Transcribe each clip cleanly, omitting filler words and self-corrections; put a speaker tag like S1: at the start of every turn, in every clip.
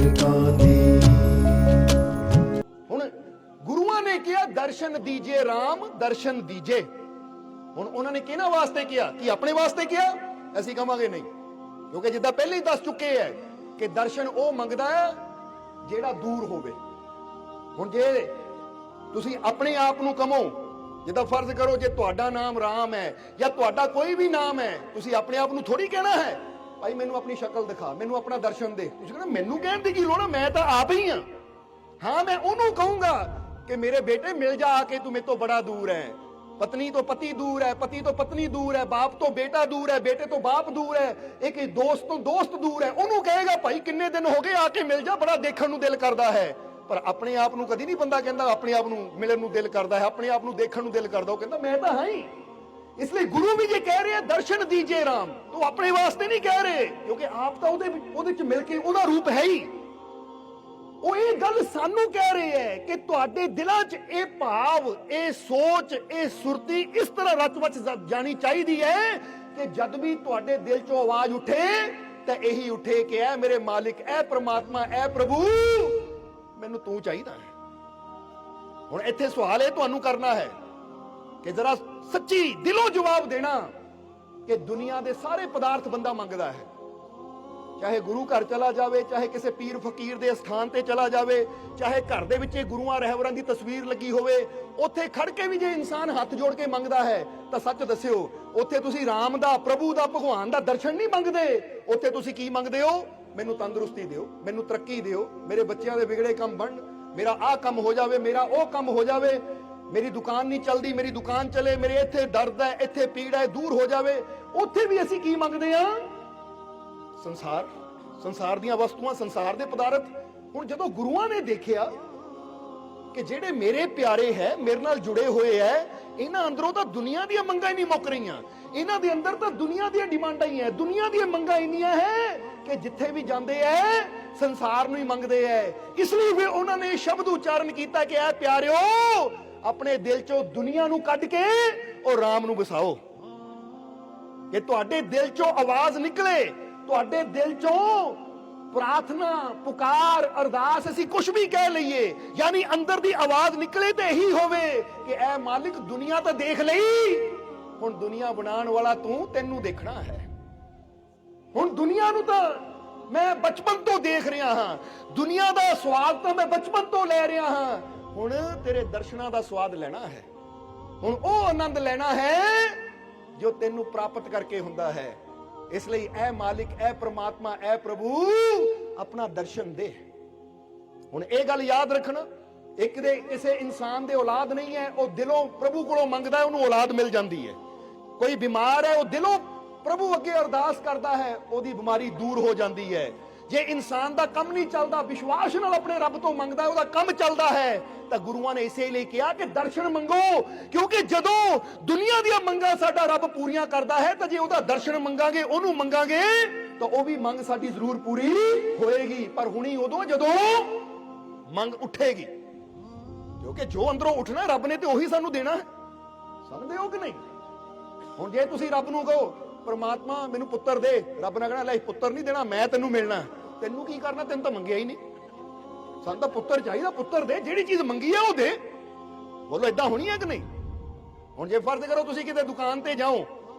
S1: ਨਾਨਕਾਂ ਦੀ।
S2: ਹੁਣ ਗੁਰੂਆਂ ਨੇ ਕਿਹਾ ਦਰਸ਼ਨ ਦੀਜੇ ਰਾਮ ਦਰਸ਼ਨ ਦੀਜੇ। ਹੁਣ ਉਹਨਾਂ ਨੇ ਕਿਹਨਾਂ ਵਾਸਤੇ ਕਿਹਾ? ਕਿ ਆਪਣੇ ਵਾਸਤੇ ਕਿਹਾ? ਅਸੀਂ ਕਹਾਂਗੇ ਨਹੀਂ, ਕਿਉਂਕਿ ਜਿੱਦਾਂ ਪਹਿਲਾਂ ਹੀ ਦੱਸ ਚੁੱਕੇ ਹੈ ਕਿ ਦਰਸ਼ਨ ਉਹ ਮੰਗਦਾ ਹੈ ਜਿਹੜਾ ਦੂਰ ਹੋਵੇ। ਹੁਣ ਜੇ ਤੁਸੀਂ ਆਪਣੇ ਆਪ ਨੂੰ ਕਹੋ, ਜਿੱਦਾਂ ਫਰਜ਼ ਕਰੋ ਜੇ ਤੁਹਾਡਾ ਨਾਮ ਰਾਮ ਹੈ ਜਾਂ ਤੁਹਾਡਾ ਕੋਈ ਵੀ ਨਾਮ ਹੈ, ਤੁਸੀਂ ਆਪਣੇ ਆਪ ਨੂੰ ਥੋੜੀ ਕਹਿਣਾ ਹੈ ਭਾਈ ਮੈਨੂੰ ਆਪਣੀ ਸ਼ਕਲ ਦਿਖਾ, ਮੈਨੂੰ ਆਪਣਾ ਦਰਸ਼ਨ ਦੇ। ਤੁਸੀਂ ਕਹਿੰਦੇ ਮੈਨੂੰ ਕਹਿਣ ਦੀ ਕੀ ਲੋੜ ਹੈ, ਮੈਂ ਤਾਂ ਆਪ ਹੀ ਹਾਂ। ਹਾਂ, ਮੈਂ ਉਹਨੂੰ ਕਹੂੰਗਾ ਕਿ ਮੇਰੇ ਬੇਟੇ ਮਿਲ ਜਾ ਆ ਕੇ, ਤੂੰ ਮੇਰੇ ਤੋਂ ਬੜਾ ਦੂਰ ਹੈ। ਪਤਨੀ ਤੋਂ ਪਤੀ ਦੂਰ ਹੈ, ਪਤੀ ਤੋਂ ਪਤਨੀ ਦੂਰ ਹੈ, ਬਾਪ ਤੋਂ ਬੇਟਾ ਦੂਰ ਹੈ, ਬੇਟੇ ਤੋਂ ਬਾਪ ਦੂਰ ਹੈ, ਇੱਕ ਦੋਸਤ ਤੋਂ ਦੋਸਤ ਦੂਰ ਹੈ। ਉਹਨੂੰ ਕਹੇਗਾ ਭਾਈ ਕਿੰਨੇ ਦਿਨ ਹੋ ਗਏ, ਆ ਕੇ ਮਿਲ ਜਾ, ਬੜਾ ਦੇਖਣ ਨੂੰ ਦਿਲ ਕਰਦਾ ਹੈ। ਪਰ ਆਪਣੇ ਆਪ ਨੂੰ ਕਦੀ ਨਹੀਂ ਬੰਦਾ ਕਹਿੰਦਾ ਆਪਣੇ ਆਪ ਨੂੰ ਮਿਲਣ ਨੂੰ ਦਿਲ ਕਰਦਾ ਹੈ, ਆਪਣੇ ਆਪ ਨੂੰ ਦੇਖਣ ਨੂੰ ਦਿਲ ਕਰਦਾ। ਉਹ ਕਹਿੰਦਾ ਮੈਂ ਤਾਂ ਹਾਂ ਹੀ। ਇਸ ਲਈ ਗੁਰੂ ਵੀ ਜੇ ਕਹਿ ਰਹੇ ਦਰਸ਼ਨ ਦੀਜੇ ਰਾਮ, ਤੂੰ ਆਪਣੇ ਵਾਸਤੇ ਨਹੀਂ ਕਹਿ ਰਹੇ, ਕਿਉਂਕਿ ਆਪ ਤਾਂ ਉਹਦੇ ਚ ਮਿਲ ਕੇ ਉਹਦਾ ਰੂਪ ਹੈ ਹੀ। ਉਹ ਇਹ ਗੱਲ ਸਾਨੂੰ ਕਹਿ ਰਹੇ ਹੈ ਕਿ ਤੁਹਾਡੇ ਦਿਲਾਂ 'ਚ ਇਹ ਭਾਵ, ਇਹ ਸੋਚ, ਇਹ ਸੁਰਤੀ ਇਸ ਤਰ੍ਹਾਂ ਰਚ-ਵਚ ਜਾਣੀ ਚਾਹੀਦੀ ਹੈ ਕਿ ਜਦ ਵੀ ਤੁਹਾਡੇ ਦਿਲ 'ਚੋਂ ਆਵਾਜ਼ ਉੱਠੇ ਤਾਂ ਇਹੀ ਉੱਠੇ ਕਿ ਐ ਮੇਰੇ ਮਾਲਿਕ, ਐ ਪ੍ਰਮਾਤਮਾ, ਐ ਪ੍ਰਭੂ, ਮੈਨੂੰ ਤੂੰ ਚਾਹੀਦਾ ਹੈ। ਹੁਣ ਇੱਥੇ ਸਵਾਲ ਇਹ ਤੁਹਾਨੂੰ ਕਰਨਾ ਹੈ ਕਿ ਜਰਾ ਸੱਚੀ ਦਿਲੋਂ ਜਵਾਬ ਦੇਣਾ ਕਿ ਦੁਨੀਆ ਦੇ ਸਾਰੇ ਪਦਾਰਥ ਬੰਦਾ ਮੰਗਦਾ ਹੈ, ਚਾਹੇ ਗੁਰੂ ਘਰ ਚਲਾ ਜਾਵੇ, ਚਾਹੇ ਕਿਸੇ ਪੀਰ ਫਕੀਰ ਦੇ ਸਥਾਨ ਤੇ ਚਲਾ ਜਾਵੇ, ਚਾਹੇ ਘਰ ਦੇ ਵਿੱਚ ਗੁਰੂਆਂ ਰਹਿਬਰਾਂ ਦੀ ਤਸਵੀਰ ਲੱਗੀ ਹੋਵੇ, ਉੱਥੇ ਖੜ ਕੇ ਵੀ ਜੇ ਇਨਸਾਨ ਹੱਥ ਜੋੜ ਕੇ ਮੰਗਦਾ ਹੈ ਤਾਂ ਸੱਚ ਦੱਸਿਓ, ਉੱਥੇ ਤੁਸੀਂ ਰਾਮ ਦਾ, ਪ੍ਰਭੂ ਦਾ, ਭਗਵਾਨ ਦਾ ਦਰਸ਼ਨ ਨਹੀਂ ਮੰਗਦੇ। ਉੱਥੇ ਤੁਸੀਂ ਕੀ ਮੰਗਦੇ ਹੋ? ਮੈਨੂੰ ਤੰਦਰੁਸਤੀ ਦਿਓ, ਮੈਨੂੰ ਤਰੱਕੀ ਦਿਓ, ਮੇਰੇ ਬੱਚਿਆਂ ਦੇ ਵਿਗੜੇ ਕੰਮ ਬਣ, ਮੇਰਾ ਆਹ ਕੰਮ ਹੋ ਜਾਵੇ, ਮੇਰਾ ਉਹ ਕੰਮ ਹੋ ਜਾਵੇ, ਮੇਰੀ ਦੁਕਾਨ ਨਹੀਂ ਚੱਲਦੀ, ਮੇਰੀ ਦੁਕਾਨ ਚਲੇ, ਮੇਰੇ ਇੱਥੇ ਦਰਦ ਹੈ, ਇੱਥੇ ਪੀੜ ਹੈ, ਦੂਰ ਹੋ ਜਾਵੇ। ਉੱਥੇ ਵੀ ਅਸੀਂ ਕੀ ਮੰਗਦੇ ਹਾਂ? ਸੰਸਾਰ, ਸੰਸਾਰ ਦੀਆਂ ਵਸਤੂਆਂ, ਸੰਸਾਰ ਦੇ ਪਦਾਰਥ। ਹੁਣ ਜਦੋਂ ਗੁਰੂਆਂ ਨੇ ਦੇਖਿਆ ਕਿ ਜਿਹੜੇ ਮੇਰੇ ਪਿਆਰੇ ਹੈ, ਮੇਰੇ ਨਾਲ ਜੁੜੇ ਹੋਏ ਹੈ, ਇਹਨਾਂ ਅੰਦਰੋਂ ਤਾਂ ਦੁਨੀਆ ਦੀਆਂ ਮੰਗਾਂ ਹੀ ਨਹੀਂ ਮੁੱਕ ਰਹੀਆਂ, ਇਹਨਾਂ ਦੇ ਅੰਦਰ ਤਾਂ ਦੁਨੀਆ ਦੀਆਂ ਡਿਮਾਂਡਾਂ ਹੀ ਹੈ, ਦੁਨੀਆ ਦੀਆਂ ਮੰਗਾਂ ਇੰਨੀਆਂ ਹੈ ਕਿ ਜਿੱਥੇ ਵੀ ਜਾਂਦੇ ਐ ਸੰਸਾਰ ਨੂੰ ਹੀ ਮੰਗਦੇ ਐ। ਇਸ ਲਈ ਵੀ ਉਹਨਾਂ ਨੇ ਸ਼ਬਦ ਉਚਾਰਨ ਕੀਤਾ ਕਿ ਐ ਪਿਆਰਿਓ, ਆਪਣੇ ਦਿਲ ਚੋਂ ਦੁਨੀਆ ਨੂੰ ਕੱਢ ਕੇ ਉਹ ਰਾਮ ਨੂੰ ਵਸਾਓ। ਕਿ ਤੁਹਾਡੇ ਦਿਲ ਚੋਂ ਆਵਾਜ਼ ਨਿਕਲੇ, ਤੁਹਾਡੇ ਦਿਲ ਚੋਂ ਪ੍ਰਾਰਥਨਾ, ਪੁਕਾਰ, ਅਰਦਾਸ, ਅਸੀਂ ਕੁਝ ਵੀ ਕਹਿ ਲਈਏ, ਯਾਨੀ ਅੰਦਰ ਦੀ ਆਵਾਜ਼ ਨਿਕਲੇ ਤੇ ਇਹੀ ਹੋਵੇ ਕਿ ਐ ਮਾਲਿਕ ਦੁਨੀਆ ਤਾਂ ਦੇਖ ਲਈ, ਹੁਣ ਦੁਨੀਆ ਬਣਾਉਣ ਵਾਲਾ ਤੂੰ, ਤੈਨੂੰ ਦੇਖਣਾ ਹੈ। ਹੁਣ ਦੁਨੀਆ ਨੂੰ ਤਾਂ ਮੈਂ ਬਚਪਨ ਤੋਂ ਦੇਖ ਰਿਹਾ ਹਾਂ, ਦੁਨੀਆ ਦਾ ਸਵਾਦ ਤਾਂ ਮੈਂ ਬਚਪਨ ਤੋਂ ਲੈ ਰਿਹਾ ਹਾਂ, ਹੁਣ ਤੇਰੇ ਦਰਸ਼ਨਾਂ ਦਾ ਸਵਾਦ ਲੈਣਾ ਹੈ। ਹੁਣ ਉਹ ਆਨੰਦ ਲੈਣਾ ਹੈ ਜੋ ਤੈਨੂੰ ਪ੍ਰਾਪਤ ਕਰਕੇ ਹੁੰਦਾ ਹੈ। ਇਸ ਲਈ ਐ ਮਾਲਿਕ, ਐ ਪ੍ਰਮਾਤਮਾ, ਐ ਪ੍ਰਭੂ, ਆਪਣਾ ਦਰਸ਼ਨ ਦੇ। ਹੁਣ ਇਹ ਗੱਲ ਯਾਦ ਰੱਖਣਾ, ਇੱਕ ਦੇ ਕਿਸੇ ਇਨਸਾਨ ਦੇ ਔਲਾਦ ਨਹੀਂ ਹੈ, ਉਹ ਦਿਲੋਂ ਪ੍ਰਭੂ ਕੋਲੋਂ ਮੰਗਦਾ ਹੈ, ਉਹਨੂੰ ਔਲਾਦ ਮਿਲ ਜਾਂਦੀ ਹੈ। ਕੋਈ ਬਿਮਾਰ ਹੈ, ਉਹ ਦਿਲੋਂ ਪ੍ਰਭੂ ਅੱਗੇ ਅਰਦਾਸ ਕਰਦਾ ਹੈ, ਉਹਦੀ ਬਿਮਾਰੀ ਦੂਰ ਹੋ ਜਾਂਦੀ ਹੈ। ਜੇ ਇਨਸਾਨ ਦਾ ਕੰਮ ਨਹੀਂ ਚੱਲਦਾ, ਵਿਸ਼ਵਾਸ ਨਾਲ ਆਪਣੇ ਰੱਬ ਤੋਂ ਮੰਗਦਾ, ਉਹਦਾ ਕੰਮ ਚੱਲਦਾ ਹੈ, ਤਾਂ ਗੁਰੂਆਂ ਨੇ ਇਸੇ ਲਈ ਕਿਹਾ ਕਿ ਦਰਸ਼ਨ ਮੰਗੋ। ਕਿਉਂਕਿ ਜਦੋਂ ਦੁਨੀਆ ਦੀਆਂ ਮੰਗਾਂ ਸਾਡਾ ਰੱਬ ਪੂਰੀਆਂ ਕਰਦਾ ਹੈ, ਤਾਂ ਜੇ ਉਹਦਾ ਦਰਸ਼ਨ ਮੰਗਾਂਗੇ, ਉਹਨੂੰ ਮੰਗਾਂਗੇ, ਤਾਂ ਉਹ ਵੀ ਮੰਗ ਸਾਡੀ ਜ਼ਰੂਰ ਪੂਰੀ ਹੋਏਗੀ। ਪਰ ਹੁਣੀ ਉਦੋਂ ਜਦੋਂ ਮੰਗ ਉੱਠੇਗੀ, ਕਿਉਂਕਿ ਜੋ ਅੰਦਰੋਂ ਉੱਠਣਾ ਰੱਬ ਨੇ ਤੇ ਉਹੀ ਸਾਨੂੰ ਦੇਣਾ ਹੈ। ਸਮਝਦੇ ਹੋ ਕਿ ਨਹੀਂ? ਹੁਣ ਜੇ ਤੁਸੀਂ ਰੱਬ ਨੂੰ ਕਹੋ ਪਰਮਾਤਮਾ ਮੈਨੂੰ ਪੁੱਤਰ ਦੇ, ਰੱਬ ਨੇ ਕਹਿਣਾ ਲੈ ਪੁੱਤਰ ਨਹੀਂ ਦੇਣਾ, ਮੈਂ ਤੈਨੂੰ ਮਿਲਣਾ। ਤੈਨੂੰ ਕੀ ਕਰਨਾ, ਤੈਨੂੰ ਤਾਂ ਮੰਗਿਆ ਹੀ ਨਹੀਂ, ਸਾਨੂੰ ਤਾਂ ਪੁੱਤਰ ਚਾਹੀਦਾ, ਪੁੱਤਰ ਦੇ, ਜਿਹੜੀ ਚੀਜ਼ ਮੰਗੀ ਹੈ ਉਹ ਦੇ। ਬੋਲੋ ਏਦਾਂ ਹੋਣੀ ਹੈ ਕਿ ਨਹੀਂ? ਹੁਣ ਜੇ ਫਰਜ਼ ਕਰੋ ਤੁਸੀਂ ਕਿਤੇ ਦੁਕਾਨ ਤੇ ਜਾਓ,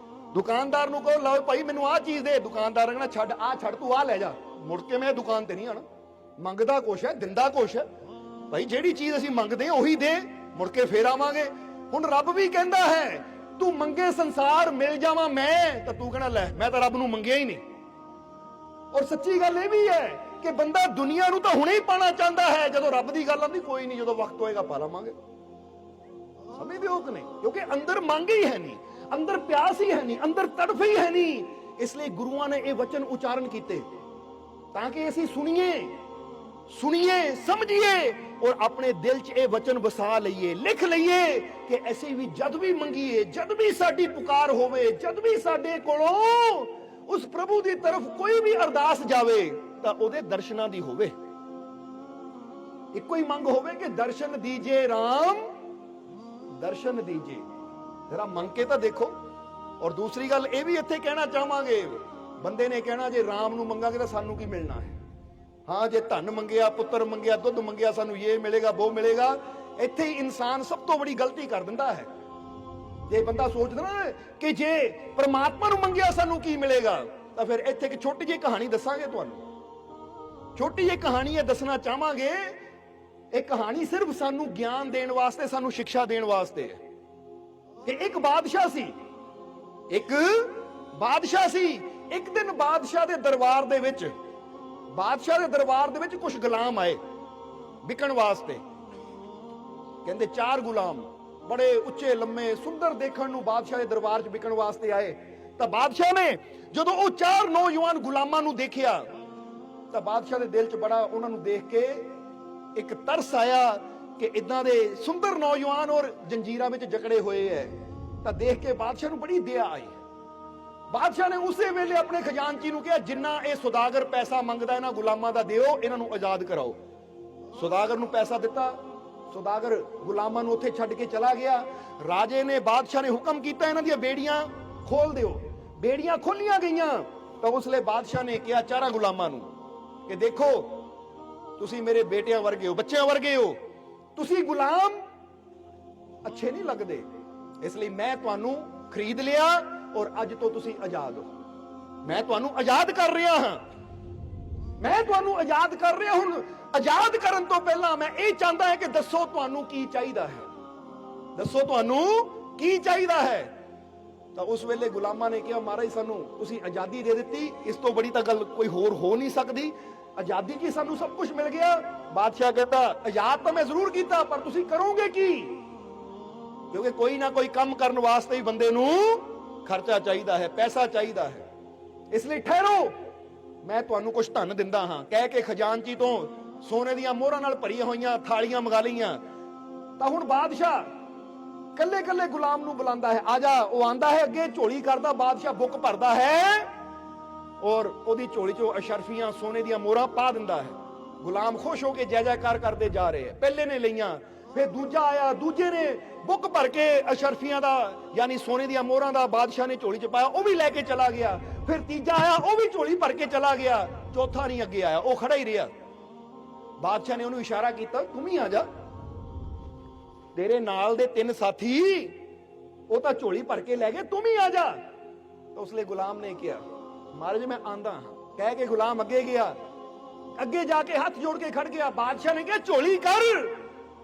S2: ਦੁਕਾਨਦਾਰ ਨੂੰ ਕਹੋ ਲਓ ਭਾਈ ਮੈਨੂੰ ਆਹ ਚੀਜ਼ ਦੇ, ਦੁਕਾਨਦਾਰ ਕਹਿੰਦਾ ਛੱਡ, ਆਹ ਛੱਡ, ਤੂੰ ਆਹ ਲੈ ਜਾ, ਮੁੜ ਕੇ ਮੈਂ ਦੁਕਾਨ ਤੇ ਨਹੀਂ ਆਣਾ। ਮੰਗਦਾ ਕੁਛ ਹੈ, ਦਿੰਦਾ ਕੁਛ ਹੈ। ਭਾਈ ਜਿਹੜੀ ਚੀਜ਼ ਅਸੀਂ ਮੰਗਦੇ ਹਾਂ ਉਹੀ ਦੇ, ਮੁੜ ਕੇ ਫੇਰ ਆਵਾਂਗੇ। ਹੁਣ ਰੱਬ ਵੀ ਕਹਿੰਦਾ ਹੈ ਤੂੰ ਮੰਗੇ ਸੰਸਾਰ ਮਿਲ ਜਾਵਾਂ ਮੈਂ, ਤਾਂ ਤੂੰ ਕਹਿਣਾ ਲੈ ਮੈਂ ਤਾਂ ਰੱਬ ਨੂੰ ਮੰਗਿਆ ਹੀ ਨਹੀਂ। ਔਰ ਸੱਚੀ ਗੱਲ ਇਹ ਵੀ ਹੈ ਕਿ ਬੰਦਾ ਦੁਨੀਆ ਨੂੰ ਤਾਂ ਹੁਣੇ ਹੀ ਪਾਣਾ ਚਾਹੁੰਦਾ ਹੈ, ਜਦੋਂ ਰੱਬ ਦੀ ਗੱਲ ਆਉਂਦੀ ਕੋਈ ਨਹੀਂ, ਜਦੋਂ ਵਕਤ ਹੋਏਗਾ ਪਾ ਲਵਾਂਗੇ। ਸਮਝਦੇ ਹੋ ਕਿ ਨਹੀਂ? ਕਿਉਂਕਿ ਅੰਦਰ ਮੰਗ ਹੀ ਹੈ ਨਹੀਂ, ਅੰਦਰ ਪਿਆਸ ਹੀ ਹੈ ਨਹੀਂ, ਅੰਦਰ ਤੜਫ ਹੀ ਹੈ ਨਹੀਂ। ਇਸ ਲਈ ਗੁਰੂਆਂ ਨੇ ਇਹ ਵਚਨ ਉਚਾਰਨ ਕੀਤੇ ਤਾਂ ਕਿ ਅਸੀਂ ਸੁਣੀਏ, ਸਮਝੀਏ ਔਰ ਆਪਣੇ ਦਿਲ 'ਚ ਇਹ ਵਚਨ ਵਸਾ ਲਈਏ, ਲਿਖ ਲਈਏ ਕਿ ਅਸੀਂ ਵੀ ਜਦ ਵੀ ਮੰਗੀਏ, ਜਦ ਵੀ ਸਾਡੀ ਪੁਕਾਰ ਹੋਵੇ, ਜਦ ਵੀ ਸਾਡੇ ਕੋਲੋਂ ਉਸ ਪ੍ਰਭੂ ਦੀ ਤਰਫ ਕੋਈ ਵੀ ਅਰਦਾਸ ਜਾਵੇ ਤਾਂ ਉਹਦੇ ਦਰਸ਼ਨਾਂ ਦੀ ਹੋਵੇ। ਇੱਕੋ ਹੀ ਮੰਗ ਹੋਵੇ ਕਿ ਦਰਸ਼ਨ ਦੀਜੇ ਰਾਮ, ਦਰਸ਼ਨ ਦੀਜੇ। ਜਰਾ ਮੰਗ ਕੇ ਤਾਂ ਦੇਖੋ। ਔਰ ਦੂਸਰੀ ਗੱਲ ਇਹ ਵੀ ਇੱਥੇ ਕਹਿਣਾ ਚਾਹਾਂਗੇ, ਬੰਦੇ ਨੇ ਕਹਿਣਾ ਜੇ ਰਾਮ ਨੂੰ ਮੰਗਾਂਗੇ ਤਾਂ ਸਾਨੂੰ ਕੀ ਮਿਲਣਾ ਹੈ? ਹਾਂ ਜੇ ਧਨ ਮੰਗਿਆ, ਪੁੱਤਰ ਮੰਗਿਆ, ਦੁੱਧ ਮੰਗਿਆ, ਸਾਨੂੰ ਇਹ ਮਿਲੇਗਾ, ਉਹ ਮਿਲੇਗਾ। ਇੱਥੇ ਹੀ ਇਨਸਾਨ ਸਭ ਤੋਂ ਬੜੀ ਗਲਤੀ ਕਰ ਦਿੰਦਾ ਹੈ। ਜੇ ਬੰਦਾ ਸੋਚਦਾ ਨਾ ਕਿ ਜੇ ਪ੍ਰਮਾਤਮਾ ਨੂੰ ਮੰਗਿਆ ਸਾਨੂੰ ਕੀ ਮਿਲੇਗਾ, ਤਾਂ ਫਿਰ ਇੱਥੇ ਇੱਕ ਛੋਟੀ ਜਿਹੀ ਕਹਾਣੀ ਦੱਸਾਂਗੇ ਤੁਹਾਨੂੰ। ਛੋਟੀ ਜਿਹੀ ਕਹਾਣੀ ਇਹ ਦੱਸਣਾ ਚਾਹਾਂਗੇ। ਇਹ ਕਹਾਣੀ ਸਿਰਫ ਸਾਨੂੰ ਗਿਆਨ ਦੇਣ ਵਾਸਤੇ, ਸਾਨੂੰ ਸਿੱਖਿਆ ਦੇਣ ਵਾਸਤੇ ਹੈ ਕਿ ਇੱਕ ਬਾਦਸ਼ਾਹ ਸੀ। ਇੱਕ ਦਿਨ ਬਾਦਸ਼ਾਹ ਦੇ ਦਰਬਾਰ ਦੇ ਵਿੱਚ ਕੁਝ ਗੁਲਾਮ ਆਏ ਵਿਕਣ ਵਾਸਤੇ। ਕਹਿੰਦੇ 4 ਗੁਲਾਮ ਬੜੇ ਉੱਚੇ ਲੰਮੇ ਸੁੰਦਰ ਦੇਖਣ ਨੂੰ ਬਾਦਸ਼ਾਹ ਦੇ ਦਰਬਾਰ 'ਚ ਵਿਕਣ ਵਾਸਤੇ ਆਏ। ਤਾਂ ਬਾਦਸ਼ਾਹ ਨੇ ਜਦੋਂ ਉਹ 4 ਨੌਜਵਾਨ ਗੁਲਾਮਾਂ ਨੂੰ ਦੇਖਿਆ ਤਾਂ ਬਾਦਸ਼ਾਹ ਦੇ ਦਿਲ 'ਚ ਬੜਾ ਉਹਨਾਂ ਨੂੰ ਦੇਖ ਕੇ ਇੱਕ ਤਰਸ ਆਇਆ ਕਿ ਇਦਾਂ ਦੇ ਸੁੰਦਰ ਨੌਜਵਾਨ ਔਰ ਜੰਜੀਰਾਂ ਵਿੱਚ ਜਕੜੇ ਹੋਏ ਐ। ਤਾਂ ਦੇਖ ਕੇ ਬਾਦਸ਼ਾਹ ਨੂੰ ਬੜੀ ਦਇਆ ਆਈ। ਬਾਦਸ਼ਾਹ ਨੇ ਉਸੇ ਵੇਲੇ ਆਪਣੇ ਖਜ਼ਾਨਚੀ ਨੂੰ ਕਿਹਾ, ਜਿੰਨਾ ਇਹ ਸੁਦਾਗਰ ਪੈਸਾ ਮੰਗਦਾ ਇਹਨਾਂ ਗੁਲਾਮਾਂ ਦਾ ਦਿਓ, ਇਹਨਾਂ ਨੂੰ ਆਜ਼ਾਦ ਕਰਾਓ। ਸੁਦਾਗਰ ਨੂੰ ਪੈਸਾ ਦਿੱਤਾ। ਸੁਦਾਗਰ ਗੁਲਾਮਾਂ ਨੂੰ ਉੱਥੇ ਛੱਡ ਕੇ ਚਲਾ ਗਿਆ। ਰਾਜੇ ਨੇ, ਬਾਦਸ਼ਾਹ ਨੇ ਹੁਕਮ ਕੀਤਾ ਇਹਨਾਂ ਦੀਆਂ ਬੇੜੀਆਂ ਖੋਲ ਦਿਓ। ਬੇੜੀਆਂ ਖੋਲੀਆਂ ਗਈਆਂ ਤਾਂ ਉਸਲੇ ਬਾਦਸ਼ਾਹ ਨੇ ਕਿਹਾ 4 ਗੁਲਾਮਾਂ ਨੂੰ ਕਿ ਦੇਖੋ, ਤੁਸੀਂ ਮੇਰੇ ਬੇਟਿਆਂ ਵਰਗੇ ਹੋ, ਬੱਚਿਆਂ ਵਰਗੇ ਹੋ, ਤੁਸੀਂ ਗੁਲਾਮ ਅੱਛੇ ਨਹੀਂ ਲੱਗਦੇ, ਇਸ ਲਈ ਮੈਂ ਤੁਹਾਨੂੰ ਖਰੀਦ ਲਿਆ ਔਰ ਅੱਜ ਤੋਂ ਤੁਸੀਂ ਆਜ਼ਾਦ ਹੋ। ਮੈਂ ਤੁਹਾਨੂੰ ਆਜ਼ਾਦ ਕਰ ਰਿਹਾ ਹਾਂ। ਹੁਣ ਆਜ਼ਾਦ ਕਰਨ ਤੋਂ ਪਹਿਲਾਂ ਮੈਂ ਇਹ ਚਾਹੁੰਦਾ ਹਾਂ ਕਿ ਦੱਸੋ ਤੁਹਾਨੂੰ ਕੀ ਚਾਹੀਦਾ ਹੈ। ਤਾਂ ਉਸ ਵੇਲੇ ਗੁਲਾਮਾਂ ਨੇ ਕਿਹਾ, ਮਹਾਰਾਜ ਸਾਨੂੰ ਤੁਸੀਂ ਆਜ਼ਾਦੀ ਦੇ ਦਿੱਤੀ, ਇਸ ਤੋਂ ਬੜੀ ਤਾਂ ਗੱਲ ਕੋਈ ਹੋਰ ਹੋ ਨਹੀਂ ਸਕਦੀ। ਆਜ਼ਾਦੀ ਕੀ, ਸਾਨੂੰ ਸਭ ਕੁਝ ਮਿਲ ਗਿਆ। ਬਾਦਸ਼ਾਹ ਕਹਿੰਦਾ, ਆਜ਼ਾਦ ਤਾਂ ਮੈਂ ਜ਼ਰੂਰ ਕੀਤਾ, ਪਰ ਤੁਸੀਂ ਕਰੋਗੇ ਕੀ? ਕਿਉਂਕਿ ਕੋਈ ਨਾ ਕੋਈ ਕੰਮ ਕਰਨ ਵਾਸਤੇ ਹੀ ਬੰਦੇ ਨੂੰ ਖਰਚਾ ਚਾਹੀਦਾ ਹੈ, ਪੈਸਾ ਚਾਹੀਦਾ ਹੈ। ਇਸ ਲਈ ਠਹਿਰੋ, ਮੈਂ ਤੁਹਾਨੂੰ ਕੁਝ ਧਨ ਦਿੰਦਾ ਹਾਂ। ਕਹਿ ਕੇ ਖਜ਼ਾਨਚੀ ਤੋਂ ਸੋਨੇ ਦੀਆਂ ਮੋਹਰਾਂ ਨਾਲ ਭਰੀਆਂ ਹੋਈਆਂ ਥਾਲੀਆਂ ਮੰਗਾ ਲਈਆਂ। ਤਾਂ ਹੁਣ ਬਾਦਸ਼ਾਹ ਕੱਲੇ ਕੱਲੇ ਗੁਲਾਮ ਨੂੰ ਬੁਲਾਉਂਦਾ ਹੈ, ਆ ਜਾ। ਉਹ ਆਂਦਾ ਹੈ, ਅੱਗੇ ਝੋਲੀ ਕਰਦਾ, ਬਾਦਸ਼ਾਹ ਬੁੱਕ ਭਰਦਾ ਹੈ ਔਰ ਉਹਦੀ ਝੋਲੀ ਚੋਂ ਅਸ਼ਰਫੀਆਂ ਸੋਨੇ ਦੀਆਂ ਮੋਹਰਾਂ ਪਾ ਦਿੰਦਾ ਹੈ। ਗੁਲਾਮ ਖੁਸ਼ ਹੋ ਕੇ ਜੈ ਜੈਕਾਰ ਕਰਦੇ ਜਾ ਰਹੇ। ਪਹਿਲੇ ਨੇ ਲਈਆਂ, ਫਿਰ ਦੂਜਾ ਆਇਆ, ਦੂਜੇ ਨੇ ਬੁੱਕ ਭਰ ਕੇ ਅਸ਼ਰਫੀਆਂ ਦਾ ਯਾਨੀ ਸੋਨੇ ਦੀਆਂ ਮੋਹਰਾਂ ਦਾ ਬਾਦਸ਼ਾਹ ਨੇ ਝੋਲੀ 'ਚ ਪਾਇਆ, ਉਹ ਵੀ ਲੈ ਕੇ ਚਲਾ ਗਿਆ। ਫਿਰ ਤੀਜਾ ਆਇਆ, ਉਹ ਵੀ ਝੋਲੀ ਭਰ ਕੇ ਚਲਾ ਗਿਆ। ਚੌਥਾ ਨਹੀਂ ਅੱਗੇ ਆਇਆ, ਉਹ ਖੜਾ ਹੀ ਰਿਹਾ। ਬਾਦਸ਼ਾਹ ਨੇ ਉਹਨੂੰ ਇਸ਼ਾਰਾ ਕੀਤਾ, ਤੂੰ ਵੀ ਆ ਜਾ, ਤੇਰੇ ਨਾਲ ਦੇ 3 ਸਾਥੀ ਉਹ ਤਾਂ ਝੋਲੀ ਭਰ ਕੇ ਲੈ ਗਏ, ਤੂੰ ਵੀ ਆ ਜਾ। ਤਾਂ ਉਸਲੇ ਗੁਲਾਮ ਨੇ ਕਿਹਾ, ਮਹਾਰਾਜ ਮੈਂ ਆਂਦਾ ਹਾਂ। ਕਹਿ ਕੇ ਗੁਲਾਮ ਅੱਗੇ ਗਿਆ। ਅੱਗੇ ਜਾ ਕੇ ਹੱਥ ਜੋੜ ਕੇ ਖੜ ਗਿਆ। ਬਾਦਸ਼ਾਹ ਨੇ ਕਿਹਾ, ਝੋਲੀ ਕਰ।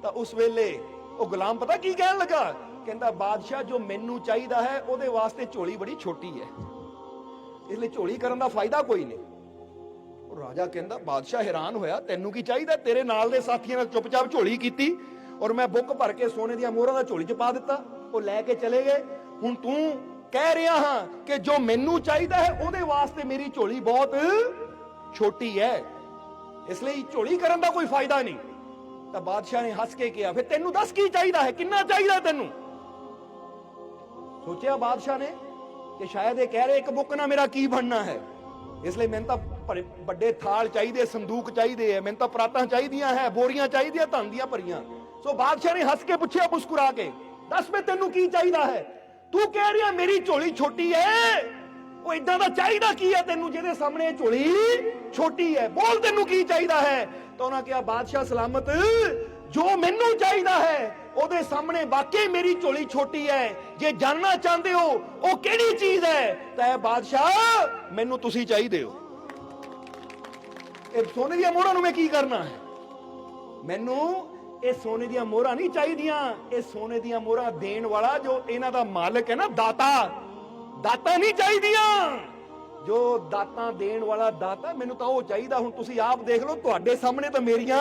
S2: ਤਾਂ ਉਸ ਵੇਲੇ ਉਹ ਗੁਲਾਮ ਪਤਾ ਕੀ ਕਹਿਣ ਲੱਗਾ? ਕਹਿੰਦਾ, ਬਾਦਸ਼ਾਹ ਜੋ ਮੈਨੂੰ ਚਾਹੀਦਾ ਹੈ ਉਹਦੇ ਵਾਸਤੇ ਝੋਲੀ ਬੜੀ ਛੋਟੀ ਹੈ, ਇਸ ਲਈ ਝੋਲੀ ਕਰਨ ਦਾ ਫਾਇਦਾ ਕੋਈ ਨਹੀਂ। ਉਹ ਰਾਜਾ ਕਹਿੰਦਾ, ਬਾਦਸ਼ਾਹ ਹੈਰਾਨ ਹੋਇਆ, ਤੈਨੂੰ ਕੀ ਚਾਹੀਦਾ? ਤੇਰੇ ਨਾਲ ਦੇ ਸਾਥੀਆਂ ਨਾਲ ਚੁੱਪਚਾਪ ਝੋਲੀ ਕੀਤੀ ਔਰ ਮੈਂ ਬੁੱਕ ਭਰ ਕੇ ਸੋਨੇ ਦੀਆਂ ਮੋਹਰਾਂ ਦਾ ਝੋਲੀ 'ਚ ਪਾ ਦਿੱਤਾ, ਉਹ ਲੈ ਕੇ ਚਲੇ ਗਏ। ਹੁਣ ਤੂੰ ਕਹਿ ਰਿਹਾ ਹਾਂ ਕਿ ਜੋ ਮੈਨੂੰ ਚਾਹੀਦਾ ਹੈ ਉਹਦੇ ਵਾਸਤੇ ਮੇਰੀ ਝੋਲੀ ਬਹੁਤ ਛੋਟੀ ਹੈ, ਇਸ ਲਈ ਝੋਲੀ ਕਰਨ ਦਾ ਕੋਈ ਫਾਇਦਾ ਨਹੀਂ। ਤਾਂ ਬਾਦਸ਼ਾਹ ਨੇ ਹੱਸ ਕੇ ਕਿਹਾ, ਫਿਰ ਤੈਨੂੰ ਦੱਸ ਕੀ ਚਾਹੀਦਾ ਹੈ, ਕਿੰਨਾ ਚਾਹੀਦਾ ਤੈਨੂੰ? ਸੋਚਿਆ ਬਾਦਸ਼ਾਹ ਨੇ ਕਿ ਸ਼ਾਇਦ ਇਹ ਕਹਿ ਰਹੇ ਇੱਕ ਬੁੱਕ ਨਾਲ ਮੇਰਾ ਕੀ ਬਣਨਾ ਹੈ, ਇਸ ਲਈ ਮੈਨੂੰ ਤਾਂ ਵੱਡੇ ਥਾਲ ਚਾਹੀਦੇ, ਸੰਦੂਕ ਚਾਹੀਦੇ ਹੈ, ਮੈਨੂੰ ਤਾਂ ਪਰਾਤਾਂ ਚਾਹੀਦੀਆਂ ਹੈ, ਬੋਰੀਆਂ ਚਾਹੀਦੀਆਂ ਧਨ ਦੀਆਂ ਭਰੀਆਂ। ਸੋ ਬਾਦਸ਼ਾਹ ਨੇ ਹੱਸ ਕੇ ਪੁੱਛਿਆ ਮੁਸਕਰਾ ਕੇ, ਦੱਸ ਮੈਂ ਤੈਨੂੰ ਕੀ ਚਾਹੀਦਾ ਹੈ? ਤੂੰ ਕਹਿ ਰਿਹਾ ਮੇਰੀ ਝੋਲੀ ਛੋਟੀ ਹੈ, ਉਹ ਇਦਾਂ ਦਾ ਚਾਹੀਦਾ ਕੀ ਹੈ ਤੈਨੂੰ ਜਿਹਦੇ ਸਾਹਮਣੇ ਝੋਲੀ ਛੋਟੀ ਹੈ? ਬੋਲ ਤੈਨੂੰ ਕੀ ਚਾਹੀਦਾ ਹੈ? ਤਾਂ ਉਹਨਾਂ ਕਿਹਾ, ਬਾਦਸ਼ਾਹ ਸਲਾਮਤ, ਜੋ ਮੈਨੂੰ ਚਾਹੀਦਾ ਹੈ ਉਹਦੇ ਸਾਹਮਣੇ ਵਾਕਈ ਮੇਰੀ ਝੋਲੀ ਛੋਟੀ ਹੈ। ਜੇ ਜਾਣਨਾ ਚਾਹੁੰਦੇ ਹੋ ਉਹ ਕਿਹੜੀ ਚੀਜ਼ ਹੈ ਤਾਂ ਇਹ ਬਾਦਸ਼ਾਹ ਮੈਨੂੰ ਤੁਸੀਂ ਚਾਹੀਦੇ ਹੋ। ਇਹ ਸੋਨੇ ਦੀਆਂ ਮੋਹਰਾਂ ਨੂੰ ਮੈਂ ਕੀ ਕਰਨਾ ਹੈ? ਮੈਨੂੰ ਇਹ ਸੋਨੇ ਦੀਆਂ ਮੋਹਰਾਂ ਨਹੀਂ ਚਾਹੀਦੀਆਂ, ਇਹ ਸੋਨੇ ਦੀਆਂ ਮੋਹਰਾਂ ਦੇਣ ਵਾਲਾ ਜੋ ਇਹਨਾਂ ਦਾ ਮਾਲਕ ਹੈ ਨਾ, ਦਾਤਾ ਨਹੀਂ ਚਾਹੀਦੀਆਂ। ਜੋ ਦਾਤਾਂ ਦੇਣ ਵਾਲਾ ਦਾਤਾ, ਮੈਨੂੰ ਤਾਂ ਉਹ ਚਾਹੀਦਾ। ਹੁਣ ਤੁਸੀਂ ਆਪ ਦੇਖ ਲਓ, ਤੁਹਾਡੇ ਸਾਹਮਣੇ ਤਾਂ ਮੇਰੀਆਂ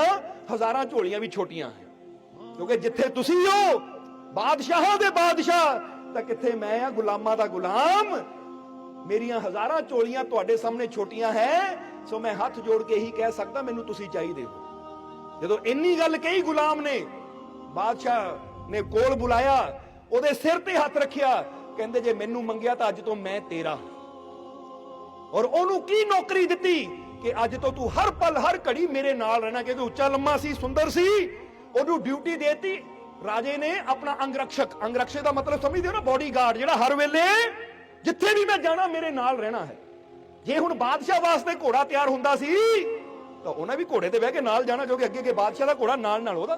S2: ਹਜ਼ਾਰਾਂ ਝੋਲੀਆਂ ਵੀ ਛੋਟੀਆਂ ਹੈ, ਕਿਉਂਕਿ ਜਿੱਥੇ ਤੁਸੀਂ ਹੋ ਬਾਦਸ਼ਾਹਾਂ ਦੇ ਬਾਦਸ਼ਾਹ, ਤਾਂ ਕਿੱਥੇ ਮੈਂ ਆ ਗੁਲਾਮਾਂ ਦਾ ਗੁਲਾਮ। ਮੇਰੀਆਂ ਹਜ਼ਾਰਾਂ ਝੋਲੀਆਂ ਤੁਹਾਡੇ ਸਾਹਮਣੇ ਛੋਟੀਆਂ ਹੈ, ਸੋ ਮੈਂ ਹੱਥ ਜੋੜ ਕੇ ਹੀ ਕਹਿ ਸਕਦਾ ਮੈਨੂੰ ਤੁਸੀਂ ਚਾਹੀਦੇ ਹੋ। ਜਦੋਂ ਇੰਨੀ ਗੱਲ ਕਹੀ ਗੁਲਾਮ ਨੇ, ਬਾਦਸ਼ਾਹ ਨੇ ਕੋਲ ਬੁਲਾਇਆ, ਉਹਦੇ ਸਿਰ ਤੇ ਹੱਥ ਰੱਖਿਆ, ਕਹਿੰਦੇ ਜੇ ਮੈਨੂੰ ਮੰਗਿਆ ਤਾਂ ਅੱਜ ਤੋਂ ਮੈਂ ਤੇਰਾ। ਔਰ ਉਹਨੂੰ ਕੀ ਨੌਕਰੀ ਦਿੱਤੀ ਕਿ ਅੱਜ ਤੋਂ ਤੂੰ ਹਰ ਪਲ ਹਰ ਘੜੀ ਮੇਰੇ ਨਾਲ ਰਹਿਣਾ, ਕਿਉਂਕਿ ਉੱਚਾ ਲੰਮਾ ਸੀ, ਸੁੰਦਰ ਸੀ। ਉਹਨੂੰ ਡਿਊਟੀ ਦੇਤੀ ਰਾਜੇ ਨੇ, ਆਪਣਾ ਅੰਗਰਕਸ਼ਕ ਦਾ ਮਤਲਬ ਸਮਝਦੇ ਹੋ ਨਾ, ਬੋਡੀਗਾਰਡ, ਜਿਹੜਾ ਹਰ ਵੇਲੇ ਜਿੱਥੇ ਵੀ ਮੈਂ ਜਾਣਾ ਮੇਰੇ ਨਾਲ ਰਹਿਣਾ ਹੈ। ਜੇ ਹੁਣ ਬਾਦਸ਼ਾਹ ਵਾਸਤੇ ਘੋੜਾ ਤਿਆਰ ਹੁੰਦਾ ਸੀ ਤਾਂ ਉਹਨੇ ਵੀ ਘੋੜੇ ਤੇ ਬਹਿ ਕੇ ਨਾਲ ਜਾਣਾ, ਕਿਉਂਕਿ ਅੱਗੇ ਬਾਦਸ਼ਾਹ ਦਾ ਘੋੜਾ ਨਾਲ ਨਾਲ ਉਹਦਾ।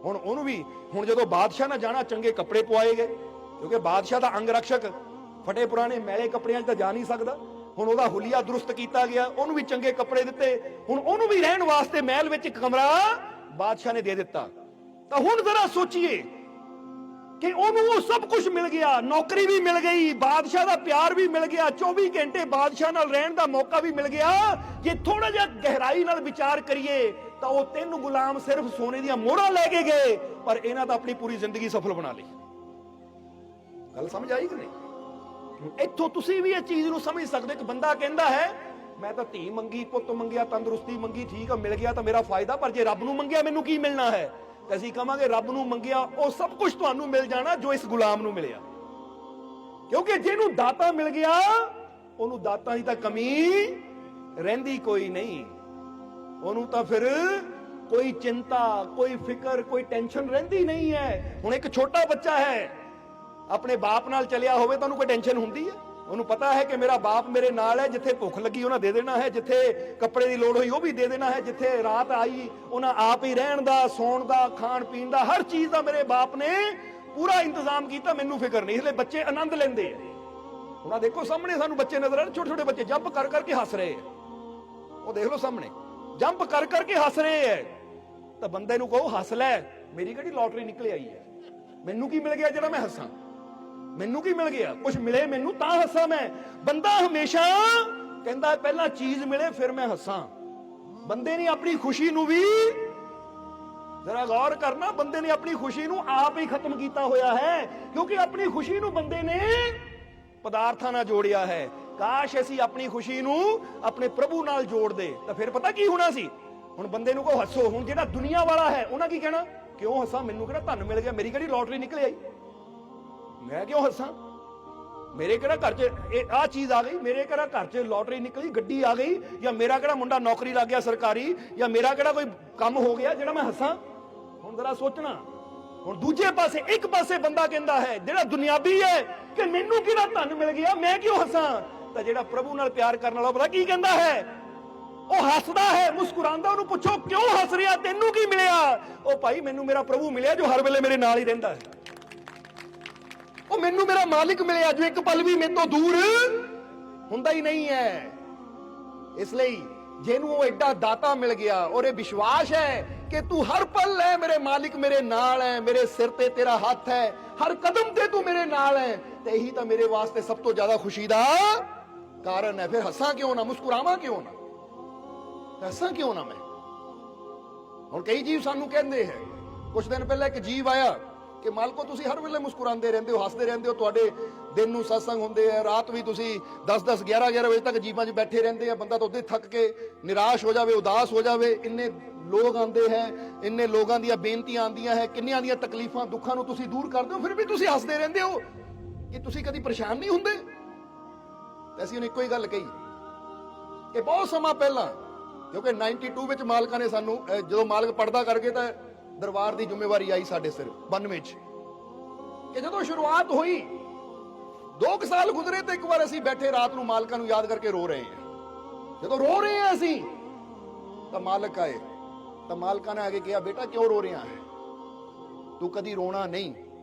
S2: ਹੁਣ ਉਹਨੂੰ ਵੀ ਹੁਣ ਜਦੋਂ ਬਾਦਸ਼ਾਹ ਨਾਲ ਜਾਣਾ, ਚੰਗੇ ਕੱਪੜੇ ਪਵਾਏ ਗਏ, ਕਿਉਂਕਿ ਬਾਦਸ਼ਾਹ ਦਾ ਅੰਗ ਰਕਸ਼ਕ ਫਟੇ ਪੁਰਾਣੇ ਮੈਲੇ ਕੱਪੜਿਆਂ 'ਚ ਤਾਂ ਜਾ ਨਹੀਂ ਸਕਦਾ। ਹੁਣ ਉਹਦਾ ਹੁਲੀਆ ਦਰੁਸਤ ਕੀਤਾ ਗਿਆ, ਉਹਨੂੰ ਵੀ ਚੰਗੇ ਕੱਪੜੇ ਦਿੱਤੇ। ਹੁਣ ਉਹਨੂੰ ਵੀ ਰਹਿਣ ਵਾਸਤੇ ਮਹਿਲ ਵਿੱਚ ਇੱਕ ਕਮਰਾ ਬਾਦਸ਼ਾਹ ਨੇ ਦੇ ਦਿੱਤਾ। ਤਾਂ ਹੁਣ ਜ਼ਰਾ ਸੋਚੀਏ ਕਿ ਉਹਨੂੰ ਉਹ ਸਭ ਕੁਝ ਮਿਲ ਗਿਆ, ਨੌਕਰੀ ਵੀ ਮਿਲ ਗਈ, ਬਾਦਸ਼ਾਹ ਦਾ ਪਿਆਰ ਵੀ ਮਿਲ ਗਿਆ, 24 ਘੰਟੇ ਬਾਦਸ਼ਾਹ ਨਾਲ ਰਹਿਣ ਦਾ ਮੌਕਾ ਵੀ ਮਿਲ ਗਿਆ। ਜੇ ਥੋੜਾ ਜਿਹਾ ਗਹਿਰਾਈ ਨਾਲ ਵਿਚਾਰ ਕਰੀਏ ਤਾਂ ਉਹ 3 ਗੁਲਾਮ ਸਿਰਫ ਸੋਨੇ ਦੀਆਂ ਮੋਹਰਾਂ ਲੈ ਕੇ ਗਏ, ਪਰ ਇਹਨਾਂ ਤਾਂ ਆਪਣੀ ਪੂਰੀ ਜ਼ਿੰਦਗੀ ਸਫਲ ਬਣਾ ਲਈ। ਗੱਲ ਸਮਝ ਆਈ ਕਿ ਨਹੀਂ? ਇੱਥੋਂ ਤੁਸੀਂ ਵੀ ਇਹ ਚੀਜ਼ ਨੂੰ ਸਮਝ ਸਕਦੇ ਕਿ ਬੰਦਾ ਕਹਿੰਦਾ ਹੈ ਮੈਂ ਤਾਂ ਧੀ ਮੰਗੀ, ਪੁੱਤ ਮੰਗਿਆ, ਤੰਦਰੁਸਤੀ ਮੰਗੀ, ਠੀਕ ਆ, ਮਿਲ ਗਿਆ ਤਾਂ ਮੇਰਾ ਫਾਇਦਾ, ਪਰ ਜੇ ਰੱਬ ਨੂੰ ਮੰਗਿਆ ਮੈਨੂੰ ਕੀ ਮਿਲਣਾ ਹੈ? ਤੇ ਅਸੀਂ ਕਹਾਂਗੇ ਰੱਬ ਨੂੰ ਮੰਗਿਆ ਉਹ ਸਭ ਕੁਝ ਤੁਹਾਨੂੰ ਮਿਲ ਜਾਣਾ ਜੋ ਇਸ ਗੁਲਾਮ ਨੂੰ ਮਿਲਿਆ, ਕਿਉਂਕਿ ਜਿਹਨੂੰ ਦਾਤਾ ਮਿਲ ਗਿਆ ਉਹਨੂੰ ਦਾਤਾਂ ਦੀ ਤਾਂ ਕਮੀ ਰਹਿੰਦੀ ਕੋਈ ਨਹੀਂ। ਉਹਨੂੰ ਤਾਂ ਫਿਰ ਕੋਈ ਚਿੰਤਾ, ਕੋਈ ਫਿਕਰ, ਕੋਈ ਟੈਨਸ਼ਨ ਰਹਿੰਦੀ ਨਹੀਂ ਹੈ। ਹੁਣ ਇੱਕ ਛੋਟਾ ਬੱਚਾ ਹੈ, ਆਪਣੇ ਬਾਪ ਨਾਲ ਚੱਲਿਆ ਹੋਵੇ ਤਾਂ ਉਹਨੂੰ ਕੋਈ ਟੈਨਸ਼ਨ ਹੁੰਦੀ ਹੈ? ਉਹਨੂੰ ਪਤਾ ਹੈ ਕਿ ਮੇਰਾ ਬਾਪ ਮੇਰੇ ਨਾਲ ਹੈ, ਜਿੱਥੇ ਭੁੱਖ ਲੱਗੀ ਉਹਨਾਂ ਦੇ ਦੇਣਾ ਹੈ, ਜਿੱਥੇ ਕੱਪੜੇ ਦੀ ਲੋੜ ਹੋਈ ਉਹ ਵੀ ਦੇ ਦੇਣਾ ਹੈ, ਜਿੱਥੇ ਰਾਤ ਆਈ ਉਹਨਾਂ ਆਪ ਹੀ ਰਹਿਣ ਦਾ, ਸੌਣ ਦਾ, ਖਾਣ ਪੀਣ ਦਾ, ਹਰ ਚੀਜ਼ ਦਾ ਮੇਰੇ ਬਾਪ ਨੇ ਪੂਰਾ ਇੰਤਜ਼ਾਮ ਕੀਤਾ, ਮੈਨੂੰ ਫਿਕਰ ਨਹੀਂ। ਇਸ ਲਈ ਬੱਚੇ ਆਨੰਦ ਲੈਂਦੇ ਆ। ਹੁਣ ਦੇਖੋ ਸਾਹਮਣੇ ਸਾਨੂੰ ਬੱਚੇ ਨਜ਼ਰ ਆ ਰਹੇ, ਛੋਟੇ ਛੋਟੇ ਬੱਚੇ ਜੰਪ ਕਰ ਕਰਕੇ ਹੱਸ ਰਹੇ ਆ। ਉਹ ਦੇਖ ਲਓ ਸਾਹਮਣੇ ਜੰਪ ਕਰ ਕਰਕੇ ਹੱਸ ਰਹੇ ਹੈ। ਤਾਂ ਬੰਦੇ ਨੂੰ ਕਹੋ ਹੱਸ ਲੈ, ਮੇਰੀ ਕਿਹੜੀ ਲੋਟਰੀ ਨਿਕਲ ਆਈ ਹੈ? ਮੈਨੂੰ ਕੀ ਮਿਲ ਗਿਆ ਜਿਹੜਾ ਮੈਂ ਹੱਸਾਂ? ਮੈਨੂੰ ਕੀ ਮਿਲ ਗਿਆ? ਕੁਝ ਮਿਲੇ ਮੈਨੂੰ ਤਾਂ ਹੱਸਾਂ ਮੈਂ। ਬੰਦਾ ਹਮੇਸ਼ਾ ਕਹਿੰਦਾ ਪਹਿਲਾਂ ਚੀਜ਼ ਮਿਲੇ ਫਿਰ ਮੈਂ ਹੱਸਾਂ। ਬੰਦੇ ਨੇ ਆਪਣੀ ਖੁਸ਼ੀ ਨੂੰ ਵੀ ਜ਼ਰਾ ਗੌਰ ਕਰਨਾ, ਬੰਦੇ ਨੇ ਆਪਣੀ ਖੁਸ਼ੀ ਨੂੰ ਆਪ ਹੀ ਖਤਮ ਕੀਤਾ ਹੋਇਆ ਹੈ, ਕਿਉਂਕਿ ਆਪਣੀ ਖੁਸ਼ੀ ਨੂੰ ਬੰਦੇ ਨੇ ਪਦਾਰਥਾਂ ਨਾਲ ਜੋੜਿਆ ਹੈ। ਕਾਸ਼ ਅਸੀਂ ਆਪਣੀ ਖੁਸ਼ੀ ਨੂੰ ਆਪਣੇ ਪ੍ਰਭੂ ਨਾਲ ਜੋੜਦੇ ਤਾਂ ਫਿਰ ਪਤਾ ਕੀ ਹੋਣਾ ਸੀ? ਹੁਣ ਬੰਦੇ ਨੂੰ ਕਹੋ ਹੱਸੋ, ਹੁਣ ਜਿਹੜਾ ਦੁਨੀਆ ਵਾਲਾ ਹੈ ਉਹਨਾਂ ਕੀ ਕਹਿਣਾ? ਕਿਉਂ ਹੱਸਾਂ? ਮੈਨੂੰ ਕਿਹੜਾ ਧਨ ਮਿਲ ਗਿਆ? ਮੇਰੀ ਕਿਹੜੀ ਲੋਟਰੀ ਨਿਕਲ ਆਈ? ਮੈਂ ਕਿਉਂ ਹੱਸਾਂ? ਮੇਰੇ ਕਿਹੜਾ ਘਰ 'ਚ ਆਹ ਚੀਜ਼ ਆ ਗਈ? ਮੇਰੇ ਕਿਹੜਾ ਘਰ 'ਚ ਲੋਟਰੀ ਨਿਕਲੀ, ਗੱਡੀ ਆ ਗਈ, ਜਾਂ ਮੇਰਾ ਕਿਹੜਾ ਮੁੰਡਾ ਨੌਕਰੀ ਲੱਗ ਗਿਆ ਸਰਕਾਰੀ, ਜਾਂ ਮੇਰਾ ਕਿਹੜਾ ਕੋਈ ਕੰਮ ਹੋ ਗਿਆ ਜਿਹੜਾ ਮੈਂ ਹੱਸਾਂ? ਹੁਣ ਜ਼ਰਾ ਸੋਚਣਾ। ਹੁਣ ਦੂਜੇ ਪਾਸੇ ਇੱਕ ਪਾਸੇ ਬੰਦਾ ਕਹਿੰਦਾ ਹੈ ਜਿਹੜਾ ਦੁਨਿਆਵੀ ਹੈ ਕਿ ਮੈਨੂੰ ਕਿਹੜਾ ਧਨ ਮਿਲ ਗਿਆ, ਮੈਂ ਕਿਉਂ ਹੱਸਾਂ? ਤਾਂ ਜਿਹੜਾ ਪ੍ਰਭੂ ਨਾਲ ਪਿਆਰ ਕਰਨ ਵਾਲਾ ਪਤਾ ਕੀ ਕਹਿੰਦਾ ਹੈ? ਉਹ ਹੱਸਦਾ ਹੈ, ਮੁਸਕਰਾਉਂਦਾ। ਉਹਨੂੰ ਪੁੱਛੋ ਕਿਉਂ ਹੱਸ ਰਿਹਾ, ਤੈਨੂੰ ਕੀ ਮਿਲਿਆ? ਉਹ ਭਾਈ ਮੈਨੂੰ ਮੇਰਾ ਪ੍ਰਭੂ ਮਿਲਿਆ ਜੋ ਹਰ ਵੇਲੇ ਮੇਰੇ ਨਾਲ ਹੀ ਰਹਿੰਦਾ ਹੈ। ਉਹ ਮੈਨੂੰ ਮੇਰਾ ਮਾਲਿਕ ਮਿਲਿਆ ਜੋ ਇੱਕ ਪਲ ਵੀ ਮੇਰੇ ਤੋਂ ਦੂਰ ਹੁੰਦਾ ਹੀ ਨਹੀਂ ਹੈ। ਇਸ ਲਈ ਜਿਹਨੂੰ ਉਹ ਐਡਾ ਦਾਤਾ ਮਿਲ ਗਿਆ ਔਰ ਇਹ ਵਿਸ਼ਵਾਸ ਹੈ ਕਿ ਤੂੰ ਹਰ ਪਲ ਹੈ ਮੇਰੇ ਮਾਲਿਕ ਮੇਰੇ ਨਾਲ ਹੈ, ਮੇਰੇ ਸਿਰ ਤੇ ਤੇਰਾ ਹੱਥ ਹੈ, ਹਰ ਕਦਮ ਤੇ ਤੂੰ ਮੇਰੇ ਨਾਲ ਹੈ, ਤੇ ਇਹੀ ਤਾਂ ਮੇਰੇ ਵਾਸਤੇ ਸਭ ਤੋਂ ਜ਼ਿਆਦਾ ਖੁਸ਼ੀ ਦਾ ਕਾਰਨ ਹੈ। ਫਿਰ ਹੱਸਾਂ ਕਿਉਂ ਨਾ, ਮੁਸਕਰਾਵਾਂ ਕਿਉਂ ਨਾ, ਹੱਸਾਂ ਕਿਉਂ ਨਾ ਮੈਂ? ਹੁਣ ਕਈ ਜੀਵ ਸਾਨੂੰ ਕਹਿੰਦੇ ਹੈ, ਕੁਝ ਦਿਨ ਪਹਿਲਾਂ ਇੱਕ ਜੀਵ ਆਇਆ ਕਿ ਮਾਲਕੋ ਤੁਸੀਂ ਹਰ ਵੇਲੇ ਮੁਸਕਰਾਉਂਦੇ ਰਹਿੰਦੇ ਹੋ, ਹੱਸਦੇ ਰਹਿੰਦੇ ਹੋ, ਤੁਹਾਡੇ ਦਿਨ ਨੂੰ ਸਤਸੰਗ ਹੁੰਦੇ ਆ, ਰਾਤ ਵੀ ਤੁਸੀਂ 10-10 11-11 ਵਜੇ ਤੱਕ ਜੀਵਾਂ 'ਚ ਬੈਠੇ ਰਹਿੰਦੇ ਆ। ਬੰਦਾ ਤਾਂ ਉਦੋਂ ਥੱਕ ਕੇ ਨਿਰਾਸ਼ ਹੋ ਜਾਵੇ, ਉਦਾਸ ਹੋ ਜਾਵੇ। ਇੰਨੇ ਲੋਕ ਆਉਂਦੇ ਹੈ, ਇੰਨੇ ਲੋਕਾਂ ਦੀਆਂ ਬੇਨਤੀਆਂ ਆਉਂਦੀਆਂ ਹੈ, ਕਿੰਨੀਆਂ ਦੀਆਂ ਤਕਲੀਫਾਂ ਦੁੱਖਾਂ ਨੂੰ ਤੁਸੀਂ ਦੂਰ ਕਰਦੇ ਹੋ, ਫਿਰ ਵੀ ਤੁਸੀਂ ਹੱਸਦੇ ਰਹਿੰਦੇ ਹੋ। ਕਿ ਤੁਸੀਂ ਕਦੀ ਪਰੇਸ਼ਾਨ ਨਹੀਂ ਹੁੰਦੇ? ਤੇ ਅਸੀਂ ਉਹਨੂੰ ਇੱਕੋ ਹੀ ਗੱਲ ਕਹੀ ਕਿ ਬਹੁਤ ਸਮਾਂ ਪਹਿਲਾਂ, ਕਿਉਂਕਿ 92 ਵਿੱਚ ਮਾਲਕਾਂ ਨੇ ਸਾਨੂੰ, ਜਦੋਂ ਮਾਲਕ ਪਰਦਾ ਕਰ ਗਏ ਤਾਂ ਦਰਬਾਰ ਦੀ ਜ਼ਿੰਮੇਵਾਰੀ ਆਈ ਸਾਡੇ ਸਿਰ 92 ਚ, ਕਿ ਜਦੋਂ ਸ਼ੁਰੂਆਤ ਹੋਈ 2 ਸਾਲ ਗੁਜ਼ਰੇ ਤੇ ਇੱਕ ਵਾਰ ਅਸੀਂ ਬੈਠੇ ਰਾਤ ਨੂੰ ਮਾਲਕਾਂ ਨੂੰ ਯਾਦ ਕਰਕੇ ਰੋ ਰਹੇ ਹਾਂ। ਜਦੋਂ ਰੋ ਰਹੇ ਹਾਂ ਅਸੀਂ ਤਾਂ ਮਾਲਕ ਆਏ, ਤਾਂ ਮਾਲਕਾਂ ਨੇ ਆ ਕੇ ਕਿਹਾ ਬੇਟਾ ਕਿਉਂ ਰੋ ਰਿਹਾ ਹੈ? ਤੂੰ ਕਦੀ ਰੋਣਾ ਨਹੀਂ,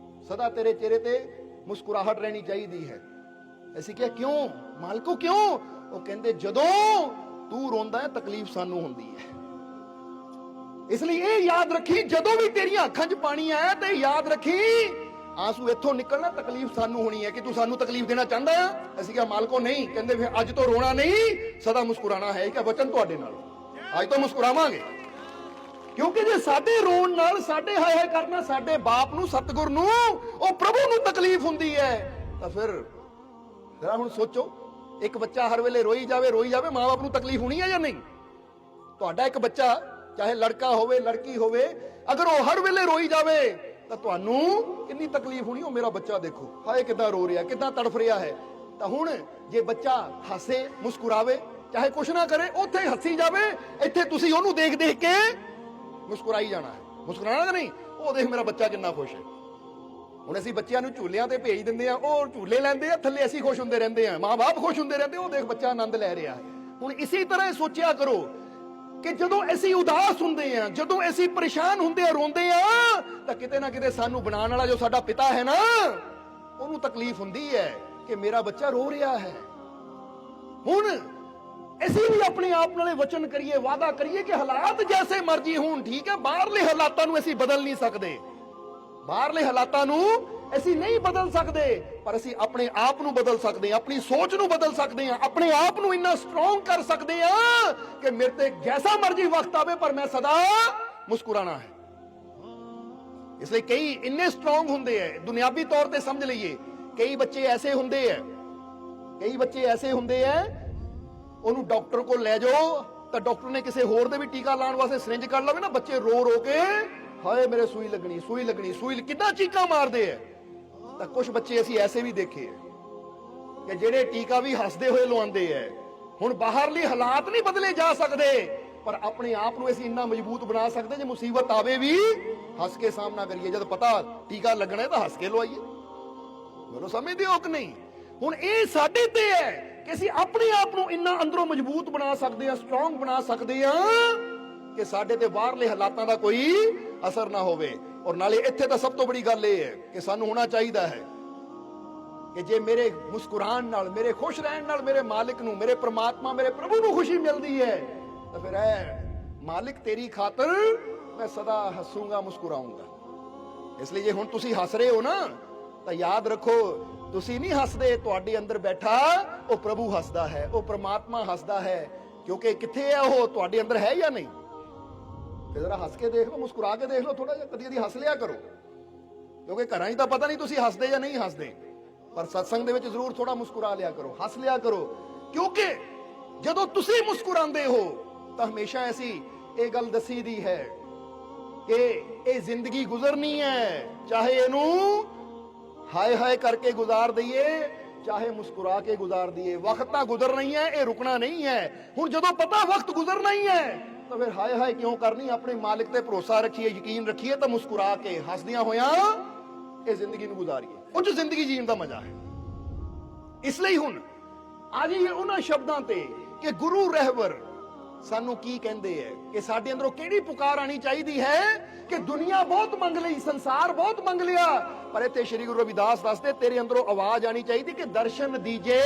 S2: ਸਦਾ ਤੇਰੇ ਚਿਹਰੇ ਤੇ ਮੁਸਕਰਾਹਟ ਰਹਿਣੀ ਚਾਹੀਦੀ ਹੈ। ਅਸੀਂ ਕਿਹਾ ਕਿਉਂ ਮਾਲਕੋ ਕਿਉਂ? ਉਹ ਕਹਿੰਦੇ ਜਦੋਂ ਤੂੰ ਰੋਂਦਾ ਹੈ ਤਕਲੀਫ ਸਾਨੂੰ ਹੁੰਦੀ ਹੈ। ਇਸ ਲਈ ਇਹ ਯਾਦ ਰੱਖੀ, ਜਦੋਂ ਵੀ ਤੇਰੀਆਂ ਅੱਖਾਂ 'ਚ ਪਾਣੀ ਆਇਆ ਤੇ ਯਾਦ ਰੱਖੀ ਆਂਸੂ ਇੱਥੋਂ ਨਿਕਲਣਾ, ਤਕਲੀਫ ਸਾਨੂੰ ਹੋਣੀ ਹੈ। ਕਿ ਤੂੰ ਸਾਨੂੰ ਤਕਲੀਫ ਦੇਣਾ ਚਾਹੁੰਦਾ ਆ? ਅਸੀਂ ਕਿਹਾ ਮਾਲਕੋ ਨਹੀਂ। ਕਹਿੰਦੇ ਫਿਰ ਅੱਜ ਤੋਂ ਰੋਣਾ ਨਹੀਂ, ਸਦਾ ਮੁਸਕਰਾਣਾ ਹੈ। ਕਿ ਵਚਨ ਤੁਹਾਡੇ ਨਾਲ, ਅੱਜ ਤੋਂ ਮੁਸਕਰਾਵਾਂਗੇ। ਕਿਉਂਕਿ ਜੇ ਸਾਡੇ ਰੋਣ ਨਾਲ, ਸਾਡੇ ਹਾਏ ਹਾਏ ਕਰਨਾ ਸਾਡੇ ਬਾਪ ਨੂੰ, ਸਤਿਗੁਰ ਨੂੰ, ਉਹ ਪ੍ਰਭੂ ਨੂੰ ਤਕਲੀਫ ਹੁੰਦੀ ਹੈ, ਤਾਂ ਫਿਰ ਜਰਾ ਹੁਣ ਸੋਚੋ, ਇੱਕ ਬੱਚਾ ਹਰ ਵੇਲੇ ਰੋਈ ਜਾਵੇ, ਮਾਂ-ਬਾਪ ਨੂੰ ਤਕਲੀਫ ਹੋਣੀ ਹੈ ਜਾਂ ਨਹੀਂ? ਤੁਹਾਡਾ ਇੱਕ ਬੱਚਾ ਚਾਹੇ ਲੜਕਾ ਹੋਵੇ ਲੜਕੀ ਹੋਵੇ, ਅਗਰ ਉਹ ਹਰ ਵੇਲੇ ਰੋਈ ਜਾਵੇ ਤਾਂ ਤੁਹਾਨੂੰ ਕਿੰਨੀ ਤਕਲੀਫ ਹੋਣੀ? ਉਹ ਮੇਰਾ ਬੱਚਾ ਦੇਖੋ ਹਾਏ ਕਿੱਦਾਂ ਰੋ ਰਿਹਾ, ਕਿੱਦਾਂ ਤੜਫ ਰਿਹਾ ਹੈ। ਤਾਂ ਹੁਣ ਜੇ ਬੱਚਾ ਹੱਸੇ ਮੁਸਕਰਾਵੇ, ਚਾਹੇ ਕੁਛ ਨਾ ਕਰੇ, ਉੱਥੇ ਹੱਸੀ ਜਾਵੇ, ਇੱਥੇ ਤੁਸੀਂ ਉਹਨੂੰ ਦੇਖ ਦੇਖ ਕੇ ਮੁਸਕਰਾਈ ਜਾਣਾ ਹੈ। ਮੁਸਕਰਾਣਾ ਕਿ ਨਹੀਂ? ਉਹ ਦੇਖ ਮੇਰਾ ਬੱਚਾ ਕਿੰਨਾ ਖੁਸ਼ ਹੈ। ਹੁਣ ਅਸੀਂ ਬੱਚਿਆਂ ਨੂੰ ਝੂਲਿਆਂ ਤੇ ਭੇਜ ਦਿੰਦੇ ਆ, ਉਹ ਝੂਲੇ ਲੈਂਦੇ ਆ, ਥੱਲੇ ਅਸੀਂ ਖੁਸ਼ ਹੁੰਦੇ ਰਹਿੰਦੇ ਆ, ਮਾਂ-ਬਾਪ ਖੁਸ਼ ਹੁੰਦੇ ਰਹਿੰਦੇ, ਉਹ ਦੇਖ ਬੱਚਾ ਆਨੰਦ ਲੈ ਰਿਹਾ ਹੈ। ਹੁਣ ਇਸੇ ਤਰ੍ਹਾਂ ਸੋਚਿਆ ਕਰੋ ਕਿ ਜਦੋਂ ਅਸੀਂ ਉਦਾਸ ਹੁੰਦੇ ਆ, ਜਦੋਂ ਅਸੀਂ ਪਰੇਸ਼ਾਨ ਹੁੰਦੇ ਆ, ਰੋਂਦੇ ਆ, ਤਾਂ ਕਿਤੇ ਨਾ ਕਿਤੇ ਸਾਨੂੰ ਬਣਾਉਣ ਵਾਲਾ ਜੋ ਸਾਡਾ ਪਿਤਾ ਹੈ ਨਾ, ਉਹਨੂੰ ਤਕਲੀਫ ਹੁੰਦੀ ਹੈ ਕਿ ਮੇਰਾ ਬੱਚਾ ਰੋ ਰਿਹਾ ਹੈ। ਹੁਣ ਅਸੀਂ ਵੀ ਆਪਣੇ ਆਪ ਨਾਲੇ ਵਚਨ ਕਰੀਏ, ਵਾਅਦਾ ਕਰੀਏ ਕਿ ਹਾਲਾਤ ਜੈਸੇ ਮਰਜ਼ੀ ਹੋਣ, ਠੀਕ ਹੈ, ਬਾਹਰਲੇ ਹਾਲਾਤਾਂ ਨੂੰ ਅਸੀਂ ਬਦਲ ਨਹੀਂ ਸਕਦੇ, ਬਾਹਰਲੇ ਹਾਲਾਤਾਂ ਨੂੰ ਅਸੀਂ ਨਹੀਂ ਬਦਲ ਸਕਦੇ, ਪਰ ਅਸੀਂ ਆਪਣੇ ਆਪ ਨੂੰ ਬਦਲ ਸਕਦੇ ਹਾਂ, ਆਪਣੀ ਸੋਚ ਨੂੰ ਬਦਲ ਸਕਦੇ ਹਾਂ, ਆਪਣੇ ਆਪ ਨੂੰ ਇੰਨਾ ਸਟਰੋਂਗ ਕਰ ਸਕਦੇ ਹਾਂ ਕਿ ਮੇਰੇ ਤੇ ਜੈਸਾ ਮਰਜ਼ੀ ਵਕਤ ਆਵੇ ਪਰ ਮੈਂ ਸਦਾ ਮੁਸਕਰਾਣਾ ਹੈ। ਇਸ ਲਈ ਕਈ ਇੰਨੇ ਸਟਰੋਂਗ ਹੁੰਦੇ ਹੈ, ਦੁਨਿਆਵੀ ਤੌਰ ਤੇ ਸਮਝ ਲਈਏ, ਕਈ ਬੱਚੇ ਐਸੇ ਹੁੰਦੇ ਹੈ, ਕਈ ਬੱਚੇ ਐਸੇ ਹੁੰਦੇ ਹੈ, ਉਹਨੂੰ ਡਾਕਟਰ ਕੋਲ ਲੈ ਜਾਓ ਤਾਂ ਡਾਕਟਰ ਨੇ ਕਿਸੇ ਹੋਰ ਦੇ ਵੀ ਟੀਕਾ ਲਾਉਣ ਵਾਸਤੇ ਸਿਰਿੰਜ ਕੱਢ ਲਵੇ ਨਾ, ਬੱਚੇ ਰੋ ਰੋ ਕੇ ਹਾਏ ਮੇਰੇ ਸੂਈ ਲੱਗਣੀ, ਸੂਈ ਲੱਗਣੀ, ਸੂਈ, ਕਿੰਨਾ ਚੀਕਾਂ ਮਾਰਦੇ ਐ। ਤਾਂ ਕੁਝ ਬੱਚੇ ਅਸੀਂ ਐਸੇ ਵੀ ਦੇਖੇ ਐ ਕਿ ਜਿਹੜੇ ਟੀਕਾ ਵੀ ਹੱਸਦੇ ਹੋਏ ਲਵਾਉਂਦੇ ਐ। ਹੁਣ ਬਾਹਰਲੇ ਹਾਲਾਤ ਨਹੀਂ ਬਦਲੇ ਜਾ ਸਕਦੇ, ਪਰ ਆਪਣੇ ਆਪ ਨੂੰ ਅਸੀਂ ਇੰਨਾ ਮਜ਼ਬੂਤ ਬਣਾ ਸਕਦੇ ਜੇ ਮੁਸੀਬਤ ਆਵੇ ਵੀ ਹੱਸ ਕੇ ਸਾਹਮਣਾ ਕਰੀਏ। ਜਦ ਪਤਾ ਟੀਕਾ ਲੱਗਣਾ ਹੈ ਤਾਂ ਹੱਸ ਕੇ ਲਵਾਈਏ। ਮੈਨੂੰ ਸਮਝਦੇ ਹੋ ਕਿ ਨਹੀਂ? ਹੁਣ ਇਹ ਸਾਡੇ ਤੇ ਹੈ ਕਿ ਅਸੀਂ ਆਪਣੇ ਆਪ ਨੂੰ ਇੰਨਾ ਅੰਦਰੋਂ ਮਜ਼ਬੂਤ ਬਣਾ ਸਕਦੇ ਹਾਂ, ਸਟਰੋਂਗ ਬਣਾ ਸਕਦੇ ਹਾਂ ਕਿ ਸਾਡੇ ਤੇ ਬਾਹਰਲੇ ਹਾਲਾਤਾਂ ਦਾ ਕੋਈ ਅਸਰ ਨਾ ਹੋਵੇ। ਔਰ ਨਾਲੇ ਇੱਥੇ ਤਾਂ ਸਭ ਤੋਂ ਬੜੀ ਗੱਲ ਇਹ ਹੈ ਕਿ ਸਾਨੂੰ ਹੋਣਾ ਚਾਹੀਦਾ ਹੈ ਕਿ ਜੇ ਮੇਰੇ ਮੁਸਕਰਾਉਣ ਨਾਲ, ਮੇਰੇ ਖੁਸ਼ ਰਹਿਣ ਨਾਲ ਮੇਰੇ ਮਾਲਿਕ ਨੂੰ, ਮੇਰੇ ਪ੍ਰਮਾਤਮਾ, ਮੇਰੇ ਪ੍ਰਭੂ ਨੂੰ ਖੁਸ਼ੀ ਮਿਲਦੀ ਹੈ ਤਾਂ ਫਿਰ ਹੈ ਮਾਲਿਕ ਤੇਰੀ ਖਾਤਰ ਮੈਂ ਸਦਾ ਹੱਸੂਗਾ, ਮੁਸਕਰਾਉਂਗਾ। ਇਸ ਲਈ ਜੇ ਹੁਣ ਤੁਸੀਂ ਹੱਸ ਰਹੇ ਹੋ ਨਾ ਤਾਂ ਯਾਦ ਰੱਖੋ ਤੁਸੀਂ ਨਹੀਂ ਹੱਸਦੇ, ਤੁਹਾਡੇ ਅੰਦਰ ਬੈਠਾ ਉਹ ਪ੍ਰਭੂ ਹੱਸਦਾ ਹੈ, ਉਹ ਪ੍ਰਮਾਤਮਾ ਹੱਸਦਾ ਹੈ। ਕਿਉਂਕਿ ਕਿੱਥੇ ਹੈ ਉਹ? ਤੁਹਾਡੇ ਅੰਦਰ ਹੈ ਜਾਂ ਨਹੀਂ? ਤੇ ਜ਼ਰਾ ਹੱਸ ਕੇ ਦੇਖ ਲਓ, ਮੁਸਕਰਾ ਕੇ ਦੇਖ ਲਓ, ਥੋੜਾ ਜਿਹਾ ਕਦੀ ਕਦੀ ਹੱਸ ਲਿਆ ਕਰੋ। ਕਿਉਂਕਿ ਘਰਾਂ 'ਚ ਤਾਂ ਪਤਾ ਨਹੀਂ ਤੁਸੀਂ ਹੱਸਦੇ ਜਾਂ ਨਹੀਂ ਹੱਸਦੇ, ਪਰ ਸਤਸੰਗ ਦੇ ਵਿੱਚ ਜ਼ਰੂਰ ਥੋੜਾ ਮੁਸਕਰਾ ਲਿਆ ਕਰੋ, ਹੱਸ ਲਿਆ ਕਰੋ। ਕਿਉਂਕਿ ਜਦੋਂ ਤੁਸੀਂ ਮੁਸਕਰਾਉਂਦੇ ਹੋ ਤਾਂ ਹਮੇਸ਼ਾ ਐਸੀ ਇਹ ਗੱਲ ਦੱਸੀ ਦੀ ਹੈ ਕਿ ਇਹ ਜ਼ਿੰਦਗੀ ਗੁਜ਼ਰਨੀ ਹੈ, ਚਾਹੇ ਇਹਨੂੰ ਹਾਏ ਹਾਏ ਕਰਕੇ ਗੁਜ਼ਾਰ ਦਈਏ, ਚਾਹੇ ਮੁਸਕਰਾ ਕੇ ਗੁਜ਼ਾਰ ਦਈਏ। ਵਕਤ ਤਾਂ ਗੁਜ਼ਰਨਾ ਹੀ ਹੈ, ਇਹ ਰੁਕਣਾ ਨਹੀਂ ਹੈ। ਹੁਣ ਜਦੋਂ ਪਤਾ ਵਕਤ ਗੁਜ਼ਰਨਾ ਹੀ ਹੈ ਤਾਂ ਫਿਰ ਹਾਏ ਹਾਏ ਕਿਉਂ ਕਰਨੀ? ਆਪਣੇ ਮਾਲਿਕ ਤੇ ਭਰੋਸਾ ਰੱਖੀਏ, ਯਕੀਨ ਰੱਖੀਏ ਤਾਂ ਮੁਸਕਰਾ ਕੇ ਹੱਸਦਿਆਂ ਹੋਇਆਂ ਇਹ ਜ਼ਿੰਦਗੀ ਨੂੰ ਗੁਜ਼ਾਰੀਏ। ਉਹ 'ਚ ਜ਼ਿੰਦਗੀ ਜੀਣ ਦਾ ਮਜ਼ਾ ਹੈ। ਇਸ ਲਈ ਹੁਣ ਅੱਜ ਇਹ ਉਹਨਾਂ ਸ਼ਬਦਾਂ ਤੇ ਕਿ ਗੁਰੂ ਰਹਿਬਰ ਸਾਨੂੰ ਕੀ ਕਹਿੰਦੇ ਹੈ, ਕਿ ਸਾਡੇ ਅੰਦਰੋਂ ਕਿਹੜੀ ਪੁਕਾਰ ਆਣੀ ਚਾਹੀਦੀ ਹੈ ਕਿ ਦੁਨੀਆ ਬਹੁਤ ਮੰਗ ਲਈ, ਸੰਸਾਰ ਬਹੁਤ ਮੰਗ ਲਿਆ, ਪਰ ਇੱਥੇ ਸ਼੍ਰੀ ਗੁਰੂ ਰਵਿਦਾਸ ਦੱਸਦੇ ਤੇਰੇ ਅੰਦਰੋਂ ਆਵਾਜ਼ ਆਣੀ ਚਾਹੀਦੀ ਕਿ ਦਰਸ਼ਨ ਦੀਜੇ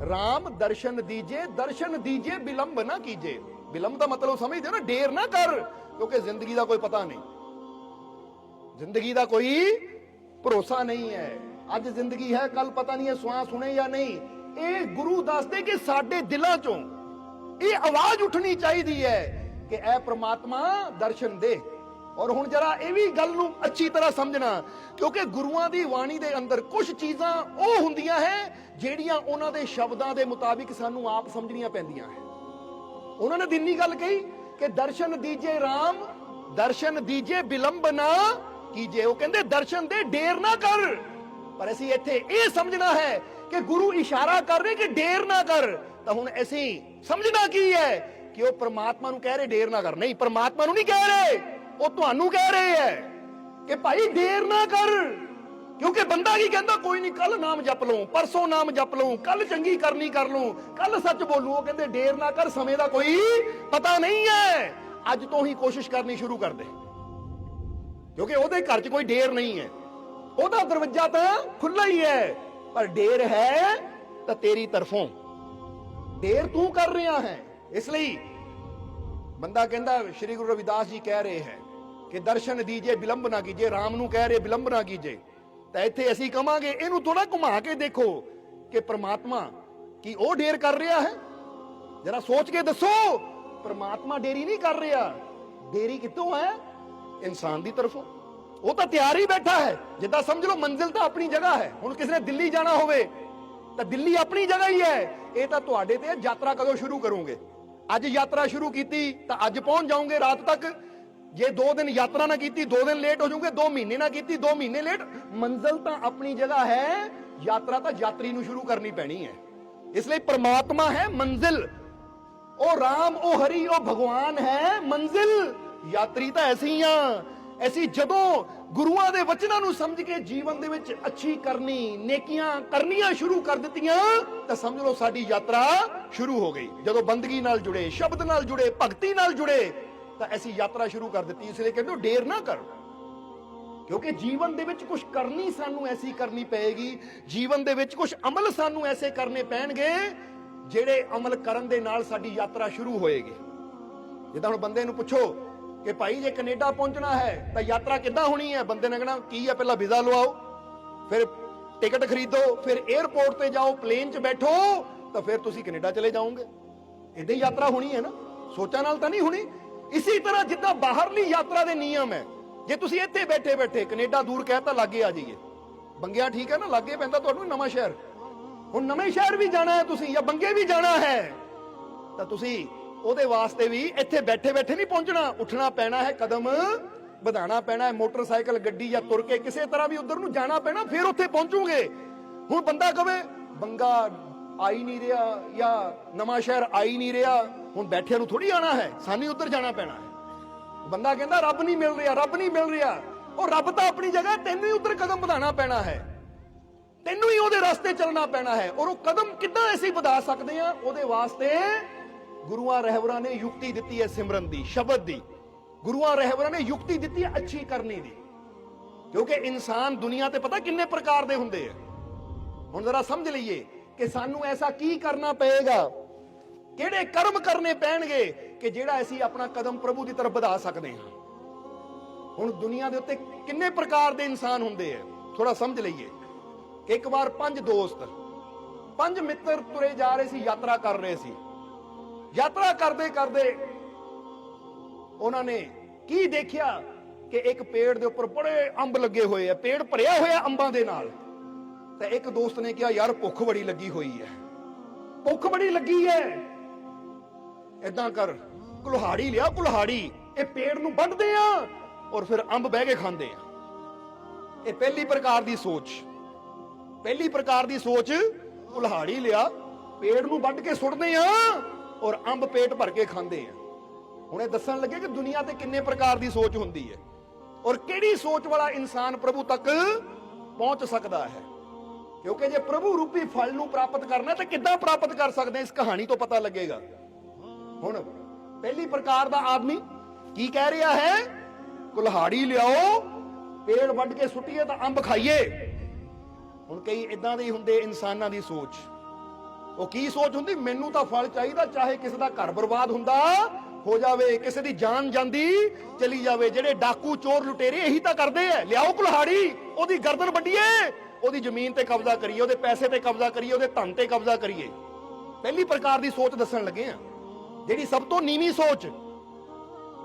S2: ਰਾਮ, ਦਰਸ਼ਨ ਦੀਜੇ, ਦਰਸ਼ਨ ਦੀਜੇ, ਵਿਲੰਬ ਨਾ ਕੀਜੇ। ਵਿਲੰਬ ਦਾ ਮਤਲਬ ਸਮਝਦੇ ਹੋ ਨਾ, ਦੇਰ ਨਾ ਕਰ, ਕਿਉਂਕਿ ਜ਼ਿੰਦਗੀ ਦਾ ਕੋਈ ਪਤਾ ਨਹੀਂ, ਜ਼ਿੰਦਗੀ ਦਾ ਕੋਈ ਭਰੋਸਾ ਨਹੀਂ ਹੈ। ਅੱਜ ਜ਼ਿੰਦਗੀ ਹੈ, ਕੱਲ ਪਤਾ ਨਹੀਂ ਹੈ ਸਵਾਸ ਹੁਣੇ ਜਾਂ ਨਹੀਂ। ਇਹ ਗੁਰੂ ਦੱਸਦੇ ਕਿ ਸਾਡੇ ਦਿਲਾਂ ਚੋਂ ਇਹ ਆਵਾਜ਼ ਉੱਠਣੀ ਚਾਹੀਦੀ ਹੈ ਕਿ ਐ ਪ੍ਰਮਾਤਮਾ ਦਰਸ਼ਨ ਦੇ। ਔਰ ਹੁਣ ਜਰਾ ਇਹ ਵੀ ਗੱਲ ਨੂੰ ਅੱਛੀ ਤਰ੍ਹਾਂ ਸਮਝਣਾ, ਕਿਉਂਕਿ ਗੁਰੂਆਂ ਦੀ ਬਾਣੀ ਦੇ ਅੰਦਰ ਕੁਝ ਚੀਜ਼ਾਂ ਉਹ ਹੁੰਦੀਆਂ ਹੈ ਜਿਹੜੀਆਂ ਉਹਨਾਂ ਦੇ ਸ਼ਬਦਾਂ ਦੇ ਮੁਤਾਬਿਕ ਸਾਨੂੰ ਆਪ ਸਮਝਣੀਆਂ ਪੈਂਦੀਆਂ ਹੈ। ਉਹਨਾਂ ਨੇ ਦਿਨੀ ਗੱਲ ਕਹੀ ਕਿ ਦਰਸ਼ਨ ਦੀਜੇ ਰਾਮ, ਦਰਸ਼ਨ ਦੀਜੇ ਵਿਲੰਬ ਨਾ ਕੀਜੇ। ਉਹ ਕਹਿੰਦੇ ਦਰਸ਼ਨ ਦੇ, ਢੇਰ ਨਾ ਕਰ। ਪਰ ਅਸੀਂ ਇੱਥੇ ਇਹ ਸਮਝਣਾ ਹੈ ਕਿ ਗੁਰੂ ਇਸ਼ਾਰਾ ਕਰ ਰਹੇ ਕਿ ਢੇਰ ਨਾ ਕਰ। ਤਾਂ ਹੁਣ ਅਸੀਂ ਸਮਝਣਾ ਕੀ ਹੈ ਕਿ ਉਹ ਪ੍ਰਮਾਤਮਾ ਨੂੰ ਕਹਿ ਰਹੇ ਢੇਰ ਨਾ ਕਰ। ਨਹੀਂ, ਪ੍ਰਮਾਤਮਾ ਨੂੰ ਨਹੀਂ ਕਹਿ ਰਹੇ, ਉਹ ਤੁਹਾਨੂੰ ਕਹਿ ਰਹੇ ਹੈ ਕਿ ਭਾਈ ਢੇਰ ਨਾ ਕਰ। ਕਿਉਂਕਿ ਬੰਦਾ ਕੀ ਕਹਿੰਦਾ, ਕੋਈ ਨਹੀਂ ਕੱਲ ਨਾਮ ਜਪ ਲਵਾਂ, ਪਰਸੋਂ ਨਾਮ ਜਪ ਲਵਾਂ, ਕੱਲ ਚੰਗੀ ਕਰਨੀ ਕਰ ਲਵਾਂ, ਕੱਲ ਸੱਚ ਬੋਲੂ। ਉਹ ਕਹਿੰਦੇ ਢੇਰ ਨਾ ਕਰ, ਸਮੇਂ ਦਾ ਕੋਈ ਪਤਾ ਨਹੀਂ ਹੈ। ਅੱਜ ਤੋਂ ਹੀ ਕੋਸ਼ਿਸ਼ ਕਰਨੀ ਸ਼ੁਰੂ ਕਰ ਦੇ, ਕਿਉਂਕਿ ਉਹਦੇ ਘਰ 'ਚ ਕੋਈ ਢੇਰ ਨਹੀਂ ਹੈ, ਉਹਦਾ ਦਰਵਾਜ਼ਾ ਤਾਂ ਖੁੱਲਾ ਹੀ ਹੈ, ਪਰ ਢੇਰ ਹੈ ਤਾਂ ਤੇਰੀ ਤਰਫੋਂ, ਢੇਰ ਤੂੰ ਕਰ ਰਿਹਾ ਹੈ। ਇਸ ਲਈ ਬੰਦਾ ਕਹਿੰਦਾ, ਸ਼੍ਰੀ ਗੁਰੂ ਰਵਿਦਾਸ ਜੀ ਕਹਿ ਰਹੇ ਹੈ ਕਿ ਦਰਸ਼ਨ ਦੀਜੇ ਵਿਲੰਬ ਨਾ ਕੀਜੇ, ਰਾਮ ਨੂੰ ਕਹਿ ਰਹੇ ਵਿਲੰਬ ਨਾ ਕੀਜੇ। ਤਾਂ ਇੱਥੇ ਅਸੀਂ ਕਵਾਂਗੇ ਇਹਨੂੰ ਥੋੜਾ ਘੁਮਾ ਕੇ ਦੇਖੋ ਕਿ ਪ੍ਰਮਾਤਮਾ ਕੀ ਉਹ ਢੇਰ ਕਰ ਰਿਹਾ ਹੈ? ਜਰਾ ਸੋਚ ਕੇ ਦੱਸੋ। ਪ੍ਰਮਾਤਮਾ ਢੇਰੀ ਨਹੀਂ ਕਰ ਰਿਹਾ। ਢੇਰੀ ਕਿੱਥੋਂ ਹੈ? ਇਨਸਾਨ ਦੀ ਤਰਫੋਂ। ਉਹ ਤਾਂ ਤਿਆਰ ਹੀ ਬੈਠਾ ਹੈ, ਜਿੱਦਾਂ ਸਮਝ ਲਓ ਮੰਜ਼ਿਲ ਤਾਂ ਆਪਣੀ ਜਗ੍ਹਾ ਹੈ। ਹੁਣ ਕਿਸੇ ਨੇ ਦਿੱਲੀ ਜਾਣਾ ਹੋਵੇ ਤਾਂ ਦਿੱਲੀ ਆਪਣੀ ਜਗ੍ਹਾ ਹੀ ਹੈ। ਇਹ ਤਾਂ ਤੁਹਾਡੇ ਤੇ ਯਾਤਰਾ ਕਦੋਂ ਸ਼ੁਰੂ ਕਰੋਗੇ। ਅੱਜ ਯਾਤਰਾ ਸ਼ੁਰੂ ਕੀਤੀ ਤਾਂ ਅੱਜ ਪਹੁੰਚ ਜਾਓਗੇ ਰਾਤ ਤੱਕ। ਜੇ 2 ਦਿਨ ਯਾਤਰਾ ਨਾ ਕੀਤੀ 2 ਦਿਨ ਲੇਟ ਹੋ ਜਾਓਗੇ, 2 ਮਹੀਨੇ ਨਾ ਕੀਤੀ 2 ਮਹੀਨੇ ਲੇਟ। ਮੰਜ਼ਿਲ ਤਾਂ ਆਪਣੀ ਜਗ੍ਹਾ ਹੈ, ਯਾਤਰਾ ਤਾਂ ਯਾਤਰੀ ਨੂੰ ਸ਼ੁਰੂ ਕਰਨੀ ਪੈਣੀ ਹੈ। ਇਸ ਲਈ ਪ੍ਰਮਾਤਮਾ ਹੈ ਮੰਜ਼ਿਲ, ਉਹ ਰਾਮ, ਉਹ ਹਰੀ, ਉਹ ਭਗਵਾਨ ਹੈ ਮੰਜ਼ਿਲ। ਯਾਤਰੀ ਤਾਂ ਐਸੀ ਆ। ਅਸੀਂ ਜਦੋਂ ਗੁਰੂਆਂ ਦੇ ਵਚਨਾਂ ਨੂੰ ਸਮਝ ਕੇ ਜੀਵਨ ਦੇ ਵਿੱਚ ਅੱਛੀ ਕਰਨੀ, ਨੇਕੀਆਂ ਕਰਨੀਆਂ ਸ਼ੁਰੂ ਕਰ ਦਿੱਤੀਆਂ ਤਾਂ ਸਮਝ ਲਓ ਸਾਡੀ ਯਾਤਰਾ ਸ਼ੁਰੂ ਹੋ ਗਈ। ਜਦੋਂ ਬੰਦਗੀ ਨਾਲ ਜੁੜੇ, ਸ਼ਬਦ ਨਾਲ ਜੁੜੇ, ਭਗਤੀ ਨਾਲ ਜੁੜੇ ਤਾਂ ਐਸੀ ਯਾਤਰਾ ਸ਼ੁਰੂ ਕਰ ਦਿੱਤੀ। ਇਸ ਲਈ ਕਹਿੰਦੇ ਢੇਰ ਨਾ ਕਰ, ਕਿਉਂਕਿ ਜੀਵਨ ਦੇ ਵਿੱਚ ਕੁਝ ਕਰਨੀ ਸਾਨੂੰ ਐਸੀ ਕਰਨੀ ਪਏਗੀ, ਜੀਵਨ ਦੇ ਵਿੱਚ ਕੁਝ ਅਮਲ ਸਾਨੂੰ ਐਸੇ ਕਰਨੇ ਪੈਣਗੇ ਜਿਹੜੇ ਅਮਲ ਕਰਨ ਦੇ ਨਾਲ ਸਾਡੀ ਯਾਤਰਾ ਸ਼ੁਰੂ ਹੋਏਗੀ। ਜਿੱਦਾਂ ਹੁਣ ਬੰਦੇ ਨੂੰ ਪੁੱਛੋ ਕਿ ਭਾਈ ਜੇ ਕੈਨੇਡਾ ਪਹੁੰਚਣਾ ਹੈ ਤਾਂ ਯਾਤਰਾ ਕਿੱਦਾਂ ਹੋਣੀ ਹੈ, ਬੰਦੇ ਨੇ ਕਹਿਣਾ ਕੀ ਹੈ, ਪਹਿਲਾਂ ਵੀਜ਼ਾ ਲਵਾਓ, ਫਿਰ ਟਿਕਟ ਖਰੀਦੋ, ਫਿਰ 에ਅਰਪੋਰਟ ਤੇ ਜਾਓ, ਪਲੇਨ 'ਚ ਬੈਠੋ ਤਾਂ ਫਿਰ ਤੁਸੀਂ ਕੈਨੇਡਾ ਚਲੇ ਜਾਓਗੇ। ਇਦਾਂ ਹੀ ਯਾਤਰਾ ਹੋਣੀ ਹੈ ਨਾ, ਸੋਚਾਂ ਨਾਲ ਤਾਂ ਨਹੀਂ ਹੋਣੀ। ਇਸੇ ਤਰ੍ਹਾਂ ਜਿੱਦਾਂ ਬਾਹਰਲੀ ਯਾਤਰਾ ਦੇ ਨਿਯਮ ਹੈ, ਜੇ ਤੁਸੀਂ ਇੱਥੇ ਬੈਠੇ ਬੈਠੇ ਕੈਨੇਡਾ ਦੂਰ ਕਹਿ ਤਾਂ ਲਾਗੇ ਆ ਜਾਈਏ, ਬੰਗਿਆ ਠੀਕ ਹੈ ਨਾ, ਲਾਗੇ ਪੈਂਦਾ ਤੁਹਾਨੂੰ ਨਵਾਂ ਸ਼ਹਿਰ, ਹੁਣ ਨਵੇਂ ਸ਼ਹਿਰ ਵੀ ਜਾਣਾ ਹੈ ਤੁਸੀਂ ਜਾਂ ਬੰਗੇ ਵੀ ਜਾਣਾ ਹੈ ਤਾਂ ਤੁਸੀਂ ਉਹਦੇ ਵਾਸਤੇ ਵੀ ਇੱਥੇ ਬੈਠੇ ਬੈਠੇ ਨਹੀਂ ਪਹੁੰਚਣਾ, ਉੱਠਣਾ ਪੈਣਾ ਹੈ, ਕਦਮ ਵਧਾਣਾ ਪੈਣਾ ਹੈ, ਮੋਟਰਸਾਈਕਲ, ਗੱਡੀ ਜਾਂ ਤੁਰ ਕੇ ਕਿਸੇ ਤਰ੍ਹਾਂ ਵੀ ਉਧਰ ਨੂੰ ਜਾਣਾ ਪੈਣਾ, ਫਿਰ ਉੱਥੇ ਪਹੁੰਚੋਗੇ। ਹੁਣ ਬੰਦਾ ਕਵੇ ਬੰਗਾ ਆਈ ਨਹੀਂ ਰਿਹਾ ਜਾਂ ਨਵਾਂ ਸ਼ਹਿਰ ਆਈ ਨਹੀਂ ਰਿਹਾ, ਹੁਣ ਬੈਠਿਆਂ ਨੂੰ ਥੋੜੀ ਆਣਾ ਹੈ, ਸਾਨੂੰ ਉੱਧਰ ਜਾਣਾ ਪੈਣਾ ਹੈ। ਬੰਦਾ ਕਹਿੰਦਾ ਰੱਬ ਨਹੀਂ ਮਿਲ ਰਿਹਾ, ਰੱਬ ਨਹੀਂ ਮਿਲ ਰਿਹਾ, ਉਹ ਰੱਬ ਤਾਂ ਆਪਣੀ ਜਗ੍ਹਾ, ਤੈਨੂੰ ਹੀ ਉੱਧਰ ਕਦਮ ਵਧਾਣਾ ਪੈਣਾ ਹੈ, ਤੈਨੂੰ ਹੀ ਉਹਦੇ ਰਸਤੇ ਚੱਲਣਾ ਪੈਣਾ ਹੈ। ਔਰ ਉਹ ਕਦਮ ਕਿੱਦਾਂ ਅਸੀਂ ਵਧਾ ਸਕਦੇ ਹਾਂ, ਉਹਦੇ ਵਾਸਤੇ ਗੁਰੂਆਂ ਰਹਿਬਰਾਂ ਨੇ ਯੁਕਤੀ ਦਿੱਤੀ ਹੈ ਸਿਮਰਨ ਦੀ, ਸ਼ਬਦ ਦੀ। ਗੁਰੂਆਂ ਰਹਿਬਰਾਂ ਨੇ ਯੁਕਤੀ ਦਿੱਤੀ ਹੈ ਅੱਛੀ ਕਰਨੀ ਦੀ, ਕਿਉਂਕਿ ਇਨਸਾਨ ਦੁਨੀਆ ਤੇ ਪਤਾ ਕਿੰਨੇ ਪ੍ਰਕਾਰ ਦੇ ਹੁੰਦੇ ਆ। ਹੁਣ ਜ਼ਰਾ ਸਮਝ ਲਈਏ ਕਿ ਸਾਨੂੰ ਐਸਾ ਕੀ ਕਰਨਾ ਪਏਗਾ, ਕਿਹੜੇ ਕਰਮ ਕਰਨੇ ਪੈਣਗੇ ਕਿ ਜਿਹੜਾ ਅਸੀਂ ਆਪਣਾ ਕਦਮ ਪ੍ਰਭੂ ਦੀ ਤਰਫ ਵਧਾ ਸਕਦੇ ਹਾਂ। ਹੁਣ ਦੁਨੀਆ ਦੇ ਉੱਤੇ ਕਿੰਨੇ ਪ੍ਰਕਾਰ ਦੇ ਇਨਸਾਨ ਹੁੰਦੇ ਆ, ਥੋੜਾ ਸਮਝ ਲਈਏ ਕਿ ਇੱਕ ਵਾਰ 5 ਦੋਸਤ, 5 ਮਿੱਤਰ ਤੁਰੇ ਜਾ ਰਹੇ ਸੀ, ਯਾਤਰਾ ਕਰ ਰਹੇ ਸੀ। ਯਾਤਰਾ ਕਰਦੇ ਕਰਦੇ ਉਹਨਾਂ ਨੇ ਕੀ ਦੇਖਿਆ ਕਿ ਇੱਕ ਪੇੜ ਦੇ ਉੱਪਰ ਬੜੇ ਅੰਬ ਲੱਗੇ ਹੋਏ ਆ, ਪੇੜ ਭਰਿਆ ਹੋਇਆ ਅੰਬਾਂ ਦੇ ਨਾਲ। ਤੇ ਇੱਕ ਦੋਸਤ ਨੇ ਕਿਹਾ ਯਾਰ ਭੁੱਖ ਬੜੀ ਲੱਗੀ ਹੋਈ ਹੈ, ਭੁੱਖ ਬੜੀ ਲੱਗੀ ਹੈ, ਏਦਾਂ ਕਰ ਕੁਲਹਾੜੀ ਲਿਆ, ਕੁਲਹਾੜੀ, ਇਹ ਪੇੜ ਨੂੰ ਵੱਢਦੇ ਆ ਔਰ ਫਿਰ ਅੰਬ ਬਹਿ ਕੇ ਖਾਂਦੇ ਆ। ਇਹ ਪਹਿਲੀ ਪ੍ਰਕਾਰ ਦੀ ਸੋਚ, ਪਹਿਲੀ ਪ੍ਰਕਾਰ ਦੀ ਸੋਚ, ਕੁਲਹਾੜੀ ਲਿਆ, ਪੇੜ ਨੂੰ ਵੱਢ ਕੇ ਸੁੱਟਦੇ ਆ ਔਰ ਅੰਬ ਪੇਟ ਭਰ ਕੇ ਖਾਂਦੇ ਆ। ਹੁਣ ਇਹ ਦੱਸਣ ਲੱਗੇ ਕਿ ਦੁਨੀਆ ਤੇ ਕਿੰਨੇ ਪ੍ਰਕਾਰ ਦੀ ਸੋਚ ਹੁੰਦੀ ਹੈ ਔਰ ਕਿਹੜੀ ਸੋਚ ਵਾਲਾ ਇਨਸਾਨ ਪ੍ਰਭੂ ਤੱਕ ਪਹੁੰਚ ਸਕਦਾ ਹੈ। ਕਿਉਂਕਿ ਜੇ ਪ੍ਰਭੂ ਰੂਪੀ ਫਲ ਨੂੰ ਪ੍ਰਾਪਤ ਕਰਨਾ ਤਾਂ ਕਿੱਦਾਂ ਪ੍ਰਾਪਤ ਕਰ ਸਕਦੇ, ਇਸ ਕਹਾਣੀ ਤੋਂ ਪਤਾ ਲੱਗੇਗਾ। ਹੁਣ ਪਹਿਲੀ ਪ੍ਰਕਾਰ ਦਾ ਆਦਮੀ ਕੀ ਕਹਿ ਰਿਹਾ ਹੈ, ਕੁਲਹਾੜੀ ਲਿਆਓ, ਪੇੜ ਵੱਢ ਕੇ ਸੁੱਟੀਏ ਤਾਂ ਅੰਬ ਖਾਈਏ। ਹੁਣ ਕਈ ਇਦਾਂ ਦੇ ਹੁੰਦੇ ਇਨਸਾਨਾਂ ਦੀ ਸੋਚ। ਉਹ ਕੀ ਸੋਚ ਹੁੰਦੀ, ਮੈਨੂੰ ਤਾਂ ਫਲ ਚਾਹੀਦਾ, ਚਾਹੇ ਕਿਸੇ ਦਾ ਘਰ ਬਰਬਾਦ ਹੁੰਦਾ ਹੋ ਜਾਵੇ, ਕਿਸੇ ਦੀ ਜਾਨ ਜਾਂਦੀ ਚਲੀ ਜਾਵੇ। ਜਿਹੜੇ ਡਾਕੂ, ਚੋਰ, ਲੁਟੇਰੇ ਇਹੀ ਤਾਂ ਕਰਦੇ ਐ, ਲਿਆਓ ਕੁਲਹਾੜੀ, ਉਹਦੀ ਗਰਦਨ ਵੱਢੀਏ, ਉਹਦੀ ਜ਼ਮੀਨ ਤੇ ਕਬਜ਼ਾ ਕਰੀਏ, ਉਹਦੇ ਪੈਸੇ ਤੇ ਕਬਜ਼ਾ ਕਰੀਏ, ਉਹਦੇ ਧਨ ਤੇ ਕਬਜ਼ਾ ਕਰੀਏ। ਪਹਿਲੀ ਪ੍ਰਕਾਰ ਦੀ ਸੋਚ ਦੱਸਣ ਲੱਗੇ ਆ, ਜਿਹੜੀ ਸਭ ਤੋਂ ਨੀਵੀਂ ਸੋਚ।